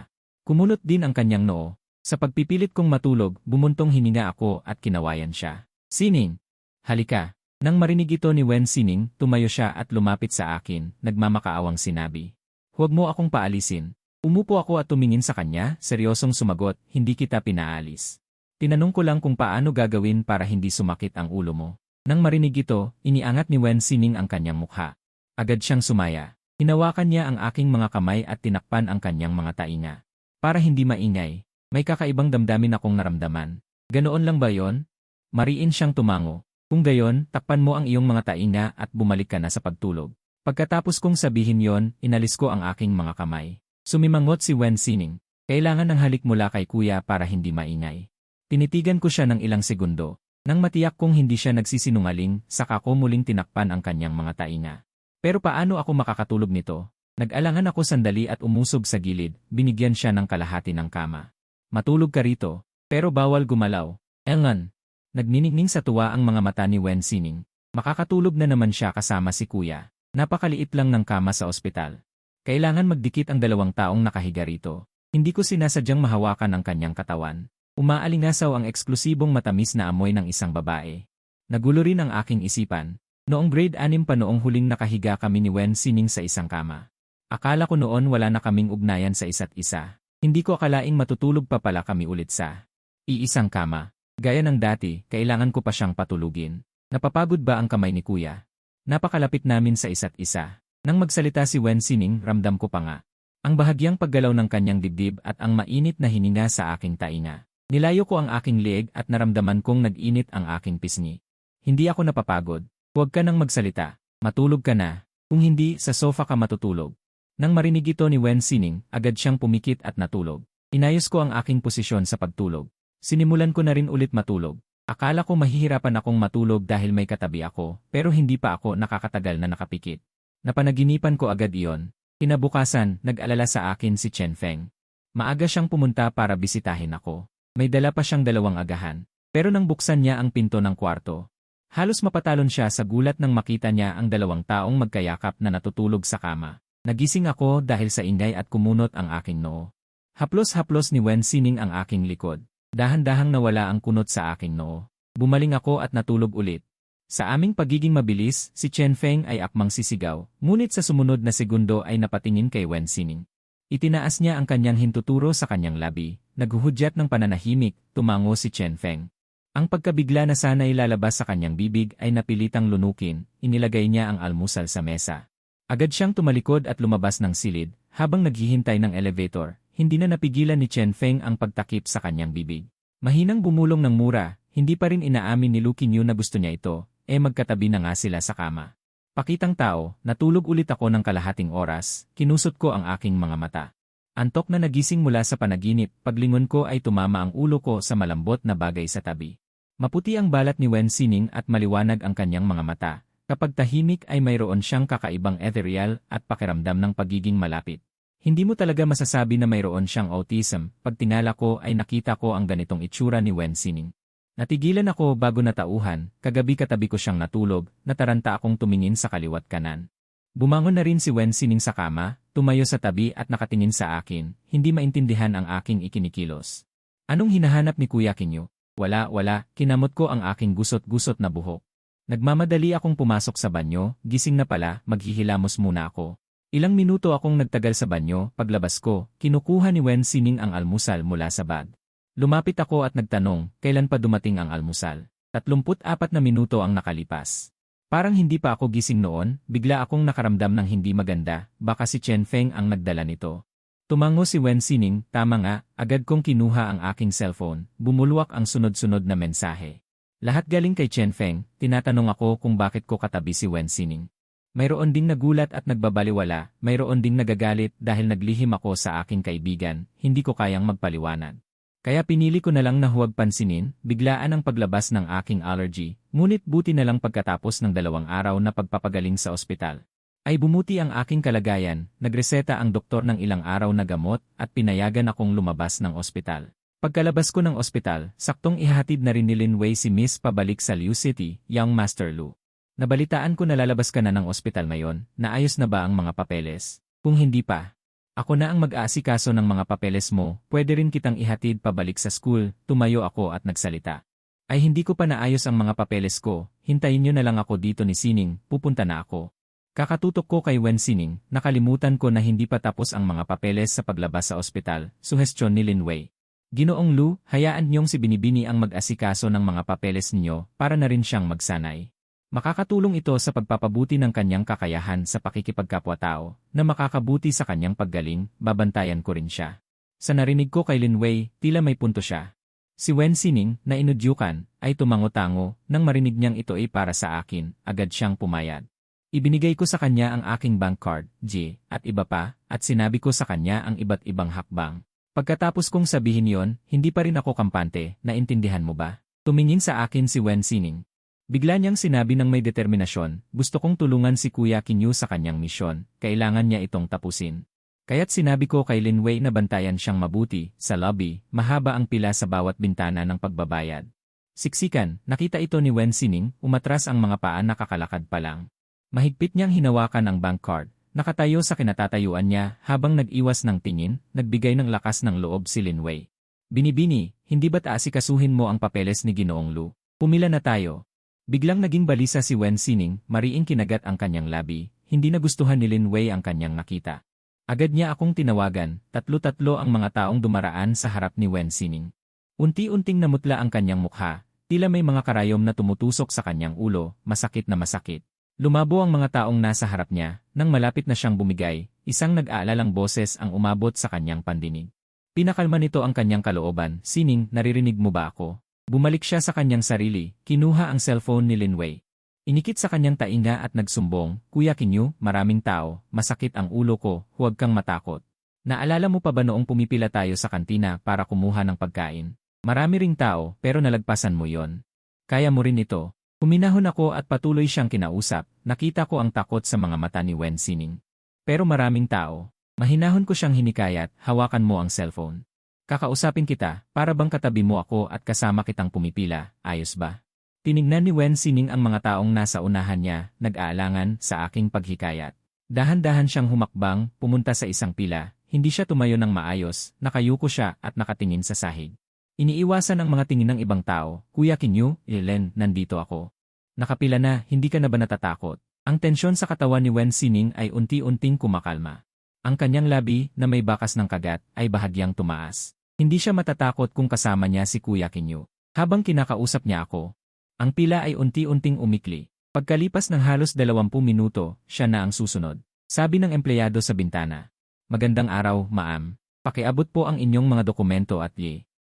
Kumunot din ang kanyang noo. Sa pagpipilit kong matulog, bumuntong hininga ako at kinawayan siya. Sining! Halika! Nang marinig ito ni Wen Sining, tumayo siya at lumapit sa akin, nagmamakaawang sinabi. Huwag mo akong paalisin. Umupo ako at tumingin sa kanya, seryosong sumagot, hindi kita pinaalis. Tinanong ko lang kung paano gagawin para hindi sumakit ang ulo mo. Nang marinig ito, iniangat ni Wen Sining ang kanyang mukha. Agad siyang sumaya. Hinawakan niya ang aking mga kamay at tinakpan ang kanyang mga tainga. Para hindi maingay, may kakaibang damdamin akong naramdaman. Ganoon lang ba yon? Mariin siyang tumango. Kung gayon, takpan mo ang iyong mga tainga at bumalik ka na sa pagtulog. Pagkatapos kong sabihin yon, inalis ko ang aking mga kamay. Sumimangot si Wen Sining. Kailangan ng halik mula kay kuya para hindi maingay. Tinitigan ko siya ng ilang segundo. Nang matiyak kong hindi siya nagsisinungaling, saka ko muling tinakpan ang kanyang mga tainga. Pero paano ako makakatulog nito? Nag-alangan ako sandali at umusob sa gilid, binigyan siya ng kalahati ng kama. Matulog ka rito, pero bawal gumalaw. Elngan. Nagniningning sa tuwa ang mga mata ni Wen Sining. Makakatulog na naman siya kasama si kuya. Napakaliit lang ng kama sa ospital. Kailangan magdikit ang 2 taong nakahiga rito. Hindi ko sinasadyang mahawakan ang kanyang katawan. Umaalingasaw ang eksklusibong matamis na amoy ng isang babae. Nagulo rin ang aking isipan. Noong grade 6 pa noong huling nakahiga kami ni Wen Sining sa isang kama. Akala ko noon wala na kaming ugnayan sa isa't isa. Hindi ko akalaing matutulog pa pala kami ulit sa iisang kama. Gaya ng dati, kailangan ko pa siyang patulugin. Napapagod ba ang kamay ni kuya? Napakalapit namin sa isa't isa. Nang magsalita si Wen Sining, ramdam ko pa nga ang bahagyang paggalaw ng kanyang dibdib at ang mainit na hininga sa aking tainga. Nilayo ko ang aking leeg at naramdaman kong nag-init ang aking pisngi. Hindi ako napapagod. Huwag ka nang magsalita. Matulog ka na. Kung hindi, sa sofa ka matutulog. Nang marinig ito ni Wen Sining, agad siyang pumikit at natulog. Inayos ko ang aking posisyon sa pagtulog. Sinimulan ko na rin ulit matulog. Akala ko mahihirapan akong matulog dahil may katabi ako, pero hindi pa ako nakakatagal na nakapikit. Napanaginipan ko agad iyon. Kinabukasan, nag-alala sa akin si Chen Feng. Maaga siyang pumunta para bisitahin ako. May dala pa siyang 2 agahan. Pero nang buksan niya ang pinto ng kwarto, halos mapatalon siya sa gulat nang makita niya ang 2 taong magkayakap na natutulog sa kama. Nagising ako dahil sa ingay at kumunot ang aking noo. Haplos-haplos ni Wen Sining ang aking likod. Dahan-dahang nawala ang kunot sa aking noo. Bumaling ako at natulog ulit. Sa aming pagiging mabilis, si Chen Feng ay akmang sisigaw, ngunit sa sumunod na segundo ay napatingin kay Wen Sining. Itinaas niya ang kanyang hintuturo sa kanyang labi. Naghuhudyat ng pananahimik, tumango si Chen Feng. Ang pagkabigla na sana'y lalabas sa kanyang bibig ay napilitang lunukin, inilagay niya ang almusal sa mesa. Agad siyang tumalikod at lumabas ng silid, habang naghihintay ng elevator, hindi na napigilan ni Chen Feng ang pagtakip sa kanyang bibig. Mahinang bumulong ng mura, hindi pa rin inaamin ni Lu Qinyu na gusto niya ito, magkatabi na nga sila sa kama. Pakitang tao, natulog ulit ako ng kalahating oras, kinusot ko ang aking mga mata. Antok na nagising mula sa panaginip, paglingon ko ay tumama ang ulo ko sa malambot na bagay sa tabi. Maputi ang balat ni Wen Sining at maliwanag ang kanyang mga mata. Kapag tahimik ay mayroon siyang kakaibang ethereal at pakiramdam ng pagiging malapit. Hindi mo talaga masasabi na mayroon siyang autism, pag tinala ko ay nakita ko ang ganitong itsura ni Wen Sining. Natigilan ako bago natauhan, kagabi katabi ko siyang natulog, nataranta akong tumingin sa kaliwat kanan. Bumangon na rin si Wen Sining sa kama, tumayo sa tabi at nakatingin sa akin, hindi maintindihan ang aking ikinikilos. Anong hinahanap ni Kuya Qinyu? Wala, kinamot ko ang aking gusot-gusot na buhok. Nagmamadali akong pumasok sa banyo, gising na pala, maghihilamos muna ako. Ilang minuto akong nagtagal sa banyo, paglabas ko, kinukuha ni Wen Sining ang almusal mula sa bag. Lumapit ako at nagtanong, kailan pa dumating ang almusal? 34 na minuto ang nakalipas. Parang hindi pa ako gising noon, bigla akong nakaramdam ng hindi maganda, baka si Chen Feng ang nagdala nito. Tumango si Wen Sining, tama nga, agad kong kinuha ang aking cellphone, bumulwak ang sunod-sunod na mensahe. Lahat galing kay Chen Feng, tinatanong ako kung bakit ko katabi si Wen Sining. Mayroon ding nagulat at nagbabaliwala, mayroon ding nagagalit dahil naglihim ako sa aking kaibigan, hindi ko kayang magpaliwanag. Kaya pinili ko na lang na huwag pansinin, biglaan ang paglabas ng aking allergy, ngunit buti na lang pagkatapos ng 2 araw na pagpapagaling sa ospital. Ay bumuti ang aking kalagayan, nagreseta ang doktor ng ilang araw na gamot at pinayagan akong lumabas ng ospital. Pagkalabas ko ng ospital, saktong ihahatid na rin ni Linway si Miss pabalik sa Liu City, Young Master Lu. Nabalitaan ko na lalabas ka na ng ospital ngayon, naayos na ba ang mga papeles? Kung hindi pa, ako na ang mag-aasikaso ng mga papeles mo, pwede rin kitang ihatid pabalik sa school, tumayo ako at nagsalita. Ay hindi ko pa naayos ang mga papeles ko, hintayin nyo na lang ako dito ni Sining, pupunta na ako. Kakatutok ko kay Wen Sining, nakalimutan ko na hindi pa tapos ang mga papeles sa paglabas sa ospital, suhestyon ni Linway. Ginoong Lu, hayaan niyong si Binibini ang mag-asikaso ng mga papeles ninyo para na rin siyang magsanay. Makakatulong ito sa pagpapabuti ng kanyang kakayahan sa pakikipagkapwa-tao, na makakabuti sa kanyang paggaling, babantayan ko rin siya. Sa narinig ko kay Linway, tila may punto siya. Si Wen Sining, na inudyukan, ay tumango-tango, nang marinig niyang ito ay para sa akin, agad siyang pumayag. Ibinigay ko sa kanya ang aking bank card, G, at iba pa, at sinabi ko sa kanya ang iba't ibang hakbang. Pagkatapos kong sabihin yon, hindi pa rin ako kampante, naintindihan mo ba? Tumingin sa akin si Wen Sining. Bigla niyang sinabi ng may determinasyon, gusto kong tulungan si Kuya Kinyu sa kanyang misyon, kailangan niya itong tapusin. Kaya't sinabi ko kay Linway na bantayan siyang mabuti, sa lobby, mahaba ang pila sa bawat bintana ng pagbabayad. Siksikan, nakita ito ni Wen Sining, umatras ang mga paa nakakalakad pa lang. Mahigpit niyang hinawakan ang bank card, nakatayo sa kinatatayuan niya habang nag-iwas ng tingin, nagbigay ng lakas ng loob si Linway. Binibini, hindi ba't aasikasuhin mo ang papeles ni Ginoong Lu? Pumila na tayo. Biglang naging balisa si Wen Sining, mariing kinagat ang kanyang labi, hindi nagustuhan ni Linway ang kanyang nakita. Agad niya akong tinawagan, tatlo-tatlo ang mga taong dumaraan sa harap ni Wen Sining. Unti-unting namutla ang kanyang mukha, tila may mga karayom na tumutusok sa kanyang ulo, masakit na masakit. Lumabo ang mga taong nasa harap niya, nang malapit na siyang bumigay, isang nag-aalalang boses ang umabot sa kanyang pandinig. Pinakalma nito ang kanyang kalooban, Sining, naririnig mo ba ako? Bumalik siya sa kanyang sarili, kinuha ang cellphone ni Linway. Inikit sa kanyang tainga at nagsumbong, Kuya Kinyu, maraming tao, masakit ang ulo ko, huwag kang matakot. Naalala mo pa ba noong pumipila tayo sa kantina para kumuha ng pagkain? Marami ring tao, pero nalagpasan mo yon. Kaya mo rin ito. Huminahon ako at patuloy siyang kinausap, nakita ko ang takot sa mga mata ni Wen Sining. Pero maraming tao. Mahinahon ko siyang hinikayat, hawakan mo ang cellphone. Kakausapin kita, para bang katabi mo ako at kasama kitang pumipila, ayos ba? Tinignan ni Wen Sining ang mga taong nasa unahan niya, nag-aalangan sa aking paghikayat. Dahan-dahan siyang humakbang, pumunta sa isang pila, hindi siya tumayo ng maayos, nakayuko siya at nakatingin sa sahig. Iniiwasan ang mga tingin ng ibang tao, Kuya Kinyu, Len, nandito ako. Nakapila na, hindi ka na ba natatakot? Ang tensyon sa katawan ni Wen Sining ay unti-unting kumakalma. Ang kanyang labi, na may bakas ng kagat, ay bahagyang tumaas. Hindi siya matatakot kung kasama niya si Kuya Kinyu. Habang kinakausap niya ako, ang pila ay unti-unting umikli. Pagkalipas ng halos 20 minuto, siya na ang susunod. Sabi ng empleyado sa bintana. Magandang araw, ma'am. Pakiabot po ang inyong mga dokumento at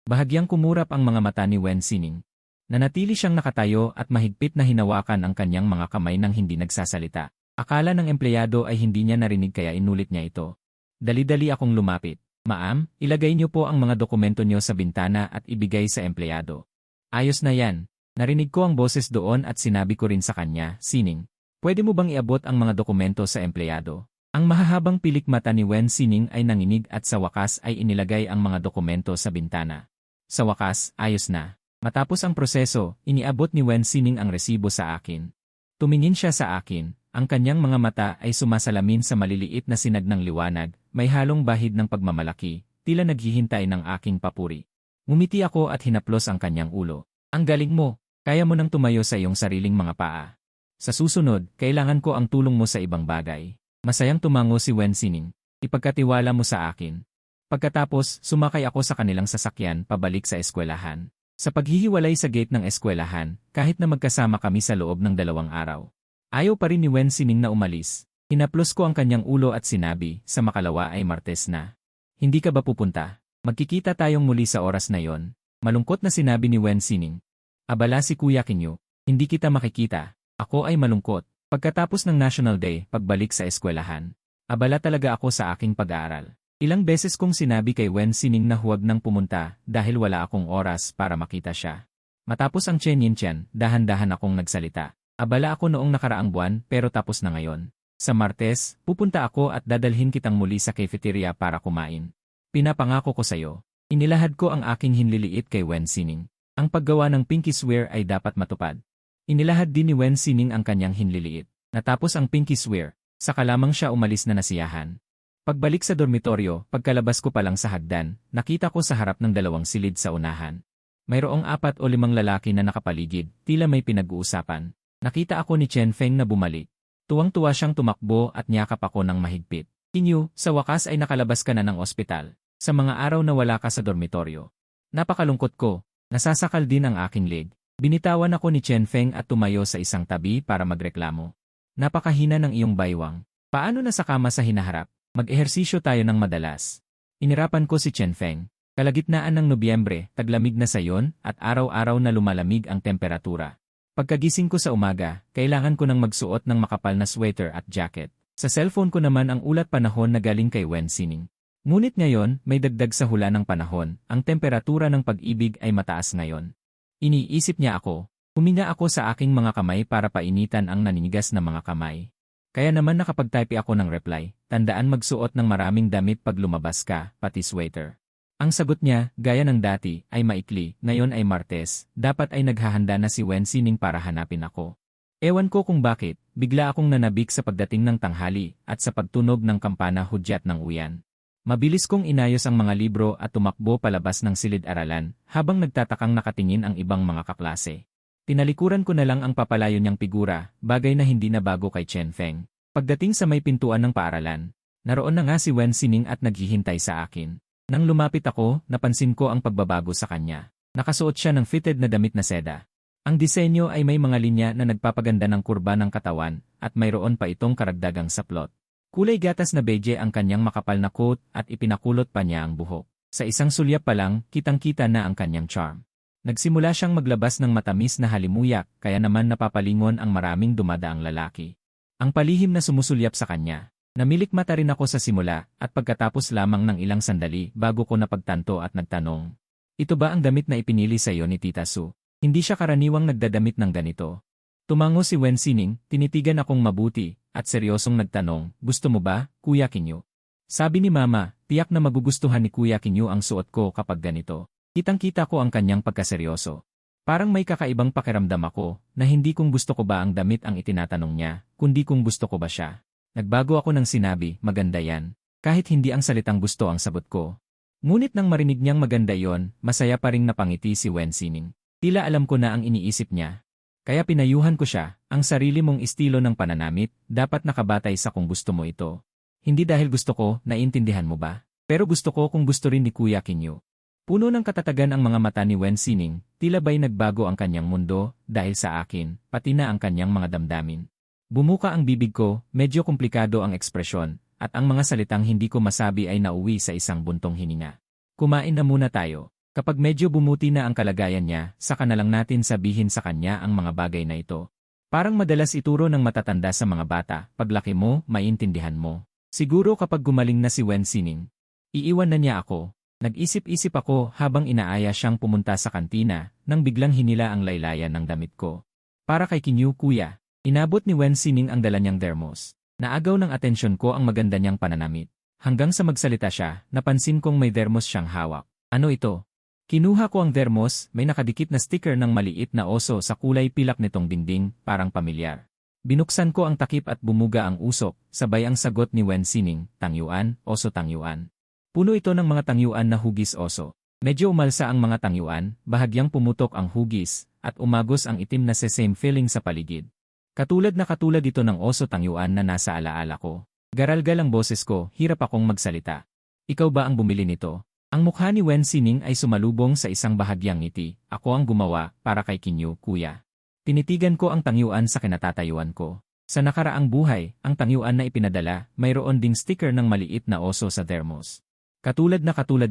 Bahagyang kumurap ang mga mata ni Wen Sining. Nanatili siyang nakatayo at mahigpit na hinawakan ang kanyang mga kamay nang hindi nagsasalita. Akala ng empleyado ay hindi niya narinig kaya inulit niya ito. Dali-dali akong lumapit. Ma'am, ilagay niyo po ang mga dokumento niyo sa bintana at ibigay sa empleyado. Ayos na yan. Narinig ko ang boses doon at sinabi ko rin sa kanya, Sining, pwede mo bang iabot ang mga dokumento sa empleyado? Ang mahahabang pilik mata ni Wen Sining ay nanginig at sa wakas ay inilagay ang mga dokumento sa bintana. Sa wakas, ayos na. Matapos ang proseso, iniabot ni Wen Sining ang resibo sa akin. Tumingin siya sa akin, ang kanyang mga mata ay sumasalamin sa maliliit na sinag ng liwanag, may halong bahid ng pagmamalaki, tila naghihintay ng aking papuri. Ngumiti ako at hinaplos ang kanyang ulo. Ang galing mo, kaya mo nang tumayo sa iyong sariling mga paa. Sa susunod, kailangan ko ang tulong mo sa ibang bagay. Masayang tumango si Wen Sining. Ipagkatiwala mo sa akin. Pagkatapos, sumakay ako sa kanilang sasakyan pabalik sa eskwelahan. Sa paghihiwalay sa gate ng eskwelahan, kahit na magkasama kami sa loob ng 2 araw. Ayaw pa rin ni Wen Sining na umalis. Hinaplos ko ang kanyang ulo at sinabi, sa makalawa ay Martes na. Hindi ka ba pupunta? Magkikita tayong muli sa oras na yon. Malungkot na sinabi ni Wen Sining. Abala si Kuya Kinyu. Hindi kita makikita. Ako ay malungkot. Pagkatapos ng National Day, pagbalik sa eskwelahan. Abala talaga ako sa aking pag-aaral. Ilang beses kong sinabi kay Wen Sining na huwag nang pumunta dahil wala akong oras para makita siya. Matapos ang Chen Yintian, dahan-dahan akong nagsalita. Abala ako noong nakaraang buwan pero tapos na ngayon. Sa Martes, pupunta ako at dadalhin kitang muli sa cafeteria para kumain. Pinapangako ko sa'yo. Inilahad ko ang aking hinliliit kay Wen Sining. Ang paggawa ng pinky swear ay dapat matupad. Inilahad din ni Wen Sining ang kanyang hinliliit. Natapos ang pinky swear, saka lamang siya umalis na nasiyahan. Pagbalik sa dormitoryo, pagkalabas ko pa lang sa hagdan, nakita ko sa harap ng dalawang silid sa unahan. Mayroong 4 o 5 lalaki na nakapaligid, tila may pinag-uusapan. Nakita ako ni Chen Feng na bumalik. Tuwang-tuwa siyang tumakbo at niyakap ako ng mahigpit. Kinyu, sa wakas ay nakalabas ka na ng ospital. Sa mga araw na wala ka sa dormitoryo. Napakalungkot ko, nasasakal din ang aking leg. Binitawan ako ni Chen Feng at tumayo sa isang tabi para magreklamo. Napakahina ng iyong baywang. Paano na sa kama sa hinaharap? Mag-ehersisyo tayo ng madalas. Inirapan ko si Chen Feng. Kalagitnaan ng Nobyembre, taglamig na sayon at araw-araw na lumalamig ang temperatura. Pagkagising ko sa umaga, kailangan ko nang magsuot ng makapal na sweater at jacket. Sa cellphone ko naman ang ulat panahon na galing kay Wen Sining. Ngunit ngayon, may dagdag sa hula ng panahon, ang temperatura ng pag-ibig ay mataas ngayon. Iniisip niya ako. Huminga ako sa aking mga kamay para painitan ang naninigas na mga kamay. Kaya naman nakapag-type ako ng reply, tandaan magsuot ng maraming damit pag lumabas ka, pati sweater. Ang sagot niya, gaya ng dati, ay maikli, ngayon ay Martes, dapat ay naghahanda na si Wen Sining para hanapin ako. Ewan ko kung bakit, bigla akong nanabik sa pagdating ng tanghali at sa pagtunog ng kampana hudyat ng uyan. Mabilis kong inayos ang mga libro at tumakbo palabas ng silid-aralan habang nagtatakang nakatingin ang ibang mga kaklase. Tinalikuran ko na lang ang papalayo niyang figura, bagay na hindi na bago kay Chen Feng. Pagdating sa may pintuan ng paaralan, naroon na nga si Wen Sining at naghihintay sa akin. Nang lumapit ako, napansin ko ang pagbabago sa kanya. Nakasuot siya ng fitted na damit na seda. Ang disenyo ay may mga linya na nagpapaganda ng kurba ng katawan at mayroon pa itong karagdagang saplot. Kulay gatas na beige ang kanyang makapal na coat at ipinakulot pa niya ang buhok. Sa isang sulyap pa lang, kitang-kita na ang kanyang charm. Nagsimula siyang maglabas ng matamis na halimuyak kaya naman napapalingon ang maraming dumadaang lalaki. Ang palihim na sumusulyap sa kanya. Namilik mata rin ako sa simula at pagkatapos lamang ng ilang sandali bago ko napagtanto at nagtanong. Ito ba ang damit na ipinili sa iyo ni Tita Su? Hindi siya karaniwang nagdadamit ng ganito. Tumango si Wen Sining, tinitigan akong mabuti, at seryosong nagtanong, gusto mo ba, Kuya Kinyu? Sabi ni Mama, tiyak na magugustuhan ni Kuya Kinyu ang suot ko kapag ganito. Kitang-kita ko ang kanyang pagkaseryoso. Parang may kakaibang pakiramdam ako, na hindi kung gusto ko ba ang damit ang itinatanong niya, kundi kung gusto ko ba siya. Nagbago ako ng sinabi, maganda yan. Kahit hindi ang salitang gusto ang sagot ko. Ngunit nang marinig niyang maganda yon, masaya pa ring napangiti si Wen Sining. Tila alam ko na ang iniisip niya. Kaya pinayuhan ko siya, ang sarili mong estilo ng pananamit, dapat nakabatay sa kung gusto mo ito. Hindi dahil gusto ko, naiintindihan mo ba? Pero gusto ko kung gusto rin ni Kuya Kinyu. Puno ng katatagan ang mga mata ni Wen Sining, tila ba'y nagbago ang kanyang mundo, dahil sa akin, pati na ang kanyang mga damdamin. Bumuka ang bibig ko, medyo komplikado ang ekspresyon, at ang mga salitang hindi ko masabi ay nauwi sa isang buntong hininga. Kumain na muna tayo. Kapag medyo bumuti na ang kalagayan niya, saka na lang natin sabihin sa kanya ang mga bagay na ito. Parang madalas ituro ng matatanda sa mga bata, paglaki mo, maintindihan mo. Siguro kapag gumaling na si Wen Sining, iiwan na niya ako. Nag-isip-isip ako habang inaaya siyang pumunta sa kantina, nang biglang hinila ang laylayan ng damit ko. Para kay Kinyu, Kuya. Inabot ni Wen Sining ang dala niyang thermos. Naagaw ng atensyon ko ang maganda niyang pananamit. Hanggang sa magsalita siya, napansin kong may thermos siyang hawak. Ano ito? Kinuha ko ang thermos, may nakadikit na sticker ng maliit na oso sa kulay pilak nitong dingding, parang pamilyar. Binuksan ko ang takip at bumuga ang usok, sabay ang sagot ni Wen Sining, tangyuan, oso tangyuan. Puno ito ng mga tangyuan na hugis oso. Medyo umalsa ang mga tangyuan, bahagyang pumutok ang hugis, at umagos ang itim na sesame filling sa paligid. Katulad ito ng oso tangyuan na nasa alaala ko. Garalgal ang boses ko, hirap akong magsalita. Ikaw ba ang bumili nito? Ang mukha ni Wen Sining ay sumalubong sa isang bahagyang ngiti. Ako ang gumawa, para kay Kinyu, Kuya. Tinitigan ko ang tangyuan sa kinatatayuan ko. Sa nakaraang buhay, ang tangyuan na ipinadala, mayroon ding sticker ng maliit na oso sa thermos. Katulad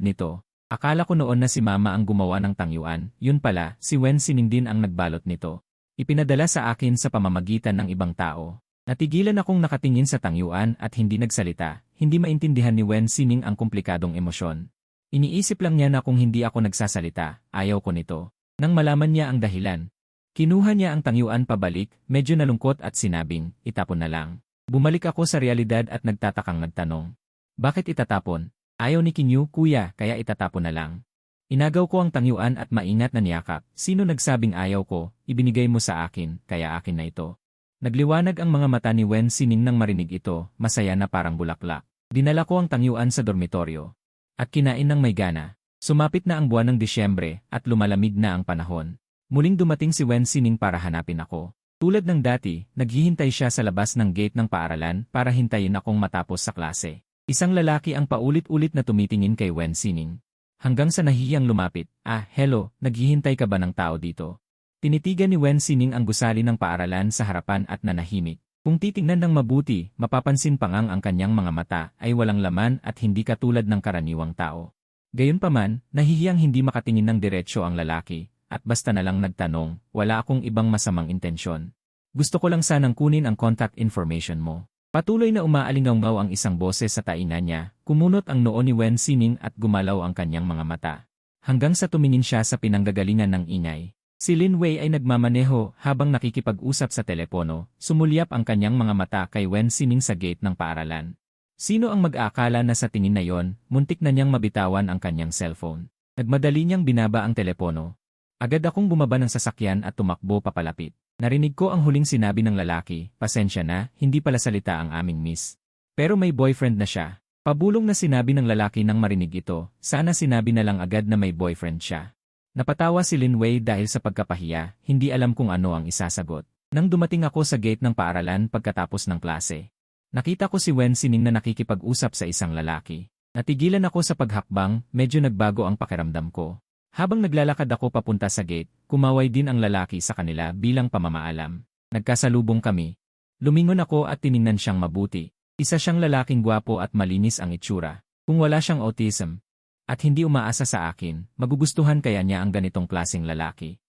nito, akala ko noon na si Mama ang gumawa ng tangyuan, yun pala, si Wen Sining din ang nagbalot nito. Ipinadala sa akin sa pamamagitan ng ibang tao. Natigilan akong nakatingin sa tangyuan at hindi nagsalita, hindi maintindihan ni Wen Sining ang komplikadong emosyon. Iniisip lang niya na kung hindi ako nagsasalita, ayaw ko nito. Nang malaman niya ang dahilan, kinuha niya ang tangyuan pabalik, medyo nalungkot at sinabing, itapon na lang. Bumalik ako sa realidad at nagtatakang nagtanong. Bakit itatapon? Ayaw ni Kinyu, kuya, kaya itatapon na lang. Inagaw ko ang tangyuan at maingat na niyakap. Sino nagsabing ayaw ko, ibinigay mo sa akin, kaya akin na ito. Nagliwanag ang mga mata ni Wen Sining nang marinig ito, masaya na parang bulaklak. Dinala ko ang tangyuan sa dormitoryo. At kinain ng may gana. Sumapit na ang buwan ng Disyembre at lumalamig na ang panahon. Muling dumating si Wen Sining para hanapin ako. Tulad ng dati, naghihintay siya sa labas ng gate ng paaralan para hintayin akong matapos sa klase. Isang lalaki ang paulit-ulit na tumitingin kay Wen Sining. Hanggang sa nahihiyang lumapit, hello, naghihintay ka ba ng tao dito? Tinitigan ni Wen Sining ang gusali ng paaralan sa harapan at nanahimik. Kung titingnan ng mabuti, mapapansin pangang ang kanyang mga mata ay walang laman at hindi katulad ng karaniwang tao. Gayunpaman, nahihiyang hindi makatingin ng diretsyo ang lalaki, at basta na lang nagtanong, wala akong ibang masamang intensyon. Gusto ko lang sanang kunin ang contact information mo. Patuloy na umaalingaw ang isang boses sa taingan niya, kumunot ang noo ni Wen Sining at gumalaw ang kanyang mga mata. Hanggang sa tumingin siya sa pinanggagalingan ng ingay. Si Lin Wei ay nagmamaneho habang nakikipag-usap sa telepono, sumulyap ang kanyang mga mata kay Wen Sining sa gate ng paaralan. Sino ang mag-aakala na sa tingin na yon, muntik na niyang mabitawan ang kanyang cellphone. Nagmadali niyang binaba ang telepono. Agad akong bumaba ng sasakyan at tumakbo papalapit. Narinig ko ang huling sinabi ng lalaki, pasensya na, hindi pala salita ang aming miss. Pero may boyfriend na siya. Pabulong na sinabi ng lalaki nang marinig ito, sana sinabi na lang agad na may boyfriend siya. Napatawa si Lin Wei dahil sa pagkapahiya, hindi alam kung ano ang isasagot. Nang dumating ako sa gate ng paaralan pagkatapos ng klase, nakita ko si Wen Sining na nakikipag-usap sa isang lalaki. Natigilan ako sa paghakbang, medyo nagbago ang pakiramdam ko. Habang naglalakad ako papunta sa gate, kumaway din ang lalaki sa kanila bilang pamamaalam. Nagkasalubong kami. Lumingon ako at tiningnan siyang mabuti. Isa siyang lalaking gwapo at malinis ang itsura. Kung wala siyang autism, at hindi umaasa sa akin, magugustuhan kaya niya ang ganitong klaseng lalaki.